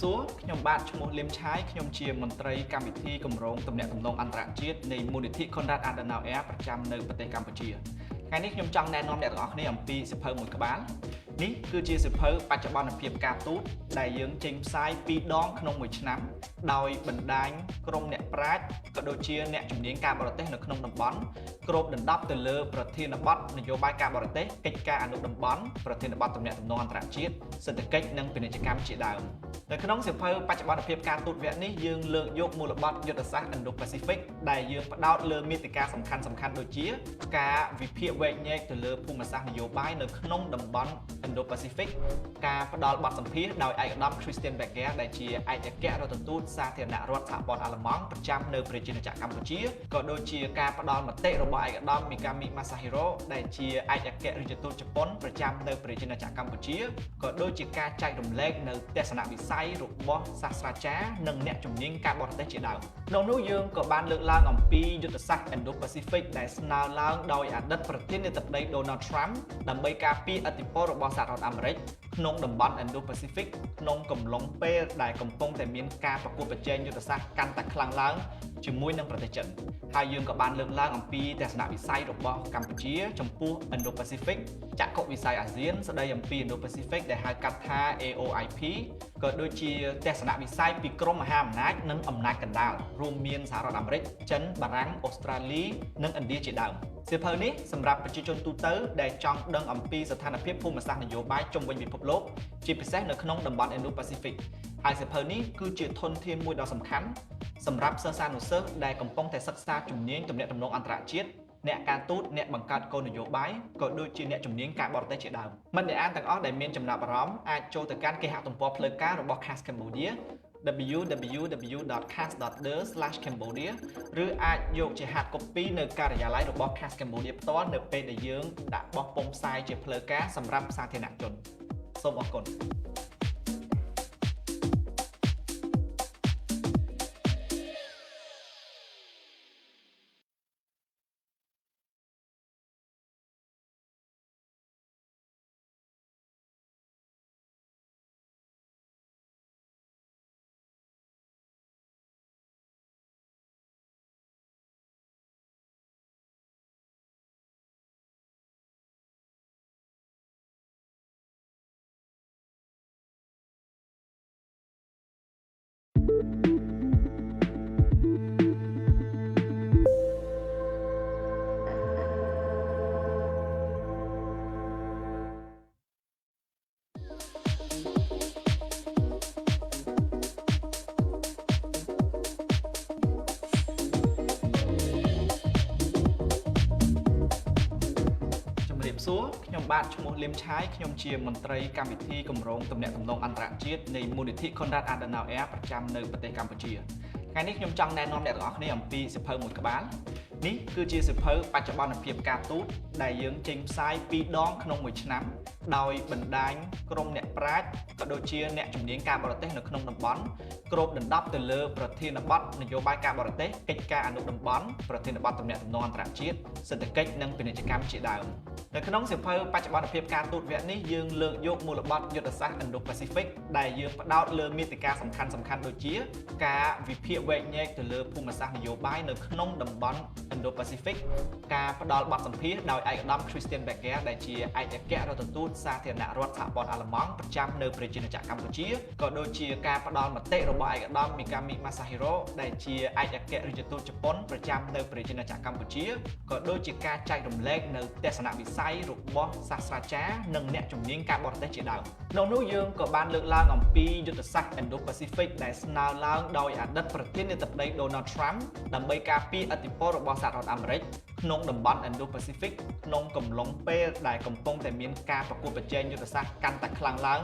Speaker 6: Số ខ្ញុំបាទឈ្មោះលឹមឆាយខ្ញុំជាមន្ត្រីកម្មវិធីគម្រោងទំនាក់ទំនងអន្តរជាតិនៃមូលនិធិ Konrad Adenauer ប្រចាំនៅប្រទេសកម្ពុជាថ្ងៃនេះខ្ញុំចង់ណែនាំអ្នកទាំងអស់គ្នាអំពីសៀវភៅមួយក្បាលនេះគឺជាសៀវភៅបច្ចុប្បន្នភាពការទូតដែលយើងចេញផ្សាយ2ដងក្នុងមួយឆ្នាំដោយបណ្ដាញក្រុមអ្នកប្រាជ្ញក៏ដូចជាអ្នកជំនាញការបរទេសនៅក្នុងតំបន់គ្របដណ្ដប់ទៅលើប្រធានបទនយោបាយការបរទេសកិច្ចការអនុតំបន់ប្រធានបទទំនាក់ទំនងអន្តរជាតិសេដ្ឋកិច្ចនិងពាណិជ្ជកម្មជាដើមនៅក្នុងសៀវភៅបច្ចុប្បន្នភាពការទូតវគ្គនេះយើងលើកយកមូលបត្រយុទ្ធសាស្ត្រ Indo-Pacific ដែលយើងផ្ដោតលើមាតិកាសំខាន់ៗដូចជាការវិភាគវែកញែកទៅលើភូមិសាស្ត្រនយោបាយនៅក្នុងតំបន់ Indo-Pacific ការផ្ដល់បទសម្ភាសន៍ដោយឯកឧត្តម Christian Berger ដែលជាឯកអគ្គរដ្ឋទូតសាធារណរដ្ឋសហព័ន្ធអាល្លឺម៉ង់ប្រចាំនៅប្រជាណាចក្រកម្ពុជាក៏ដូចជាការផ្ដល់មតិរបស់ឯកឧត្តម Mikami Masahiro ដែលជាឯកអគ្គរដ្ឋទូតជប៉ុនប្រចាំនៅប្រជាណាចក្រកម្ពុជាក៏ដូចជាការចែករំលែកនៅទស្សនវិស័យរបស់សាស្ត្រាចារ្យនិងអ្នកជំនាញការបរទេសជាដើមក្នុងនោះយើងក៏បានលើកឡើងអំពីយុទ្ធសាស្ត្រ Indo-Pacific ដែលស្នើឡើងដោយអតីតប្រធានាធិបតី Donald Trump ដើម្បីការពារឥទ្ធិពលរបស់សហរដ្ឋអាមេរិកក្នុងតំបន់ Indo-Pacific ក្នុងកំឡុងពេលដែលកំពុងតែមានការប្រកួតប្រជែងយុទ្ធសាស្ត្រកាន់តែខ្លាំងឡើងជាមួយនឹងប្រទេសចិនហើយយើងក៏បានលើកឡើងអំពីទស្សនវិស័យរបស់កម្ពុជាចំពោះ Indo-Pacific ចក្ខុវិស័យអាស៊ានស្ដីអំពី Indo-Pacific ដែលហៅកាត់ថា AOIP ក៏ដូចជាទស្សនវិស័យពីក្រមមហាអំណាចនិងអំណាចកណ្ដាលរួមមានសហរដ្ឋអាមេរិកចិនបារាំងអូស្ត្រាលីនិងឥណ្ឌាជាដើម សៀវភៅនេះសម្រាប់ប្រជាជនទូទៅដែលចង់ដឹងអំពីស្ថានភាពភូមិសាស្ត្រនយោបាយជុំវិញពិភពលោកជាពិសេសនៅក្នុងតំបន់ Indo-Pacific ហើយសៀវភៅនេះគឺជាធនធានមួយដ៏សំខាន់សម្រាប់សិស្សានុសិស្សដែលកំពុងតែសិក្សាជំនាញទំនាក់ទំនងអន្តរជាតិអ្នកការទូតអ្នកបង្កើតគោលនយោបាយក៏ដូចជាអ្នកជំនាញការបរទេសជាដើមមិត្តអ្នកអានទាំងអស់ដែលមានចំណាប់អារម្មណ៍អាចចូលទៅកាន់គេហទំព័រផ្លូវការរបស់ CAS Cambodia www.cas.der/cambodia ឬអាចយកជា hard copy នៅការិយាល័យរបស់ CAS Cambodia ផ្ទាល់នៅពេលដែលយើងដាក់បោះពុម្ពផ្សាយជាផ្លូវការសម្រាប់សាធារណជនសូមអរគុណ សួរខ្ញុំបាទឈ្មោះលឹមឆាយខ្ញុំជាមន្ត្រីកម្មវិធីគម្រោងទំនាក់ទំនងអន្តរជាតិនៃមូលនិធិ Konrad Adenauer ប្រចាំនៅប្រទេសកម្ពុជាថ្ងៃនេះខ្ញុំចង់ណែនាំអ្នកទាំងអស់គ្នាអំពីសៀវភៅមួយក្បាលនេះគឺជាសៀវភៅបច្ចុប្បន្នភាពការទូតដែលយើងចេញផ្សាយ2ដងក្នុងមួយឆ្នាំដោយបណ្ដាញក្រុមអ្នកប្រាជ្ញក៏ដូចជាអ្នកជំនាញការបរទេសនៅក្នុងតំបន់គ្របដណ្ដប់ទៅលើប្រធានបទនយោបាយការបរទេសកិច្ចការអនុតំបន់ប្រធានបទទំនាក់ទំនងអន្តរជាតិសេដ្ឋកិច្ចនិងពាណិជ្ជកម្មជាដើមនៅក្នុងសៀវភៅបច្ចុប្បន្នភាពការទូតវគ្គនេះយើងលើកយកមូលបត្រយុទ្ធសាស្ត្រ Indo-Pacific ដែលយើងផ្ដោតលើមាតិកាសំខាន់ៗដូចជាការវិភាគវែកញែកទៅលើភូមិសាស្ត្រនយោបាយនៅក្នុងតំបន់ Indo-Pacific ការផ្ដល់បទសម្ភាសន៍ដោយឯកឧត្តម Christian Becker ដែលជាឯកអគ្គរដ្ឋទូតសាធារណរដ្ឋសហព័ន្ធអាល្លឺម៉ង់ប្រចាំនៅប្រជាជាតិកម្ពុជាក៏ដូចជាការផ្ដល់មតិរបស់ឯកឧត្តម Mikami Masahiro ដែលជាឯកអគ្គរដ្ឋទូតជប៉ុនប្រចាំនៅប្រជាជាតិកម្ពុជាក៏ដូចជាការចែករំលែកនៅទស្សនវិស័យរបស់សាស្ត្រាចារ្យនិងអ្នកជំនាញការបរទេសជាដើមក្នុងនោះយើងក៏បានលើកឡើងអំពីយុទ្ធសាស្ត្រ Indo-Pacific ដែលស្នើឡើងដោយអតីតប្រធានាធិបតី Donald Trump ដើម្បីការពារឥទ្ធិពលរបស់សហរដ្ឋអាមេរិកក្នុងតំបន់ Indo-Pacific ក្នុងកំឡុងពេលដែលកំពុងតែមានការប្រកួតប្រជែងយុទ្ធសាស្ត្រកាន់តែខ្លាំងឡើង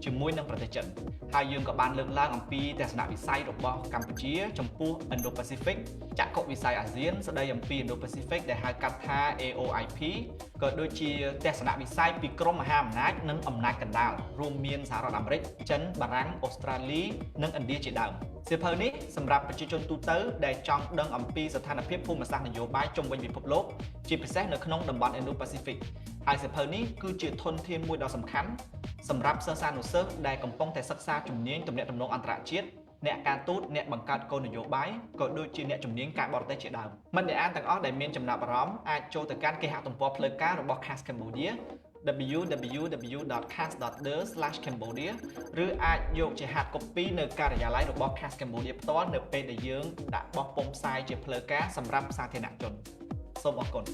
Speaker 6: ជាមួយនឹងប្រទេសចិនហើយយើងក៏បានលើកឡើងអំពីទស្សនវិស័យរបស់កម្ពុជាចំពោះ Indo-Pacific ចក្ខុវិស័យអាស៊ានស្ដីអំពី Indo-Pacific ដែលហៅកាត់ថា AOIP ក៏ដូចជាទស្សនវិស័យពីក្រមមហាអំណាចនិងអំណាចកណ្ដាលរួមមានសហរដ្ឋអាមេរិកចិនបារាំងអូស្ត្រាលីនិងឥណ្ឌាជាដើមសៀវភៅនេះសម្រាប់ប្រជាជនទូទៅដែលចង់ដឹងអំពីស្ថានភាពភូមិសាស្ត្រនយោបាយជុំវិញពិភពលោកជាពិសេសនៅក្នុងតំបន់ Indo-Pacific ហើយសៀវភៅនេះគឺជាធនធានមួយដ៏សំខាន់សម្រាប់សិស្សានុសិស្សដែលកំពុងតែសិក្សាជំនាញទំនាក់ទំនងអន្តរជាតិអ្នកការទូតអ្នកបង្កើតគោលនយោបាយក៏ដូចជាអ្នកជំនាញការបរទេសជាដើមមិត្តអ្នកអានទាំងអស់ដែលមានចំណាប់អារម្មណ៍អាចចូលទៅកាន់គេហទំព័រផ្លូវការរបស់ CAS Cambodia www.cas.der/cambodia ឬអាចយកជា hard copy នៅការិយាល័យរបស់ CAS Cambodia ផ្ទាល់នៅពេលដែលយើងដាក់បោះពុម្ពផ្សាយជាផ្លូវការសម្រាប់សាធារណជនសូមអរគុណ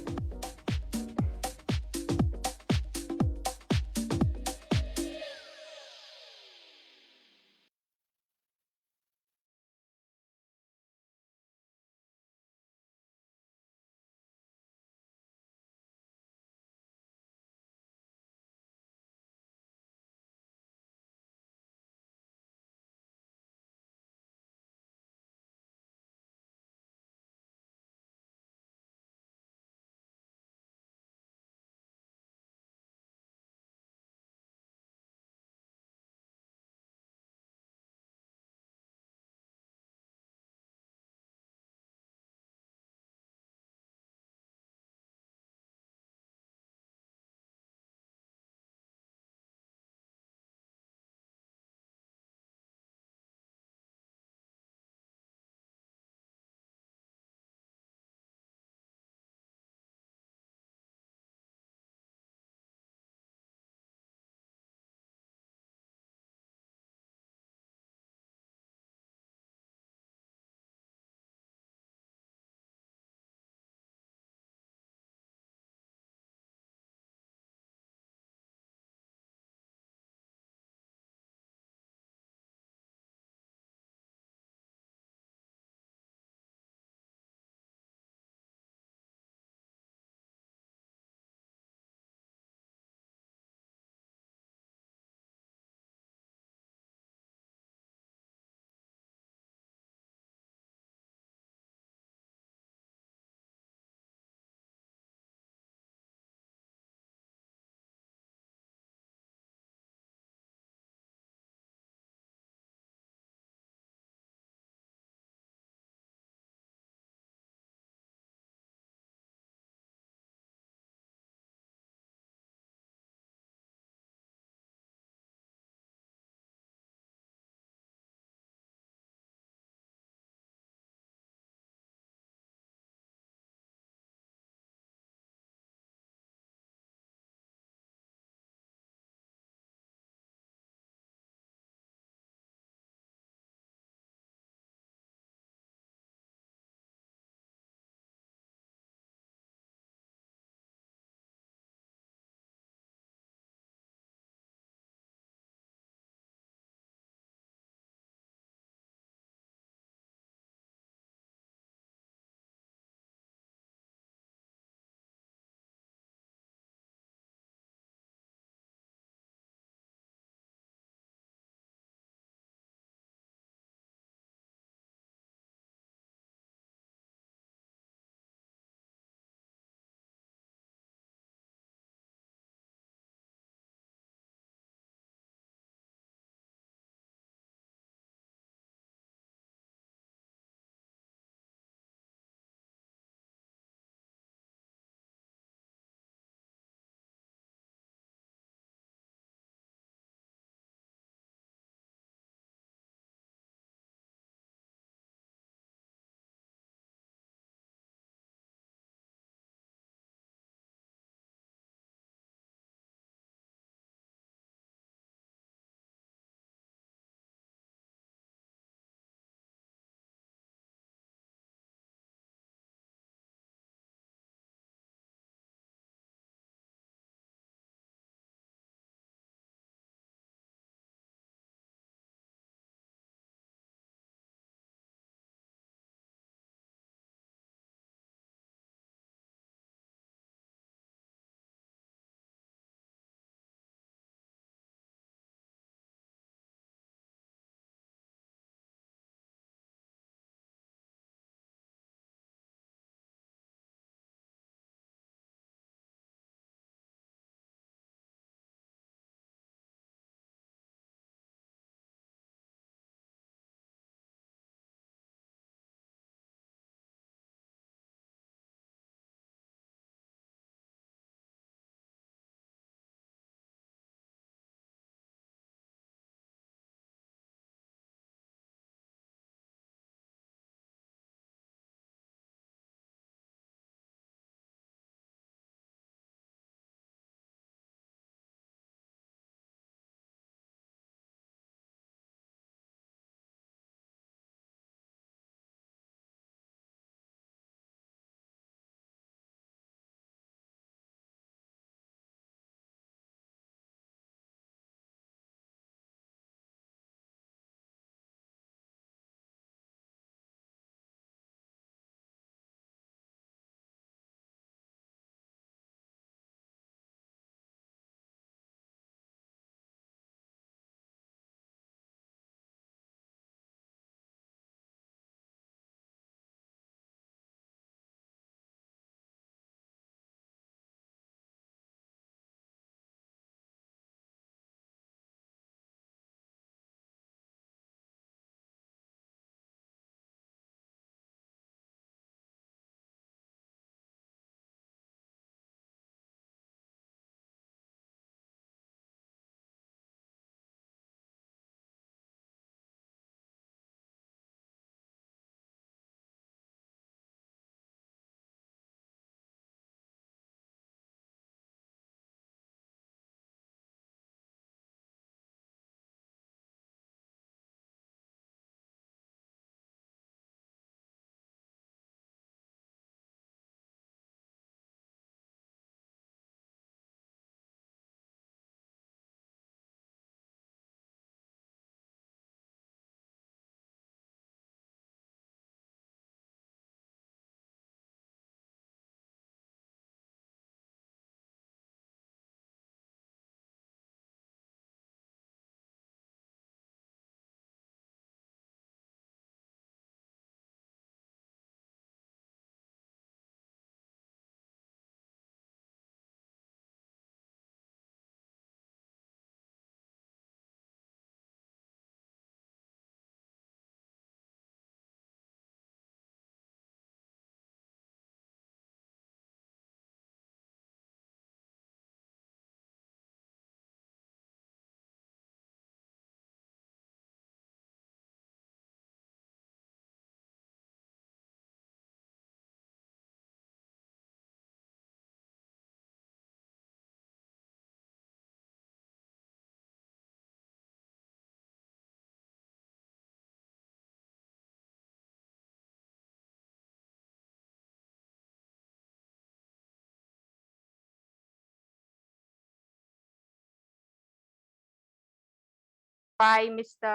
Speaker 1: by Mr.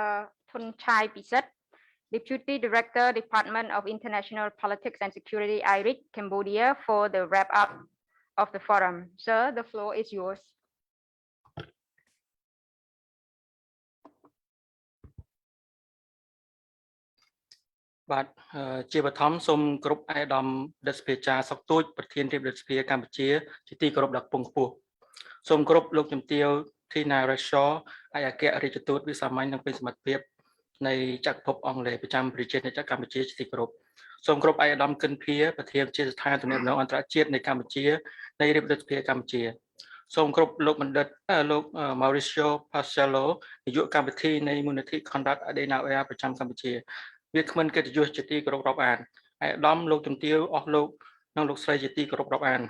Speaker 1: Thonchai Pisat, Deputy Director, Department of International Politics and Security, IRIC, Cambodia, for the wrap-up of the forum. Sir, the floor is yours.
Speaker 10: បាទជាបឋមសូមគ្រប់អាយដាមរដ្ឋសភាចាសុកទូចប្រធានរាជរដ្ឋសភាកម្ពុជាជាទីគោរពដ៏ខ្ពង់ខ្ពស់សូមគោរពលោកជំទាវ Tina Rachel ឯកអគ្គរដ្ឋទូតវិសាមញ្ញនិងពេញសមត្ថភាពនៃចក្រភពអង់គ្លេសប្រចាំប្រជាជាតិកម្ពុជាជាទីគោរពសូមគោរពអាយដាមកិនភាប្រធានជាស្ថានទំនាក់ទំនងអន្តរជាតិនៃកម្ពុជានៃរាជរដ្ឋសភាកម្ពុជាសូមគោរពលោកបណ្ឌិតលោក Mauricio Pacello នាយកកម្មវិធីនៃមូលនិធិ Conrad Adenauer ប្រចាំកម្ពុជាវាគ្មិនកិត្តិយសជាទីគោរពរាប់អានអាយដាមលោកជំទាវអស់លោកនិងលោកស្រីជាទីគោរពរាប់អាន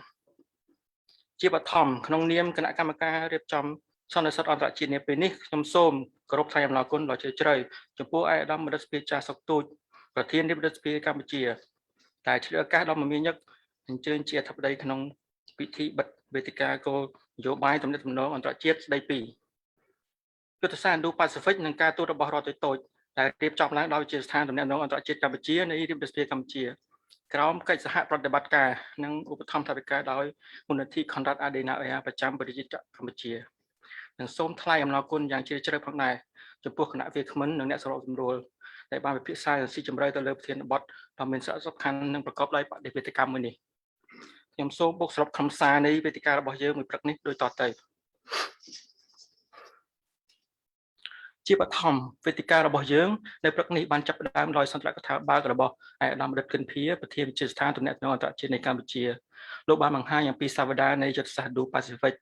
Speaker 10: ជាបឋមក្នុងនាមគណៈកម្មការរៀបចំសន្និសីទអន្តរជាតិនាពេលនេះខ្ញុំសូមគោរពថ្លែងអំណរគុណដ៏ជ្រាលជ្រៅចំពោះអាយដាមរដ្ឋសភាចាសុកទូចប្រធានរាជរដ្ឋសភាកម្ពុជាដែលឆ្លៀតឱកាសដ៏មមាញឹកអញ្ជើញជាអធិបតីក្នុងពិធីបិទវេទិកាគោលនយោបាយទំនាក់ទំនងអន្តរជាតិស្ដីពីយុទ្ធសាស្ត្រ Indo-Pacific និងការទូតរបស់រដ្ឋតូចៗដែលរៀបចំឡើងដោយវិទ្យាស្ថានទំនាក់ទំនងអន្តរជាតិកម្ពុជានៃរាជរដ្ឋសភាកម្ពុជាក្រោមកិច្ចសហប្រតិបត្តិការនិងឧបត្ថម្ភថវិកាដោយមូលនិធិ Conrad Adenauer ប្រចាំប្រជាជាតិកម្ពុជានិងសូមថ្លែងអំណរគុណយ៉ាងជ្រាលជ្រៅផងដែរចំពោះគណៈវាគ្មិននិងអ្នកសម្របសម្រួលដែលបានពិភាក្សាស៊ីជម្រៅទៅលើប្រធានបទដ៏មានសារៈសំខាន់និងប្រកបដោយបដិវេទកម្មមួយនេះខ្ញុំសូមបូកសរុបខ្លឹមសារនៃវេទិការបស់យើងមួយព្រឹកនេះដូចតទៅជាបឋមវេទិការបស់យើងនៅព្រឹកនេះបានចាប់ផ្ដើមដោយសន្ទរកថាបើករបស់អាយដាមរដ្ឋកិនភាប្រធានវិទ្យាស្ថានទំនាក់ទំនងអន្តរជាតិនៃកម្ពុជាលោកបានបង្ហាញអំពីសវតានៃយុទ្ធសាស្ត្រ Indo-Pacific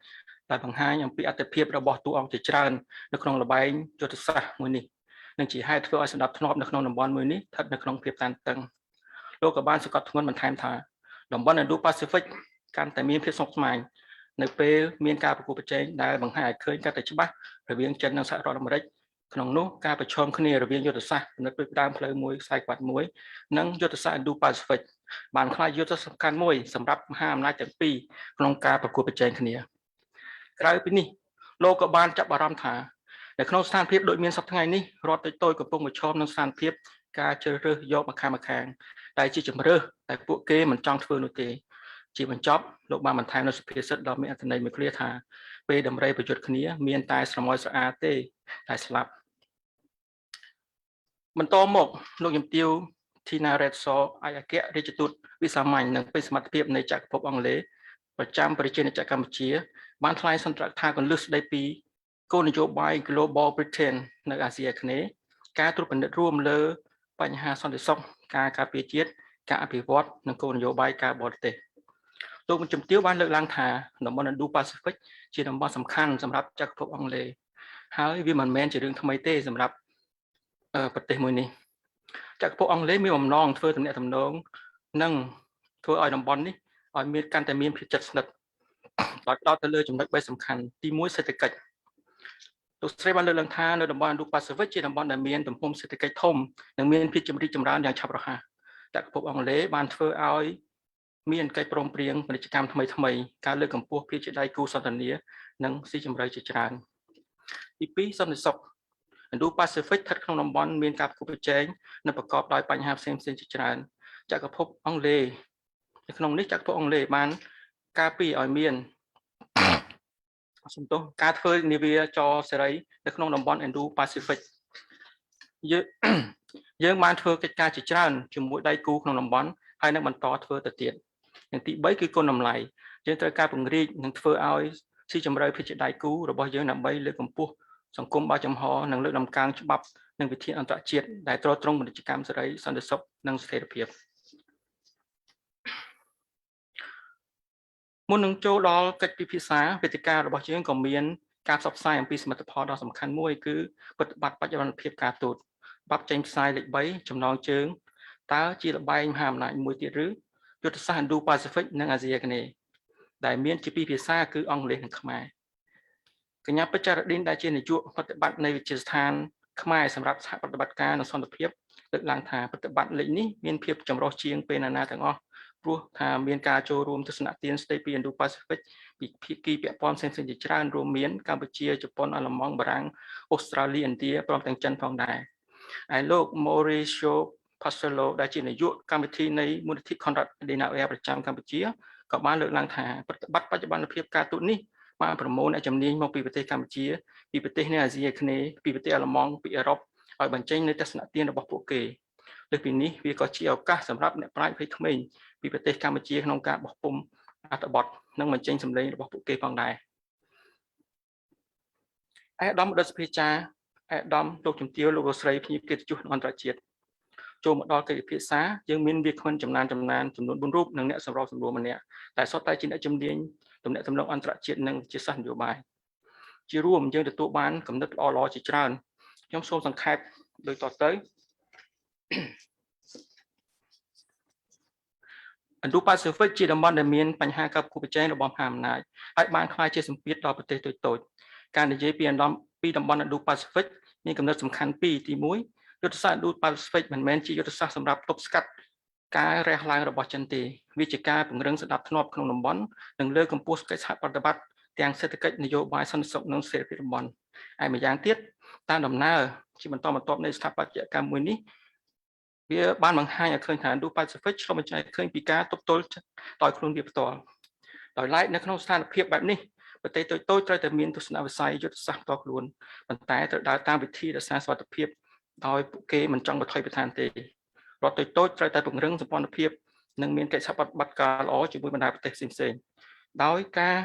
Speaker 10: ដែលបង្ហាញអំពីអត្ថប្រយោជន៍របស់តួអង្គជាច្រើននៅក្នុងល្បែងយុទ្ធសាស្ត្រមួយនេះនិងជាហេតុធ្វើឲ្យសណ្ដាប់ធ្នាប់នៅក្នុងតំបន់មួយនេះស្ថិតនៅក្នុងភាពតានតឹងលោកក៏បានសង្កត់ធ្ងន់បន្ថែមថាតំបន់ Indo-Pacific កាន់តែមានភាពស្មុគស្មាញនៅពេលមានការប្រកួតប្រជែងដែលបង្ហាញឲ្យឃើញកាន់តែច្បាស់រវាងចិននិងសហរដ្ឋអាមេរិកក្នុងនោះការប្រឈមគ្នារវាងយុទ្ធសាស្ត្រពិនិត្យតាមផ្លូវមួយខ្សែក្បាត់មួយនិងយុទ្ធសាស្ត្រ Indo-Pacific បានក្លាយយុទ្ធសាស្ត្រសំខាន់មួយសម្រាប់មហាអំណាចទាំងពីរក្នុងការប្រកួតប្រជែងគ្នាក្រៅពីនេះលោកក៏បានចាប់អារម្មណ៍ថានៅក្នុងស្ថានភាពដូចមានសប្តាហ៍ថ្ងៃនេះរដ្ឋតូចៗកំពុងប្រឈមនឹងស្ថានភាពការជ្រើសរើសយកម្ខាងដែលជាជំរើសតែពួកគេមិនចង់ធ្វើនោះទេជាបញ្ចប់លោកបានបន្ថែមនៅសុភាសិតដ៏មានអត្ថន័យមួយឃ្លាថាពេលដំរីប្រយុទ្ធគ្នាមានតែស្រមោលស្រអាទេតែស្លាប់បន្តមកលោកជំទាវ Tina Rachel ឯកអគ្គរដ្ឋទូតវិសាមញ្ញនិងពេញសមត្ថភាពនៃចក្រភពអង់គ្លេសប្រចាំប្រជាជាតិកម្ពុជាបានថ្លែងសន្ទរកថាគន្លឹះស្ដីពីគោលនយោបាយ Global Britain នៅអាស៊ីអាគ្នេយ៍ការត្រួតពិនិត្យរួមលើបញ្ហាសន្តិសុខការការពារជាតិការអភិវឌ្ឍនិងគោលនយោបាយការបរទេសលោកជំទាវបានលើកឡើងថាតំបន់ Indo-Pacific ជាតំបន់សំខាន់សម្រាប់ចក្រភពអង់គ្លេសហើយវាមិនមែនជារឿងថ្មីទេសម្រាប់ប្រទេសមួយនេះចក្រភពអង់គ្លេសមានបំណងធ្វើទំនាក់ទំនងនិងធ្វើឲ្យតំបន់នេះឲ្យមានកាន់តែមានភាពជិតស្និទ្ធដោយផ្ដោតទៅលើចំណុច3សំខាន់ទី1សេដ្ឋកិច្ចលោកស្រីបានលើកឡើងថានៅតំបន់ Indo-Pacific ជាតំបន់ដែលមានទំហំសេដ្ឋកិច្ចធំនិងមានភាពចម្រីកចម្រើនយ៉ាងឆាប់រហ័សចក្រភពអង់គ្លេសបានធ្វើឲ្យមានកិច្ចព្រមព្រៀងពាណិជ្ជកម្មថ្មីៗការលើកកម្ពស់ភាពជាដៃគូសន្ទនានិងស៊ីជម្រៅជាច្រើនទី2សន្តិសុខ Indo-Pacific ស្ថិតក្នុងតំបន់មានការប្រកួតប្រជែងនិងប្រកបដោយបញ្ហាផ្សេងៗជាច្រើនចក្រភពអង់គ្លេសនៅក្នុងនេះចក្រភពអង់គ្លេសបានការពារឲ្យមានសំទោសការធ្វើនាវាចរសេរីនៅក្នុងតំបន់ Indo-Pacific យើងបានធ្វើកិច្ចការជាច្រើនជាមួយដៃគូក្នុងតំបន់ហើយនឹងបន្តធ្វើទៅទៀតនិងទី3គឺគុណតម្លៃយើងត្រូវការពង្រីកនិងធ្វើឲ្យស៊ីជម្រៅភាពជាដៃគូរបស់យើងដើម្បីលើកកម្ពស់សង្គមបើចំហនិងលើកដំកើងច្បាប់និងវិធានអន្តរជាតិដែលទ្រទ្រង់ពាណិជ្ជកម្មសេរីសន្តិសុខនិងស្ថិរភាពមុននឹងចូលដល់កិច្ចពិភាក្សាវេទិការបស់យើងក៏មានការផ្សព្វផ្សាយអំពីសមិទ្ធផលដ៏សំខាន់មួយគឺបទបត្តិបច្ចុប្បន្នភាពការទូតបាប់ចេញផ្សាយលេខ3ចំណងជើងតើជាល្បែងមហាអំណាចមួយទៀតឬយុទ្ធសាស្ត្រ Indo-Pacific និងអាស៊ីអាគ្នេយ៍ដែលមានជាពីរភាសាគឺអង់គ្លេសនិងខ្មែរកញ្ញាពេជ្រចារឌីនដែលជានាយកប្រតិបត្តិនៃវិទ្យាស្ថានខ្មែរសម្រាប់សហប្រតិបត្តិការនិងសន្តិភាពលើកឡើងថាប្រតិបត្តិលេខនេះមានភាពចម្រុះជាងពេលណាទាំងអស់ ព្រោះថាមានការចូលរួមទស្សនទានស្ដីពី Indo-Pacific ពីភាគីពាក់ព័ន្ធផ្សេងៗជាច្រើនរួមមានកម្ពុជាជប៉ុនអាល្លឺម៉ង់បារាំងអូស្ត្រាលីឥណ្ឌាព្រមទាំងចិនផងដែរហើយលោក Mauricio Pastelo ដែលជានាយកកម្មវិធីនៃមូលនិធិ Konrad Adenauer ប្រចាំកម្ពុជាក៏បានលើកឡើងថាប្រតិបត្តិបច្ចុប្បន្នភាពការទូតនេះបានប្រមូលអ្នកជំនាញមកពីប្រទេសកម្ពុជាពីប្រទេសនៅអាស៊ីអាគ្នេយ៍ពីប្រទេសអាល្លឺម៉ង់ពីអឺរ៉ុបឲ្យបញ្ចេញនៅទស្សនទានរបស់ពួកគេលើសពីនេះវាក៏ជាឱកាសសម្រាប់អ្នកប្រាជ្ញភ័យក្មេងពីប្រទេសកម្ពុជាក្នុងការបោះពុម្ពអត្ថបទនិងបញ្ចេញសម្លេងរបស់ពួកគេផងដែរឯកឧត្តមរដ្ឋសភាចារ្យឯកឧត្តមលោកជំទាវលោកស្រីភ្ញៀវកិត្តិយសអន្តរជាតិចូលមកដល់កិច្ចពិភាក្សាយើងមានវាគ្មិនចំនួន4រូបនិងអ្នកសម្របសម្រួលម្នាក់តែសុទ្ធតែជាអ្នកជំនាញទំនាក់ទំនងអន្តរជាតិនិងវិទ្យាសាស្ត្រនយោបាយជារួមយើងទទួលបានគំនិតល្អៗជាច្រើនខ្ញុំសូមសង្ខេបដូចតទៅIndo-Pacific ជាតំបន់ដែលមានបញ្ហាកັບគូប្រជែងរបស់មហាអំណាចហើយបានក្លាយជាសម្ពាធដល់ប្រទេសតូចៗការនិយាយពីតំបន់ Indo-Pacific មានគំនិតសំខាន់ពីរទី1យុទ្ធសាស្ត្រ Indo-Pacific មិនមែនជាយុទ្ធសាស្ត្រសម្រាប់ទប់ស្កាត់ការរះឡើងរបស់ចិនទេវាជាការពង្រឹងសណ្ដាប់ធ្នាប់ក្នុងតំបន់និងលើកកម្ពស់កិច្ចសហប្រតិបត្តិទាំងសេដ្ឋកិច្ចនយោបាយសន្តិសុខនិងសេដ្ឋកិច្ចតំបន់ហើយម្យ៉ាងទៀតតាមដំណើរជាបន្តបន្ទាប់នៃស្ថាបត្យកម្មមួយនេះវាបានបង្ហាញឲ្យឃើញថា Indo-Pacific ឆ្លុះបញ្ចាំងឃើញពីការទប់ទល់ដោយខ្លួនវាផ្ទាល់ដោយឡែកនៅក្នុងស្ថានភាពបែបនេះប្រទេសតូចៗត្រូវតែមានទស្សនវិស័យយុទ្ធសាស្ត្រផ្ទាល់ខ្លួនប៉ុន្តែត្រូវដើរតាមវិធីរក្សាសុវត្ថិភាពដោយពួកគេមិនចង់បន្ថយបន្ថែមទេរដ្ឋតូចៗត្រូវតែពង្រឹងសម្ព័ន្ធភាពនិងមានកិច្ចសហប្រតិបត្តិការល្អជាមួយបណ្ដាប្រទេសផ្សេងៗដោយការ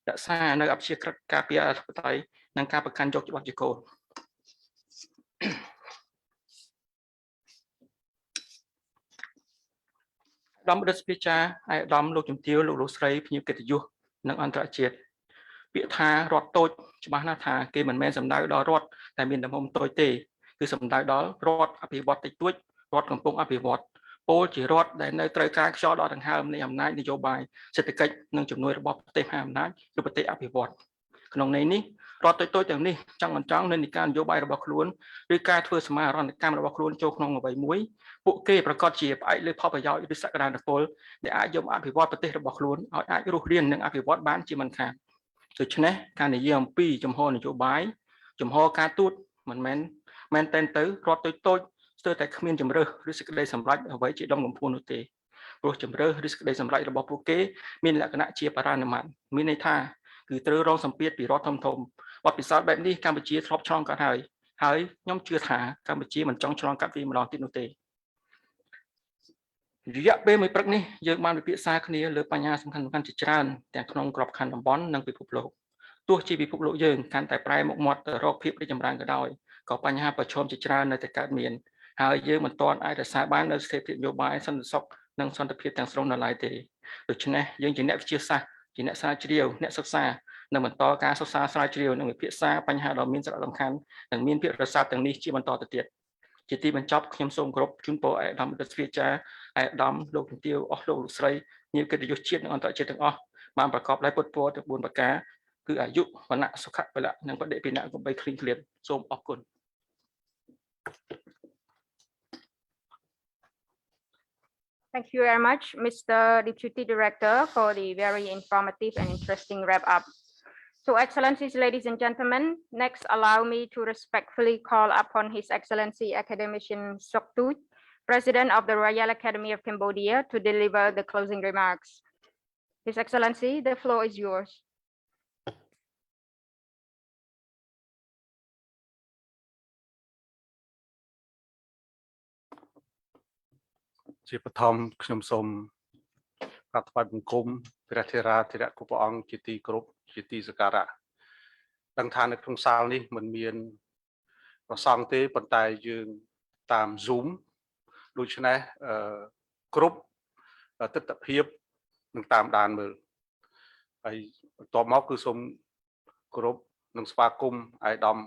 Speaker 10: រក្សានៅអព្យាក្រឹតការពារអធិបតេយ្យនិងការប្រកាន់យកច្បាប់ជាគោលដំណើរស្ពីចាឯកឧត្តមលោកជំទាវលោកស្រីភ្ញៀវកិត្តិយសនិងអន្តរជាតិពាក្យថារដ្ឋតូចច្បាស់ណាស់ថាគេមិនមែនសំដៅដល់រដ្ឋតែមានទំហំតូចទេគឺសំដៅដល់រដ្ឋអភិវឌ្ឍតិចតួចរដ្ឋកំពុងអភិវឌ្ឍពោលជារដ្ឋដែលនៅត្រូវការខ្យល់ដកដង្ហើមនៃអំណាចនយោបាយសេដ្ឋកិច្ចនិងជំនួយរបស់ប្រទេសមហាអំណាចឬប្រទេសអភិវឌ្ឍក្នុងន័យនេះរដ្ឋតូចៗទាំងនេះចង់មិនចង់និន្នាការនយោបាយរបស់ខ្លួនឬការធ្វើសមាហរណកម្មរបស់ខ្លួនចូលក្នុងអ្វីមួយពួកគេប្រកាសជាផ្អែកលើផលប្រយោជន៍ឬសក្តានុពលដែលអាចយកអភិវឌ្ឍប្រទេសរបស់ខ្លួនឲ្យអាចរស់រាននិងអភិវឌ្ឍបានជាមិនខានដូច្នេះការនិយាយអំពីចំហនយោបាយចំហការទូតមិនមែនតែទៅរដ្ឋតូចៗស្ទើរតែគ្មានជំរើសឬសេចក្តីសម្រេចអ្វីជាដុំកំភួននោះទេព្រោះជំរើសឬសេចក្តីសម្រេចរបស់ពួកគេមានលក្ខណៈជាបរានុមាត្រមានន័យថាគឺត្រូវរងសម្ពាធពីរដ្ឋធំបទពិសោធន៍បែបនេះកម្ពុជាធ្លាប់ឆ្លងកាត់ហើយខ្ញុំជឿថាកម្ពុជាមិនចង់ឆ្លងកាត់វាម្ដងទៀតនោះទេរយៈពេលមួយព្រឹកនេះយើងបានពិភាក្សាគ្នាលើបញ្ហាសំខាន់ៗជាច្រើនទាំងក្នុងក្របខ័ណ្ឌតំបន់និងពិភពលោកទោះជាពិភពលោកយើងកាន់តែប្រែមុខមាត់ទៅរកភាពរីកចម្រើនក៏ដោយក៏បញ្ហាប្រឈមជាច្រើននៅតែកើតមានហើយយើងមិនទាន់អាចរក្សាបាននូវស្ថិរភាពនយោបាយសន្តិសុខនិងសន្តិភាពទាំងស្រុងនៅឡើយទេដូច្នេះយើងជាអ្នកវិទ្យាសាស្ត្រជាអ្នកស្រាវជ្រាវអ្នកសិក្សានិងបន្តការសិក្សាស្រាវជ្រាវនិងវិភាសាបញ្ហាដ៏មានសារៈសំខាន់និងមានភាពរស័ព្ទទាំងនេះជាបន្តទៅទៀតជាទីបញ្ចប់ខ្ញុំសូមគោរពជូនពរឯកឧត្តមរដ្ឋស្វាចារ្យឯកឧត្តមលោកជំទាវអស់លោកស្រីញាតិកិត្តិយសជាតិនិងអន្តរជាតិទាំងអស់បានប្រកបដោយពុទ្ធពរទាំង4ប្រការគឺអាយុវណ្ណៈសុខៈពលៈនិងបដិភិណៈកុំបីឃ្លៀងឃ្លាតសូមអរគុណ
Speaker 1: Thank you very much, Mr. Deputy Director, for the very informative and interesting wrap-up. So, Excellencies, ladies and gentlemen, next allow me to respectfully call upon His Excellency Academician Soktut, President of the Royal Academy of Cambodia, to deliver the closing remarks. His Excellency, the floor is yours.
Speaker 9: ជាបឋមខ្ញុំសូមក្រាបថ្វាយបង្គំព្រះធេរាធិរៈគ្រប់ព្រះអង្គជាទីគោរពជាទីសក្ការៈដឹងថានៅក្នុងសាលនេះមិនមានប្រសង់ទេប៉ុន្តែយើងតាម Zoom ដូច្នេះគ្រប់ទិដ្ឋភាពនឹងតាមដានមើលហើយបន្ទាប់មកគឺសូមគោរពនិងស្វាគមន៍អាយដាម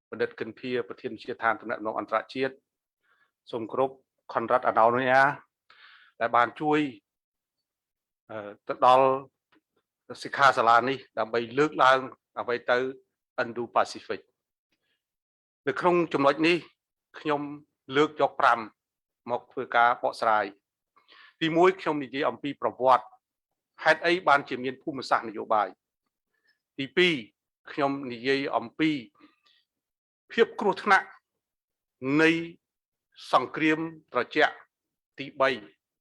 Speaker 9: បណ្ឌិតគិនភាប្រធានជាឋានទំនាក់ទំនងអន្តរជាតិសូមគោរពKonrad Adenauer ដែលបានជួយទៅដល់សិក្ខាសាលានេះដើម្បីលើកឡើងអ្វីទៅ Indo-Pacific នៅក្នុងចំណុចនេះខ្ញុំលើកយក5មកធ្វើការបកស្រាយ ទី1ខ្ញុំនិយាយអំពីប្រវត្តិហេតុអីបានជាមានភូមិសាស្ត្រនយោបាយទី2ខ្ញុំនិយាយអំពីភាពគ្រោះថ្នាក់នៃសង្គ្រាមត្រជាក់ទី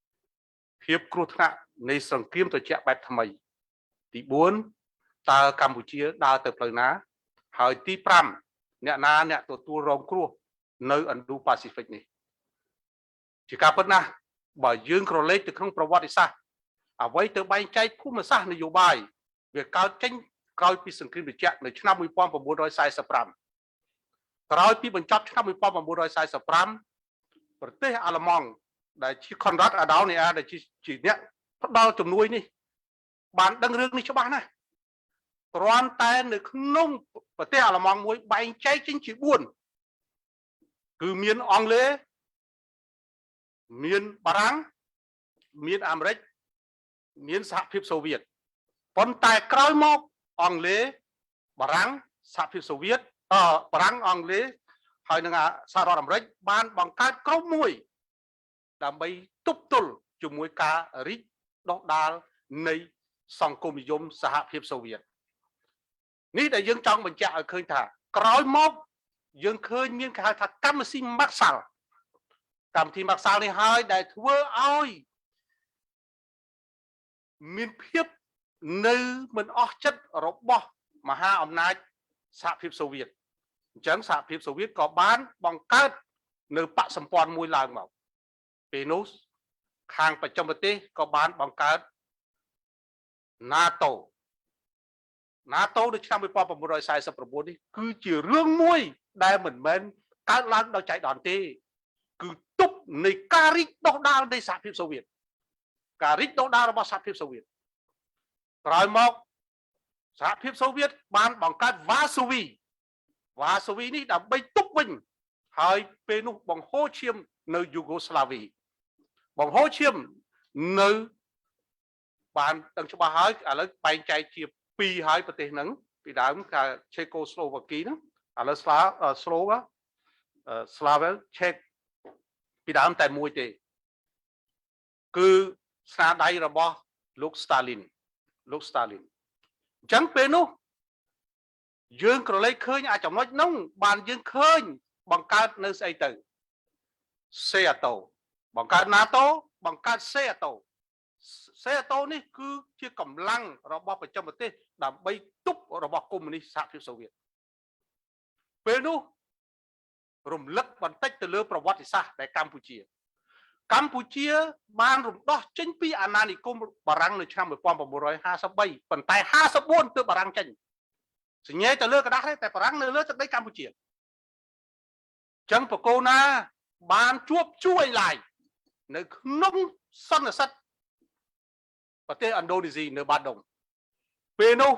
Speaker 9: 3ភាពគ្រោះថ្នាក់នៃសង្គ្រាមត្រជាក់បែបថ្មីទី4តើកម្ពុជាដើរទៅផ្លូវណាហើយទី5អ្នកណាអ្នកទទួលរងគ្រោះនៅ Indo-Pacific នេះជាការពិតណាស់បើយើងក្រឡេកទៅក្នុងប្រវត្តិសាស្ត្រអ្វីទៅបែងចែកភូមិសាស្ត្រនយោបាយវាកើតចេញក្រោយពីសង្គ្រាមត្រជាក់នៅឆ្នាំ1945ក្រោយពីបញ្ចប់ឆ្នាំ1945ប្រទេសអាល្លឺម៉ង់ដែលជាខុនរ៉ាត់អាដោនីអាដែលជាអ្នកផ្ដល់ជំនួយនេះបានដឹងរឿងនេះច្បាស់ណាស់គ្រាន់តែនៅក្នុងប្រទេសអាល្លឺម៉ង់មួយបែងចែកចេញជា4គឺមានអង់គ្លេសមានបារាំងមានអាមេរិកមានសហភាពសូវៀតប៉ុន្តែក្រោយមកអង់គ្លេសបារាំងសហភាពសូវៀតបារាំងអង់គ្លេសហើយនឹងសហរដ្ឋអាមេរិកបានបង្កើតក្រុមមួយដើម្បីទប់ទល់ជាមួយការរីកដុះដាលនៃសង្គមនិយមសហភាពសូវៀតនេះដែលយើងចង់បញ្ជាក់ឲ្យឃើញថាក្រោយមកយើងឃើញមានគេហៅថាកម្មវិធីម៉ាក់សាល់កម្មវិធីម៉ាក់សាល់នេះហើយដែលធ្វើឲ្យមានភាពនៅមិនអស់ចិត្តរបស់មហាអំណាចសហភាពសូវៀតអញ្ចឹងសហភាពសូវៀតក៏បានបង្កើតនៅបកសម្ព័ន្ធមួយឡើងមកពេលនោះខាងប្រចាំប្រទេសក៏បានបង្កើត NATO នៅឆ្នាំ1949នេះគឺជារឿងមួយដែលមិនមែនកើតឡើងដោយចៃដន្យទេគឺទប់នៃការរីកដុះដាលនៃសហភាពសូវៀតការរីកដុះដាលរបស់សហភាពសូវៀតក្រោយមកសហភាពសូវៀតបានបង្កើតវ៉ាសូវីនេះដើម្បីទប់វិញហើយពេលនោះបង្ហូរឈាមនៅយូហ្គោស្លាវីបង្ហូរឈាមនៅបានដឹងច្បាស់ហើយឥឡូវបែងចែកជា2ហើយប្រទេសហ្នឹងពីដើមកាឆេកូស្លូវ៉ាគីហ្នឹងឥឡូវស្លាវែលឆេកពីដើមតែមួយទេគឺស្នាដៃរបស់លោកស្តាលីនអញ្ចឹងពេលនោះយើងក្រឡេកឃើញអាចចំណុចហ្នឹងបានយើងឃើញបង្កើតនៅស្អីទៅសេអាតូបង្កើត NATO បង្កើតសេអាតូនេះគឺជាកម្លាំងរបស់ប្រចាំប្រទេសដើម្បីទប់របស់កុម្មុយនីសសហភាពសូវៀតពេលនោះរំលឹកបន្តិចទៅលើប្រវត្តិសាស្ត្រដែលកម្ពុជាបានរំដោះចេញពីអាណានិគមបារាំងនៅឆ្នាំ1953ប៉ុន្តែ54ទើបបារាំងចេញសញ្ញេទៅលើกระดาษតែបារាំងនៅលើទឹកដីកម្ពុជាអញ្ចឹងបកគោណាបានជួបជួយឡាយនៅក្នុងសន្និសីទប្រទេសឥណ្ឌូនេស៊ីនៅបាដុងពេលនោះ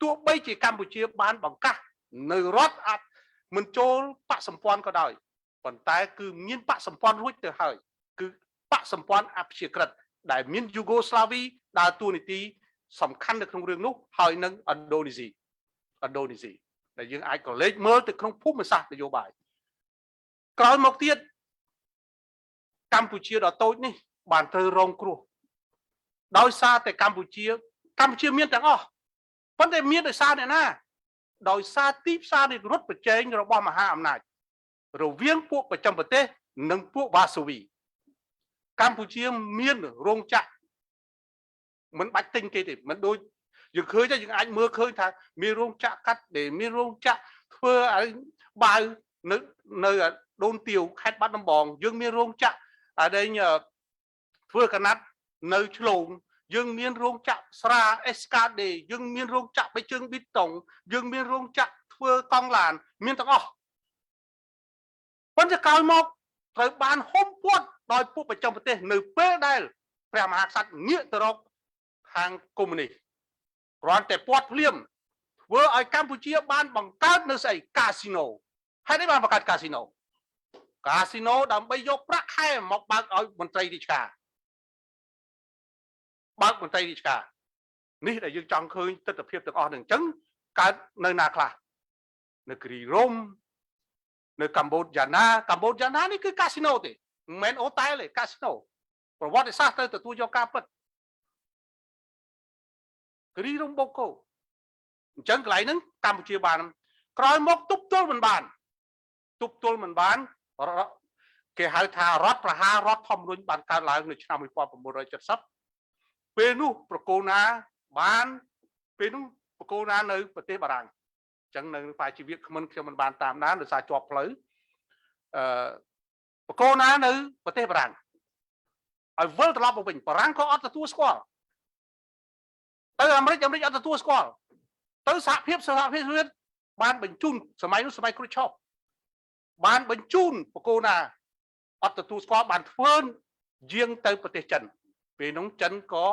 Speaker 9: ទោះបីជាកម្ពុជាបានបង្កាសនៅរដ្ឋមិនចូលបកសម្ព័ន្ធក៏ដោយប៉ុន្តែគឺមានបកសម្ព័ន្ធរួចទៅហើយគឺបកសម្ព័ន្ធអព្យាក្រឹតដែលមានយូហ្គោស្លាវីដើរតួនាទីសំខាន់នៅក្នុងរឿងនោះហើយនឹងឥណ្ឌូនេស៊ីដែលយើងអាចក្រឡេកមើលទៅក្នុងភូមិសាស្ត្រនយោបាយក្រោយមកទៀតកម្ពុជាដ៏តូចនេះបានត្រូវរងគ្រោះដោយសារតែកម្ពុជាមានទាំងអស់ប៉ុន្តែមានដោយសារអ្នកណាដោយសារទីផ្សារនៃរត់ប្រជែងរបស់មហាអំណាចរវាងពួកប្រចាំប្រទេសនិងពួកវ៉ាសូវីកម្ពុជាមានរោងចក្រមិនបាច់ទិញគេទេមិនដូចយើងឃើញតែយើងអាចមើលឃើញថាមានរោងចក្រកាត់ដេរមានរោងចក្រធ្វើឲ្យបាវនៅដូនទាវខេត្តបាត់ដំបងយើងមានរោងចក្រដែលធ្វើកណាត់នៅឆ្លងយើងមានរោងចក្រស្រាអេសកាដេយើងមានរោងចក្របេជើងប៊ីតុងយើងមានរោងចក្រធ្វើកង់ឡានមានទាំងអស់ប៉ុន្តែក្រោយមកត្រូវបានហុំព័ទ្ធដោយពួកប្រចាំប្រទេសនៅពេលដែលព្រះមហាក្សត្រងាកទៅរកខាងកុម្មុយនីសគ្រាន់តែព័ទ្ធភ្លាមធ្វើឲ្យកម្ពុជាបានបង្កើតនៅស្អីកាស៊ីណូហើយនេះបានបង្កើតកាស៊ីណូដើម្បីយកប្រាក់ខែមកបើកឲ្យមន្ត្រីរាជការនេះដែលយើងចង់ឃើញទស្សនវិជ្ជាទាំងអស់នឹងអញ្ចឹងកើតនៅណាខ្លះនៅគ្រីរ៉ុំនៅកម្ពុជាណានេះគឺកាស៊ីណូទេមិនមែនអូតែលទេកាស៊ីណូ
Speaker 11: ប្រវត្តិសាស្ត្រទៅទទួលយកការពិតគ្រីរំបូកូអញ្ចឹងកន្លែងហ្នឹងកម្ពុជាបានក្រោយមកទប់ទល់មិនបានគេហៅថារដ្ឋប្រហាររដ្ឋធម្មនុញ្ញបានកើតឡើងនៅឆ្នាំ 1970 ពេលនោះប្រកូលណាបានពេលនោះប្រកូលណានៅប្រទេសបារាំងអញ្ចឹងនៅฝ่ายជីវៈខ្ញុំមិនបានតាមដានដោយសារជាប់ផ្លូវប្រកូលណានៅប្រទេសបារាំងឲ្យវិលត្រឡប់មកវិញបារាំងក៏អត់ទទួលស្គាល់ទៅអាមេរិកអត់ទទួលស្គាល់ទៅសហភាពសូវៀតបានបញ្ជូនសម័យនោះសម័យគ្រូឆុកបានបញ្ជូនប្រកូលណាអត់ទទួលស្គាល់បានធ្វើយាងទៅប្រទេសចិនពេលនោះចិនក៏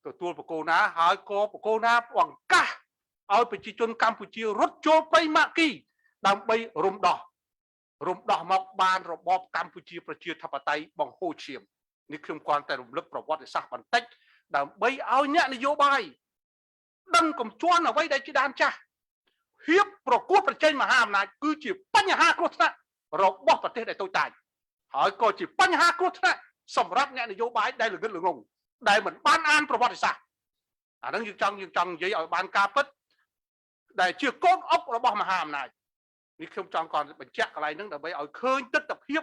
Speaker 11: ទទួលប្រកូលណាហើយក៏ប្រកូលណាបង្កាសឲ្យប្រជាជនកម្ពុជារត់ចូលព្រៃម៉ាគីដើម្បីរំដោះមកបានរបបកម្ពុជាប្រជាធិបតេយ្យបង្ហូរឈាមនេះខ្ញុំគ្រាន់តែរំលឹកប្រវត្តិសាស្ត្របន្តិចដើម្បីឲ្យអ្នកនយោបាយដឹងកំជាន់អ្វីដែលជាដានចាស់ហៀបប្រកួតប្រជែងមហាអំណាចគឺជាបញ្ហាគ្រោះថ្នាក់របស់ប្រទេសដែលតូចតាចហើយក៏ជាបញ្ហាគ្រោះថ្នាក់សម្រាប់អ្នកនយោបាយដែលល្ងឹតល្ងងដែលមិនបានអានប្រវត្តិសាស្ត្រអាហ្នឹងយើងចង់និយាយឲ្យបានការពិតដែលជាកូនអុករបស់មហាអំណាចនេះខ្ញុំចង់គាត់បញ្ជាក់កន្លែងហ្នឹងដើម្បីឲ្យឃើញទស្សនវិជ្ជា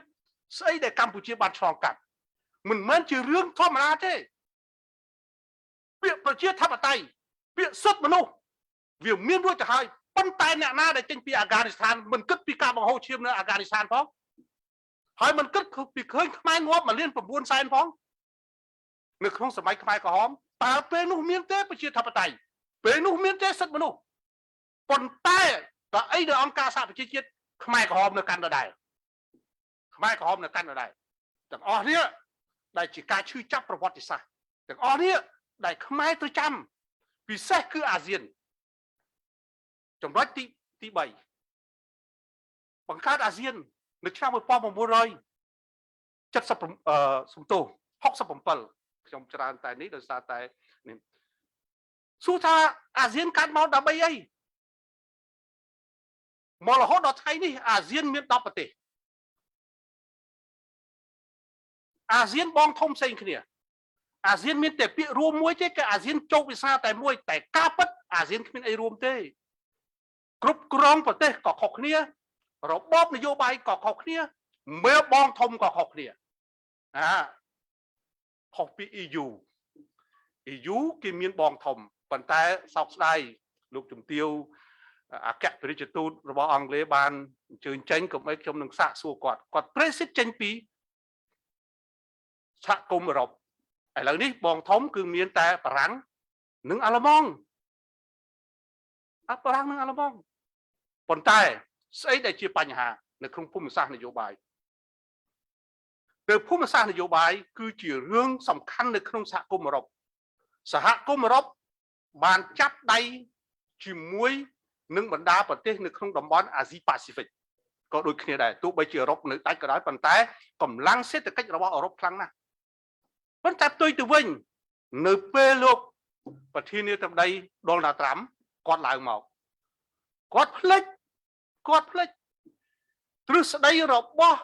Speaker 11: ស្អីដែលកម្ពុជាបានឆ្លងកាត់មិនមែនជារឿងធម្មតាទេពាក្យប្រជាធិបតេយ្យពាក្យសិទ្ធិមនុស្សវាមានរួចទៅហើយប៉ុន្តែអ្នកណាដែលចេញពីអាហ្គានីស្ថានមិនគិតពីការបង្ហូរឈាមនៅអាហ្គានីស្ថានផងហើយមិនគិតពីឃើញខ្មែរងាប់1.9 លានផងនៅក្នុងសម័យខ្មែរក្រហមតើពេលនោះមានទេប្រជាធិបតេយ្យពេលនោះមានទេសិទ្ធិមនុស្សប៉ុន្តែបើអីនៅអង្គការសហប្រជាជាតិខ្មែរក្រហមនៅកាន់ដដែលទាំងអស់នេះដែលជាការឈឺចាប់ប្រវត្តិសាស្ត្រទាំងអស់នេះដែលខ្មែរត្រូវចាំពិសេសគឺអាស៊ានចំណុចទី3បង្កើតអាស៊ាននៅឆ្នាំ 1967 ខ្ញុំច្រើនតែនេះដោយសារតែនេះសួរថាអាស៊ានកាត់មកដើម្បីអីមករហូតដល់ថ្ងៃនេះអាស៊ានមាន10ប្រទេសអាស៊ានបងធំផ្សេងគ្នាអាស៊ានមានតែពាក្យរួមមួយទេគឺអាស៊ានជោគវាសនាតែមួយតែការពិតអាស៊ានគ្មានអីរួមទេគ្រប់គ្រងប្រទេសក៏ខុសគ្នារបបនយោបាយក៏ខុសគ្នាមេបងធំក៏ខុសគ្នាខុសពី EU គេមានបងធំប៉ុន្តែសោកស្ដាយលោកជំទាវអគ្គរដ្ឋទូតរបស់អង់គ្លេសបានអញ្ជើញចេញកុំអីខ្ញុំនឹងសាកសួរគាត់ប្រេសិតចេញពីសហគមន៍អឺរ៉ុបឥឡូវនេះបងធំគឺមានតែបារាំងនិងអាល្លឺម៉ង់បារាំងនិងអាល្លឺម៉ង់ប៉ុន្តែស្អីដែលជាបញ្ហានៅក្នុងភូមិសាស្ត្រនយោបាយភូមិសាស្ត្រនយោបាយគឺជារឿងសំខាន់នៅក្នុងសហគមន៍អឺរ៉ុបបានចាប់ដៃជាមួយនឹងបណ្ដាប្រទេសនៅក្នុងតំបន់អាស៊ីប៉ាស៊ីហ្វិកក៏ដូចគ្នាដែរទោះបីជាអឺរ៉ុបនៅដាច់ក៏ដោយប៉ុន្តែកម្លាំងសេដ្ឋកិច្ចរបស់អឺរ៉ុបខ្លាំងណាស់ប៉ុន្តែផ្ទុយទៅវិញនៅពេលលោកប្រធានាធិបតីដូណាល់ត្រាំគាត់ឡើងមកគាត់ភ្លេចទ្រឹស្ដីរបស់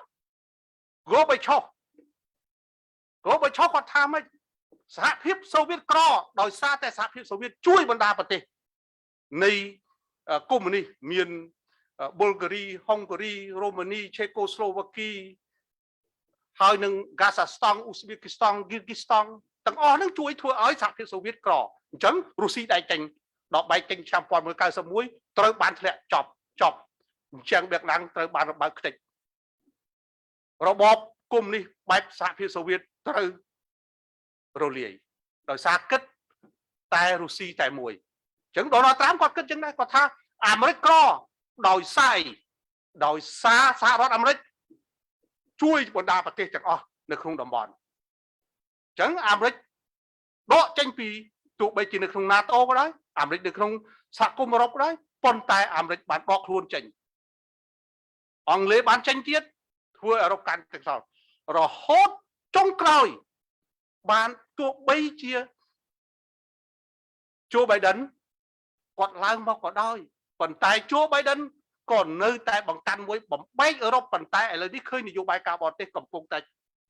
Speaker 11: Gorbachev គាត់ថាម៉េចសហភាពសូវៀតក្រដោយសារតែសហភាពសូវៀតជួយបណ្ដាប្រទេសនៃកុម្មុយនីសមានប៊ុលហ្គារី ហុងហ្គារី រូម៉ានី ឆេកូស្លូវ៉ាគីហើយនឹងកាសាស្តង់ អ៊ូស្ប៊េគីស្តង់ គីរហ្គីស្តង់ទាំងអស់ហ្នឹងជួយធ្វើឲ្យសហភាពសូវៀតក្រអញ្ចឹងរុស្ស៊ីដៃចេញដល់បែកចេញឆ្នាំ 1991 ត្រូវបានធ្លាក់ចប់អញ្ចឹងបៀកណាំងត្រូវបានរបើកខ្ទេចរបបកុម្មុយនីសបែបសហភាពសូវៀតត្រូវរលាយដោយសារគិតតែរុស្ស៊ីតែមួយអញ្ចឹងដូណាល់ត្រាំគាត់គិតចឹងដែរគាត់ថាអាមេរិកក្រដោយសារសហរដ្ឋអាមេរិកជួយបណ្ដាប្រទេសទាំងអស់នៅក្នុងតំបន់អញ្ចឹងអាមេរិកដកចេញពីទោះបីជានៅក្នុង NATO ក៏ដោយអាមេរិកនៅក្នុងសហគមន៍អឺរ៉ុបក៏ដោយប៉ុន្តែអាមេរិកបានដកខ្លួនចេញអង់គ្លេសបានចេញទៀតធ្វើអឺរ៉ុបកាន់តែខ្សោយរហូតចុងក្រោយបានទោះបីជាโจ Biden គាត់ឡើងមកក៏ដោយប៉ុន្តែโจ Biden ក៏នៅតែបង្កាន់មួយបំបែកអឺរ៉ុបប៉ុន្តែឥឡូវនេះឃើញនយោបាយការបរទេសកំពុងតែ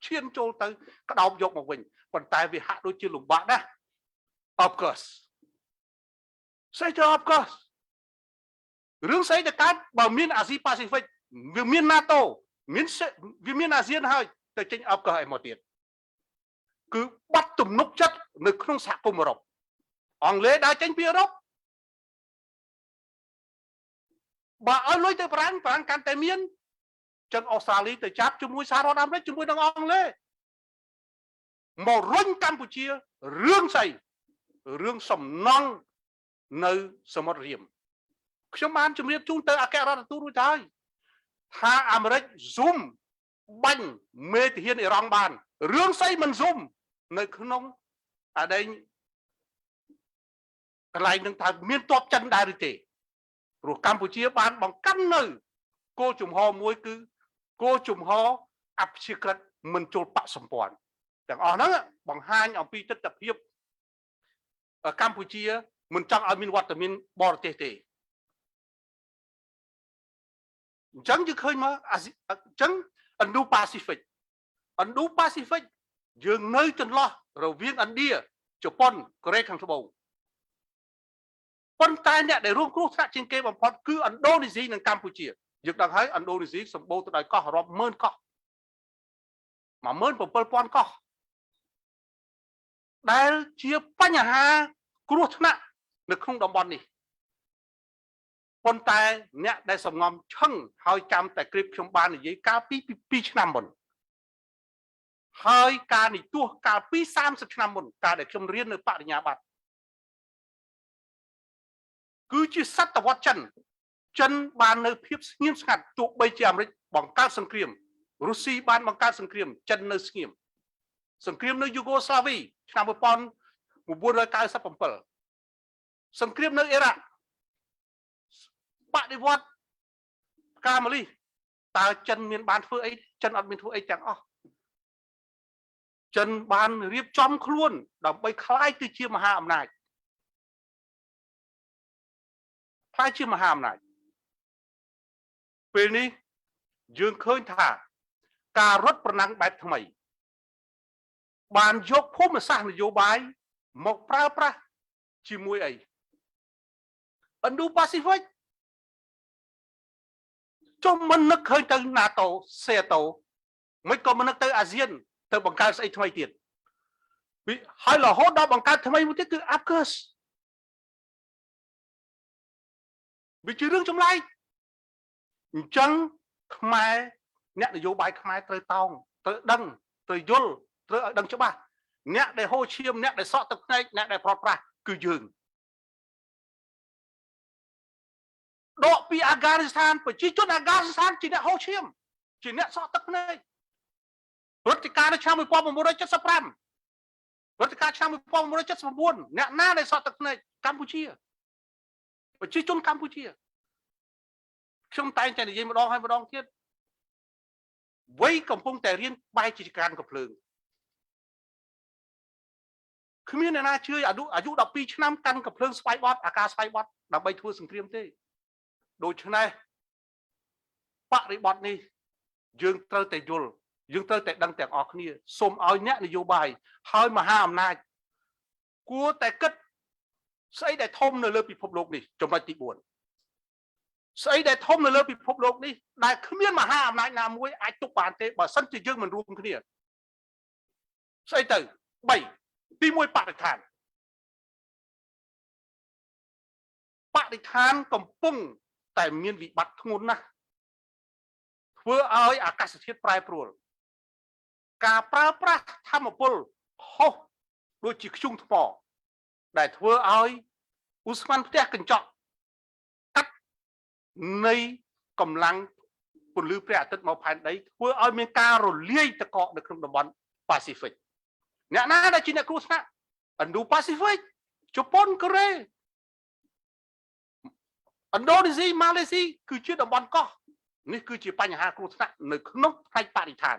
Speaker 11: ឈានចូលទៅក្តោបយកមកវិញប៉ុន្តែវាហាក់ដូចជាលំបាកណាស់ of course ស្អីទៅ of course រឿងស្អីដែលកើតបើមានអាស៊ីប៉ាស៊ីហ្វិកវាមាន NATO វាមានអាស៊ានហើយទៅចេញ of course អីមកទៀតគឺបាត់ទំនុកចិត្តនៅក្នុងសហគមន៍អឺរ៉ុបអង់គ្លេសដើរចេញពីអឺរ៉ុបបើឲ្យលុយទៅប្រាំងកាន់តែមានចឹងអូស្ត្រាលីទៅចាប់ជាមួយសហរដ្ឋអាមេរិកជាមួយនឹងអង់គ្លេសមករុញកម្ពុជារឿងស្អីរឿងសំណង់នៅសមុទ្ររៀមខ្ញុំបានជម្រាបជូនទៅអគ្គរដ្ឋទូតរួចហើយថាអាមេរិក zoom បាញ់មេទាហានអ៊ីរ៉ង់បានរឿងស្អីមិន zoom នៅក្នុងអាដែងកន្លែងនឹងថាមានតបចិនដែរឬទេព្រោះកម្ពុជាបានបង្កាន់នៅគោលជំហរមួយគឺគោលជំហរអព្យាក្រឹតមិនចូលបកសម្ព័ន្ធទាំងអស់ហ្នឹងបង្ហាញអំពីទស្សនវិជ្ជាកម្ពុជាមិនចង់ឲ្យមានវត្តមានបរទេសទេអញ្ចឹងយើងឃើញមកអញ្ចឹង Indo-Pacific យើងនៅចន្លោះរវាងឥណ្ឌាជប៉ុនកូរ៉េខាងត្បូងប៉ុន្តែអ្នកដែលរួមគ្រោះថ្នាក់ជាងគេបំផុតគឺឥណ្ឌូនេស៊ីនិងកម្ពុជាយើងដឹងហើយឥណ្ឌូនេស៊ីសម្បូរទៅដោយកោះរាប់ម៉ឺនកោះ 17000 កោះដែលជាបញ្ហាគ្រោះថ្នាក់នៅក្នុងតំបន់នេះប៉ុន្តែអ្នកដែលសំងំឈឹងហើយចាំតែគ្រីបខ្ញុំបាននិយាយកាលពី2ឆ្នាំមុនហើយការនិទាសកាលពី30ឆ្នាំមុនការដែលខ្ញុំរៀននៅបរិញ្ញាបត្រគឺជាសតវត្សចិនបាននៅភាពស្ងៀមស្ងាត់ទោះបីជាអាមេរិកបង្កើតសង្គ្រាមរុស្ស៊ីបានបង្កើតសង្គ្រាមចិននៅស្ងៀមសង្គ្រាមនៅយូហ្គោស្លាវីឆ្នាំ1997សង្គ្រាមនៅអ៊ីរ៉ាក់បដិវត្តកាម៉ាលីតើចិនមានបានធ្វើអីចិនអត់មានធ្វើអីទាំងអស់ចិនបានរៀបចំខ្លួនដើម្បីคล้ายទៅជាមហាអំណាចពេលនេះយើងឃើញថាការរត់ប្រណាំងបែបថ្មីបានយកភូមិសាស្ត្រនយោបាយមកប្រើប្រាស់ជាមួយអី Indo-Pacific ចុះមិននឹកឃើញទៅ NATO សេតូមិនក៏មិននឹកទៅអាស៊ានទៅបង្កើតស្អីថ្មីទៀតហើយរហូតដល់បង្កើតថ្មីមួយទៀតគឺ AUKUS វាជារឿងចម្លែកអញ្ចឹងខ្មែរអ្នកនយោបាយខ្មែរត្រូវតោងត្រូវដឹងត្រូវយល់ត្រូវឲ្យដឹងច្បាស់អ្នកដែលហូរឈាមអ្នកដែលសក់ទឹកភ្នែកអ្នកដែលប្រត់ប្រាស់គឺយើងដកពីអាហ្គានីស្ថានប្រជាជនអាហ្គានីស្ថានជាអ្នកហូរឈាមជាអ្នកសក់ទឹកភ្នែករដ្ឋការនៅឆ្នាំ1975រដ្ឋការឆ្នាំ1979អ្នកណាដែលសក់ទឹកភ្នែកកម្ពុជាប្រជាជនកម្ពុជាខ្ញុំតែងតែនិយាយម្ដងហើយម្ដងទៀតវ័យកំពុងតែរៀនបែកជាការកំភ្លើងគ្មានអ្នកណាជឿអាយុ12ឆ្នាំកាន់កំភ្លើងស្វ័យបត់អាការស្វ័យបត់ដើម្បីធ្វើសង្គ្រាមទេដូច្នេះបរិបទនេះយើងត្រូវតែយល់យើងត្រូវតែដឹងទាំងអស់គ្នាសូមឲ្យអ្នកនយោបាយហើយមហាអំណាចគួរតែគិតស្អីដែលធំនៅលើពិភពលោកនេះចំណុចទី4ស្អីដែលធំនៅលើពិភពលោកនេះដែលគ្មានមហាអំណាចណាមួយអាចទប់បានទេបើសិនជាយើងមិនរួមគ្នាស្អីទៅ3ទី1បរិស្ថានកំពុងតែមានវិបត្តិធ្ងន់ណាស់ធ្វើឲ្យអាកាសធាតុប្រែប្រួលការប្រើប្រាស់ធម្មពលហុសដូចជាធ្យូងថ្មដែលធ្វើឲ្យឧស្ម័នផ្ទះកញ្ចក់កាត់នៃកម្លាំងពន្លឺព្រះអាទិត្យមកផែនដីធ្វើឲ្យមានការរលាយទឹកកកនៅក្នុងតំបន់ Pacific អ្នកណាដែលជាអ្នកគ្រោះថ្នាក់ Indo-Pacific ជប៉ុនកូរ៉េឥណ្ឌូនេស៊ីម៉ាឡេស៊ីគឺជាតំបន់កោះនេះគឺជាបញ្ហាគ្រោះថ្នាក់នៅក្នុងផ្នែកបរិស្ថា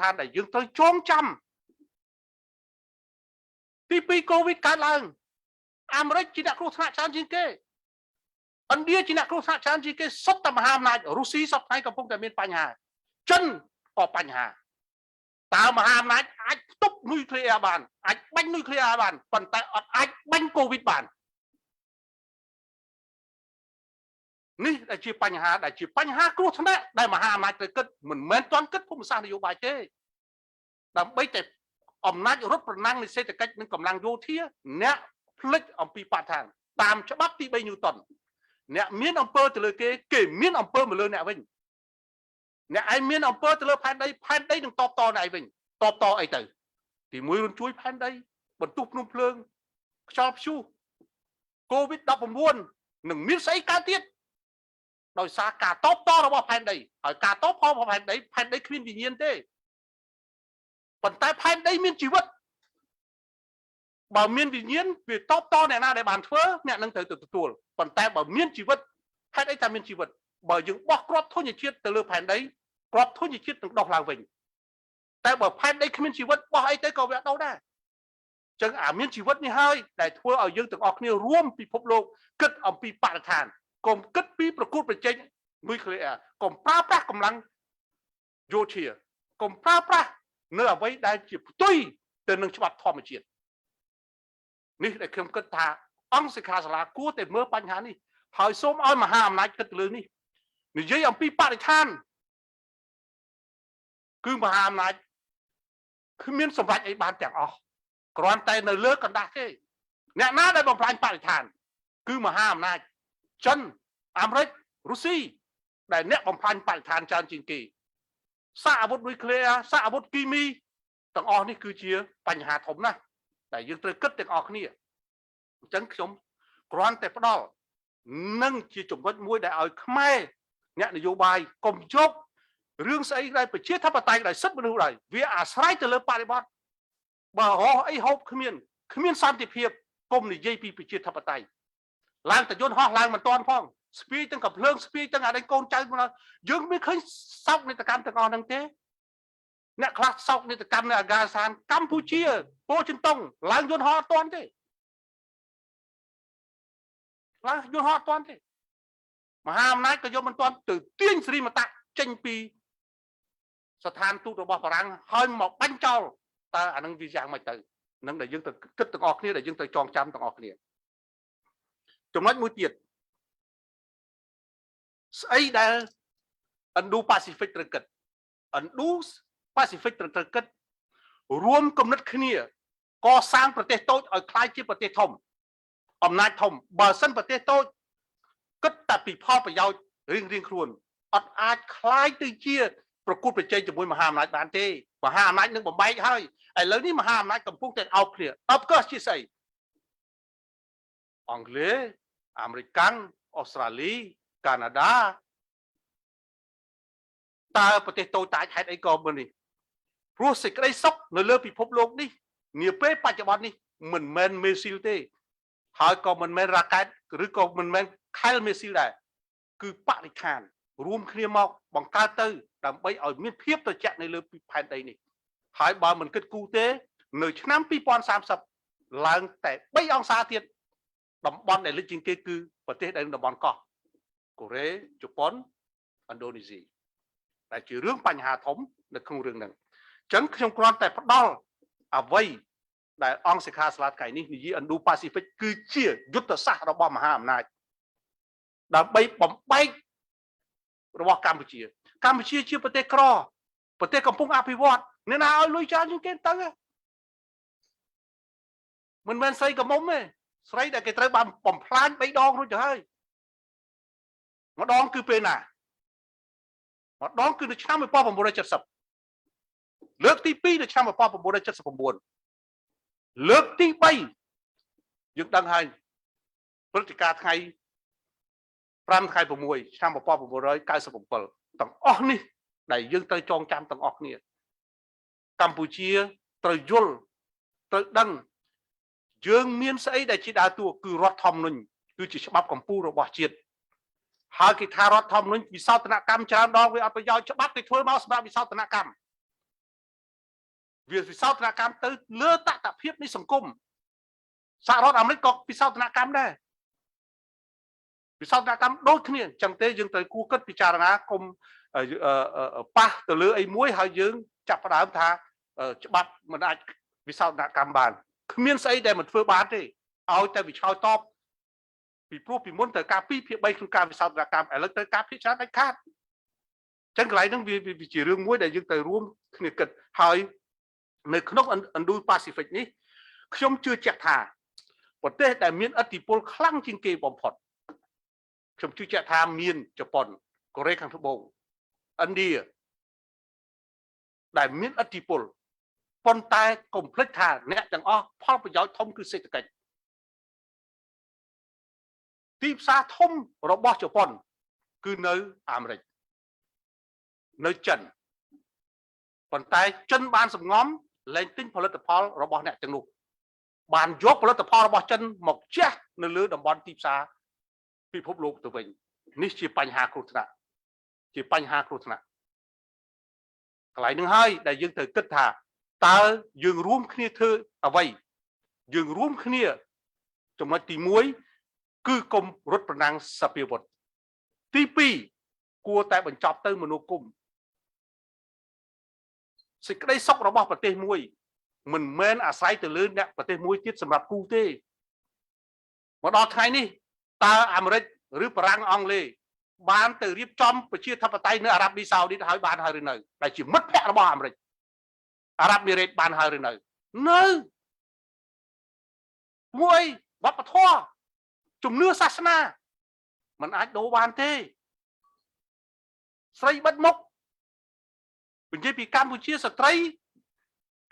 Speaker 11: នដែលយើងត្រូវចងចាំទី2 COVID កើតឡើងអាមេរិកជាអ្នកគ្រោះថ្នាក់ច្រើនជាងគេឥណ្ឌាជាអ្នកគ្រោះថ្នាក់ច្រើនជាងគេសុទ្ធតែមហាអំណាចរុស្ស៊ីសពថ្ងៃកំពុងតែមានបញ្ហាចិន ក៏បញ្ហាតើមហាអំណាចអាចផ្ទុកនុយក្លេអ៊ែរបានអាចបាញ់នុយក្លេអ៊ែរបានប៉ុន្តែអត់អាចបាញ់កូវីដបាននេះដែលជាបញ្ហាគ្រោះថ្នាក់ដែលមហាអំណាចត្រូវគិតមិនមែនទាន់គិតភូមិសាស្ត្រនយោបាយទេដើម្បីតែអំណាចរត់ប្រណាំងនៃសេដ្ឋកិច្ចនិងកម្លាំងយោធាអ្នកផ្លិចអំពីបរិស្ថានតាមច្បាប់ទី3ញូតនអ្នកមានអំពើទៅលើគេមានអំពើមកលើអ្នកវិញអ្នកឯងមានអំពើទៅលើផែនដីនឹងតបតអ្នកឯងវិញតបតអីទៅទី1រួមជួយផែនដីបន្ទុះភ្នំភ្លើងខ្យល់ព្យុះ COVID-19 នឹងមានស្អីកើតទៀតដោយសារការតបតរបស់ផែនដីហើយការតបផលរបស់ផែនដីគ្មានវិញ្ញាណទេប៉ុន្តែផែនដីមានជីវិតបើមានវិញ្ញាណវាតបតអ្នកណាដែលបានធ្វើអ្នកនឹងត្រូវទទួលប៉ុន្តែបើមានជីវិតហេតុអីតែមានជីវិតបើយើងបោះគ្រាប់ធញ្ញជាតិទៅលើផែនដីគ្រាប់ធញ្ញជាតិនឹងដុះឡើងវិញតែបើផែនដីគ្មានជីវិតបោះអីទៅក៏វាអត់ដុះដែរអញ្ចឹងអាមានជីវិតនេះហើយដែលធ្វើឲ្យយើងទាំងអស់គ្នារួមពិភពលោកគិតអំពីបរិស្ថានកុំគិតពីប្រកួតប្រជែងនុយក្លេអ៊ែរកុំប្រើប្រាស់កម្លាំងយោធាកុំប្រើប្រាស់នៅអ្វីដែលជាផ្ទុយទៅនឹងច្បាប់ធម្មជាតិនេះដែលខ្ញុំគិតថាអង្គសិក្ខាសាលាគួរតែមើលបញ្ហានេះហើយសូមឲ្យមហាអំណាចគិតទៅលើនេះនិយាយអំពីបរិស្ថានគឺមហាអំណាចគ្មានសម្រេចអីបានទាំងអស់គ្រាន់តែនៅលើកណ្ដាស់ទេអ្នកណាដែលបំផ្លាញបរិស្ថានគឺមហាអំណាចចិនអាមេរិករុស្ស៊ីដែលអ្នកបំផ្លាញបរិស្ថានច្រើនជាងគេសារអាវុធនុយក្លេអ៊ែរសារអាវុធគីមីទាំងអស់នេះគឺជាបញ្ហាធំណាស់ដែលយើងត្រូវគិតទាំងអស់គ្នាអញ្ចឹងខ្ញុំគ្រាន់តែផ្ដល់នឹងជាចំណុចមួយដែលឲ្យខ្មែរអ្នកនយោបាយកុំយករឿងស្អីដែលប្រជាធិបតេយ្យដែលសិទ្ធិមនុស្សដែរវាអាស្រ័យទៅលើបរិបទបើរស់អីហូបគ្មានសន្តិភាពកុំនិយាយពីប្រជាធិបតេយ្យឡើងតយន្តហោះឡើងមិនតាន់ផងស្ពាយទាំងកំភ្លើងស្ពាយទាំងអានេះកូនចៅយើងមិនឃើញសោកនាដកម្មទាំងអស់ហ្នឹងទេអ្នកខ្លះសោកនាដកម្មនៅអាហ្គានីស្ថានកម្ពុជាពោធិ៍ចិនតុងឡើងយន្តហោះអត់តាន់ទេឡើងយន្តហោះអត់តាន់ទេមហាអំណាចក៏យកមិនតាន់ទៅទាញសេរីមតៈចេញពីស្ថានទូតរបស់បារាំងហើយមកបាញ់ចោលតើអានឹងវាយ៉ាងម៉េចទៅនឹងដែលយើងទៅគិតទាំងអស់គ្នាដែលយើងទៅចងចាំទាំងអស់គ្នាចំណុចមួយទៀតស្អីដែល Indo-Pacific ត្រូវគិត Indo-Pacific ត្រូវគិតរួមគំនិតគ្នាកសាងប្រទេសតូចឲ្យក្លាយជាប្រទេសធំអំណាចធំបើសិនប្រទេសតូចគិតតែពីផលប្រយោជន៍រៀងខ្លួនអត់អាចក្លាយទៅជាប្រកួតប្រជែងជាមួយមហាអំណាចបានទេមហាអំណាចនឹងបំបែកហើយឥឡូវនេះមហាអំណាចកំពុងតែអោបគ្នាអបកសជាស្អីអង់គ្លេសអាមេរិកអូស្ត្រាលីកាណាដាតើប្រទេសតូចតាចហេតុអីក៏មិននេះព្រោះសេចក្តីសុខនៅលើពិភពលោកនេះនាពេលបច្ចុប្បន្ននេះមិនមែនមេស៊ីលទេហើយក៏មិនមែនរ៉ាកែតឬក៏មិនមែនខែលមេស៊ីលដែរគឺបរិស្ថានរួមគ្នាមកបង្កើតទៅដើម្បីឲ្យមានភាពត្រជាក់នៅលើផែនដីនេះហើយបើមិនគិតគូរទេនៅឆ្នាំ2030ឡើងតែ3អង្សាទៀតតំបន់ដែលលិចជាងគេគឺប្រទេសដែលតំបន់កោះកូរ៉េជប៉ុនឥណ្ឌូនេស៊ីដែលជារឿងបញ្ហាធំនៅក្នុងរឿងហ្នឹងអញ្ចឹងខ្ញុំគ្រាន់តែផ្ដល់អ្វីដែលអង្គសិក្ខាសាលាថ្ងៃនេះនិយាយ Indo-Pacific គឺជាយុទ្ធសាស្ត្ររបស់មហាអំណាចដើម្បីបំបែករបស់កម្ពុជាជាប្រទេសក្រប្រទេសកំពុងអភិវឌ្ឍអ្នកណាឲ្យលុយច្រើនជាងគេទៅមិនមែនស្រីកមុំទេស្រីដែលគេត្រូវបានបំផ្លាញ3ដងរួចទៅហើយម្ដងគឺពេលណាម្ដងគឺនៅឆ្នាំ1970លើកទី2នៅឆ្នាំ1979លើកទី3យើងដឹងហើយព្រឹត្តិការណ៍ថ្ងៃ5ខែ6ឆ្នាំ1997ទាំងអស់នេះដែលយើងត្រូវចងចាំទាំងអស់គ្នាកម្ពុជាត្រូវយល់ត្រូវដឹងយើងមានស្អីដែលជាដើរតួគឺរដ្ឋធម្មនុញ្ញគឺជាច្បាប់កម្ពុជារបស់ជាតិហើយគេថារដ្ឋធម្មនុញ្ញវិសោធនកម្មច្រើនដងវាអត់ប្រយោជន៍ច្បាប់គេធ្វើមកសម្រាប់វិសោធនកម្មវាវិសោធនកម្មទៅលើតថភាពនៃសង្គមសហរដ្ឋអាមេរិកក៏វិសោធនកម្មដែរវិសោធនកម្មដូចគ្នាអញ្ចឹងទេយើងត្រូវគួរគិតពិចារណាគុំ ប៉ះទៅលើអីមួយហើយយើងចាប់ផ្ដើមថាច្បាប់មិនអាចវិសោធនកម្មបានគ្មានស្អីដែលមិនធ្វើបានទេឲ្យតែវាឆ្លើយតបពីព្រោះពីមុនត្រូវការ2ភាគ3ក្នុងការវិសោធនកម្មឥឡូវត្រូវការភាគច្រើនដាច់ខាតចឹងកន្លែងហ្នឹងវាជារឿងមួយដែលយើងត្រូវរួមគ្នាគិតហើយនៅក្នុង Indo-Pacific នេះខ្ញុំជឿជាក់ថាប្រទេសដែលមានឥទ្ធិពលខ្លាំងជាងគេបំផុតខ្ញុំជឿជាក់ថាមានជប៉ុនកូរ៉េខាងត្បូងឥណ្ឌាដែលមានឥទ្ធិពលប៉ុន្តែកុំភ្លេចថាអ្នកទាំងអស់ផលប្រយោជន៍ធំគឺសេដ្ឋកិច្ចទីផ្សារធំរបស់ជប៉ុនគឺនៅអាមេរិកនៅចិនប៉ុន្តែចិនបានសម្ងំលែងទិញផលិតផលរបស់អ្នកទាំងនោះបានយកផលិតផលរបស់ចិនមកជះនៅលើតំបន់ទីផ្សារពិភពលោកទៅវិញនេះជាបញ្ហាគ្រោះថ្នាក់ជាបញ្ហាគ្រោះថ្នាក់កន្លែងនឹងហើយដែលយើងត្រូវគិតថាតើយើងរួមគ្នាធ្វើអ្វីយើងរួមគ្នាចំណុចទី1គឺកុំរត់ប្រណាំងសភាវុធទី2គួរតែបញ្ចប់ទៅមនោគមសេចក្តីសុខរបស់ប្រទេសមួយមិនមែនអាស្រ័យទៅលើអ្នកប្រទេសមួយទៀតសម្រាប់គូទេមកដល់ថ្ងៃនេះតើអាមេរិកឬបារាំងអង់គ្លេសបានទៅរៀបចំប្រជាធិបតេយ្យនៅអារ៉ាប៊ីសាអូឌីតហើយបានហើយឬនៅដែលជាមិត្តភក្តិរបស់អាមេរិកអារ៉ាប់មីរ៉េតបានហើយឬនៅមួយវប្បធម៌ជំនឿសាសនាมันអាចដូរបានទេស្រីបិទមុខនិយាយពីកម្ពុជាស្ត្រី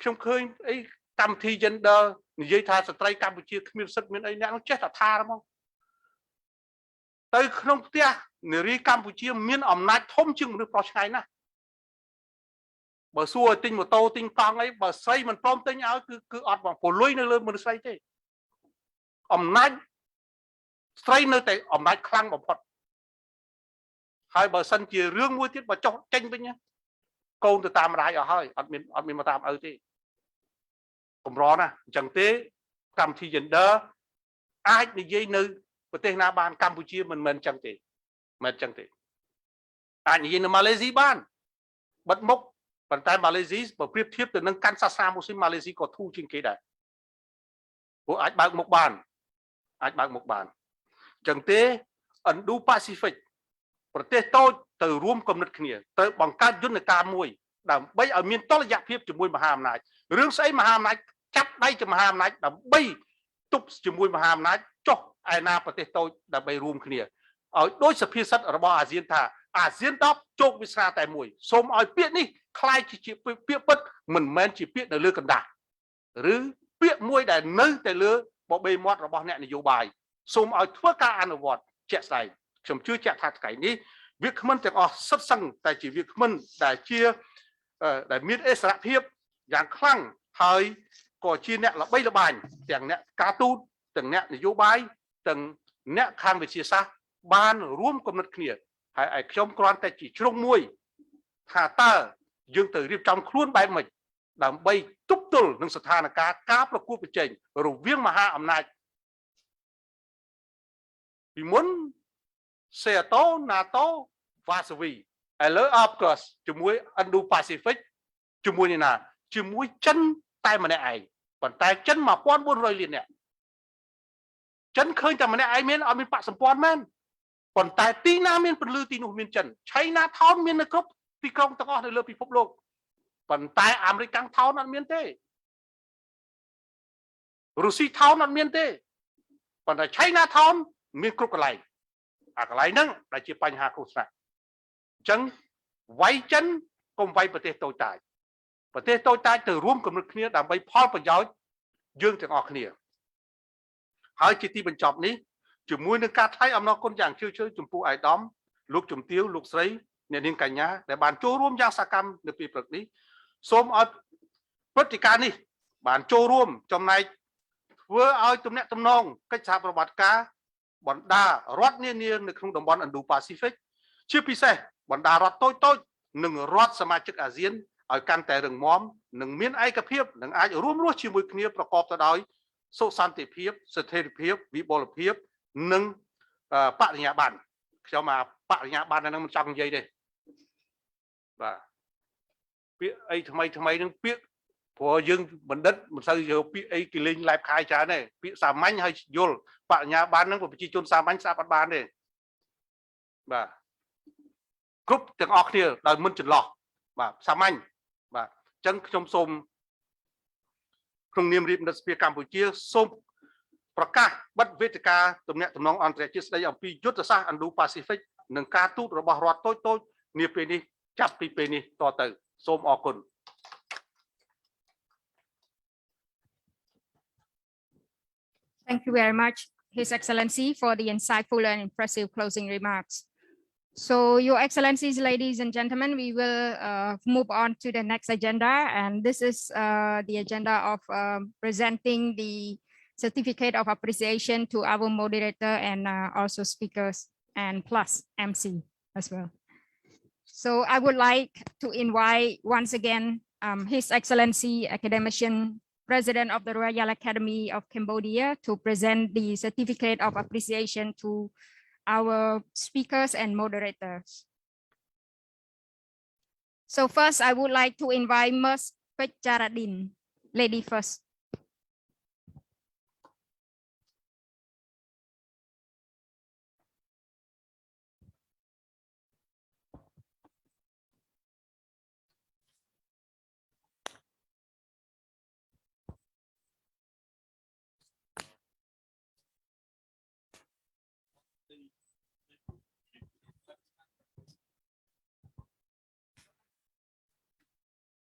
Speaker 11: ខ្ញុំឃើញអីកម្មវិធី gender និយាយថាស្ត្រីកម្ពុជាគ្មានសិទ្ធិមានអីអ្នកនោះចេះតែថាហ្មងទៅក្នុងផ្ទះនារីកម្ពុជាមានអំណាចធំជាងមនុស្សប្រុសឆ្ងាយណាស់បើសួរឲ្យទិញម៉ូតូទិញកង់អីបើស្រីមិនព្រមទិញឲ្យគឺអត់បងពលុយនៅលើមនុស្សស្រីទេអំណាចស្ត្រីនៅតែអំណាចខ្លាំងបំផុតហើយបើសិនជារឿងមួយទៀតបើចុះចេញវិញកូនទៅតាមម្ដាយអស់ហើយអត់មានមកតាមឪទេកម្រណាស់អញ្ចឹងទេកម្មវិធី gender អាចនិយាយនៅប្រទេសណាបានកម្ពុជាមិនមែនអញ្ចឹងទេមិនអញ្ចឹងទេអាចនិយាយនៅម៉ាឡេស៊ីបានបិទមុខប៉ុន្តែម៉ាឡេស៊ីបើប្រៀបធៀបទៅនឹងកាន់សាសនាមូស្លីមម៉ាឡេស៊ីក៏ធូរជាងគេដែរព្រោះអាចបើកមុខបានអញ្ចឹងទេ Indo-Pacific ប្រទេសតូចទៅរួមគំនិតគ្នាត្រូវបង្កើតយន្តការមួយដើម្បីឲ្យមានតុល្យភាពជាមួយមហាអំណាចរឿងស្អីមហាអំណាចចាប់ដៃជាមហាអំណាចដើម្បីទប់ជាមួយមហាអំណាចចុះឯណាប្រទេសតូចដើម្បីរួមគ្នាឲ្យដូចសភាសិទ្ធិរបស់អាស៊ានថាអាស៊ាន10ជោគវាសនាតែមួយសូមឲ្យពាក្យនេះคล้ายជាពាក្យពិតមិនមែនជាពាក្យនៅលើកណ្ដាស់ឬពាក្យមួយដែលនៅតែលើបបេមាត់របស់អ្នកនយោបាយសូមឲ្យធ្វើការអនុវត្តជាក់ស្ដែងខ្ញុំជឿជាក់ថាថ្ងៃនេះវាគ្មិនទាំងអស់សិតសឹងតែជាវាគ្មិនដែលមានអិសរភាពយ៉ាងខ្លាំងហើយក៏ជាអ្នកល្បីល្បាញទាំងអ្នកការទូតទាំងអ្នកនយោបាយទាំងអ្នកខាងវិទ្យាសាស្ត្របានរួមគំនិតគ្នាហើយឲ្យខ្ញុំគ្រាន់តែជាជ្រុងមួយថាតើយើងទៅរៀបចំខ្លួនបែបម៉េចដើម្បីទប់ទល់នឹងស្ថានភាពការប្រកួតប្រជែងរវាងមហាអំណាចពីមុនសេអាតូ NATO វ៉ាសាវីឥឡូវអបកសជាមួយ Indo-Pacific ជាមួយនេះណាជាមួយចិនតែម្នាក់ឯងប៉ុន្តែចិន 1400 លាននាក់ចិនឃើញតែម្នាក់ឯងមានអត់មានបកសម្ព័ន្ធមែនប៉ុន្តែទីណាមានពលឺទីនោះមានចិនឆៃណាថោនមាននៅគ្រប់ទីក្រុងទាំងអស់នៅលើពិភពលោកប៉ុន្តែអាមេរិកកាំងថោនអត់មានទេរុស្ស៊ីថោនអត់មានទេប៉ុន្តែឆៃណាថោនមានគ្រប់កន្លែងអាកន្លែងហ្នឹងដែលជាបញ្ហាគ្រោះថ្នាក់អញ្ចឹងវាយចិនកុំវាយប្រទេសតូចតាចទៅរួមគំនិតគ្នាដើម្បីផលប្រយោជន៍យើងទាំងអស់គ្នាហើយជាទីបញ្ចប់នេះជាមួយនឹងការថ្លែងអំណរគុណយ៉ាងជ្រាលជ្រៅចំពោះអាយដាមលោកជំទាវលោកស្រីអ្នកនាងកញ្ញាដែលបានចូលរួមយ៉ាងសកម្មនៅពេលព្រឹកនេះសូមឲ្យព្រឹត្តិការណ៍នេះបានចូលរួមចំណែកធ្វើឲ្យទំនាក់ទំនងកិច្ចសហប្រតិបត្តិការបណ្ដារដ្ឋនានានៅក្នុងតំបន់ Indo-Pacific ជាពិសេសបណ្ដារដ្ឋតូចៗនិងរដ្ឋសមាជិកអាស៊ានឲ្យកាន់តែរឹងមាំនិងមានឯកភាពនិងអាចរួមរស់ជាមួយគ្នាប្រកបទៅដោយសុខសន្តិភាពស្ថិរភាពវិបុលភាពនិងបរិញ្ញាបត្រខ្ញុំបរិញ្ញាបត្រហ្នឹងមិនចង់និយាយទេ បាទពាក្យអីថ្មីនឹងពាក្យព្រោះយើងបណ្ឌិតមិនសូវយកពាក្យអីគេលេងឡែបខាយច្រើនទេពាក្យសាមញ្ញហើយយល់បញ្ញាបត្រហ្នឹងប្រជាជនសាមញ្ញស្ដាប់អត់បានទេបាទគ្រប់ទាំងអស់គ្នាដោយមិនចន្លោះបាទសាមញ្ញបាទអញ្ចឹងខ្ញុំសូមក្នុងនាមរាជបណ្ឌិតសភាកម្ពុជាសូមប្រកាសបិទវេទិកាទំនាក់ទំនងអន្តរជាតិស្ដីអំពីយុទ្ធសាស្ត្រ Indo-Pacific និងការទូតរបស់រដ្ឋតូចៗនាពេលនេះចាប់ពីពេលនេះតទៅសូមអរគុណ
Speaker 1: Thank you very much, His Excellency, for the insightful and impressive closing remarks. So, Your Excellencies, ladies and gentlemen, we will move on to the next agenda, and this is the agenda of presenting the certificate of appreciation to our moderator and also speakers and plus MC as well. So I would like to invite once again His Excellency Academician President of the Royal Academy of Cambodia to present the certificate of appreciation to our speakers and moderators. So first I would like to invite Ms. Pecharadin, lady first.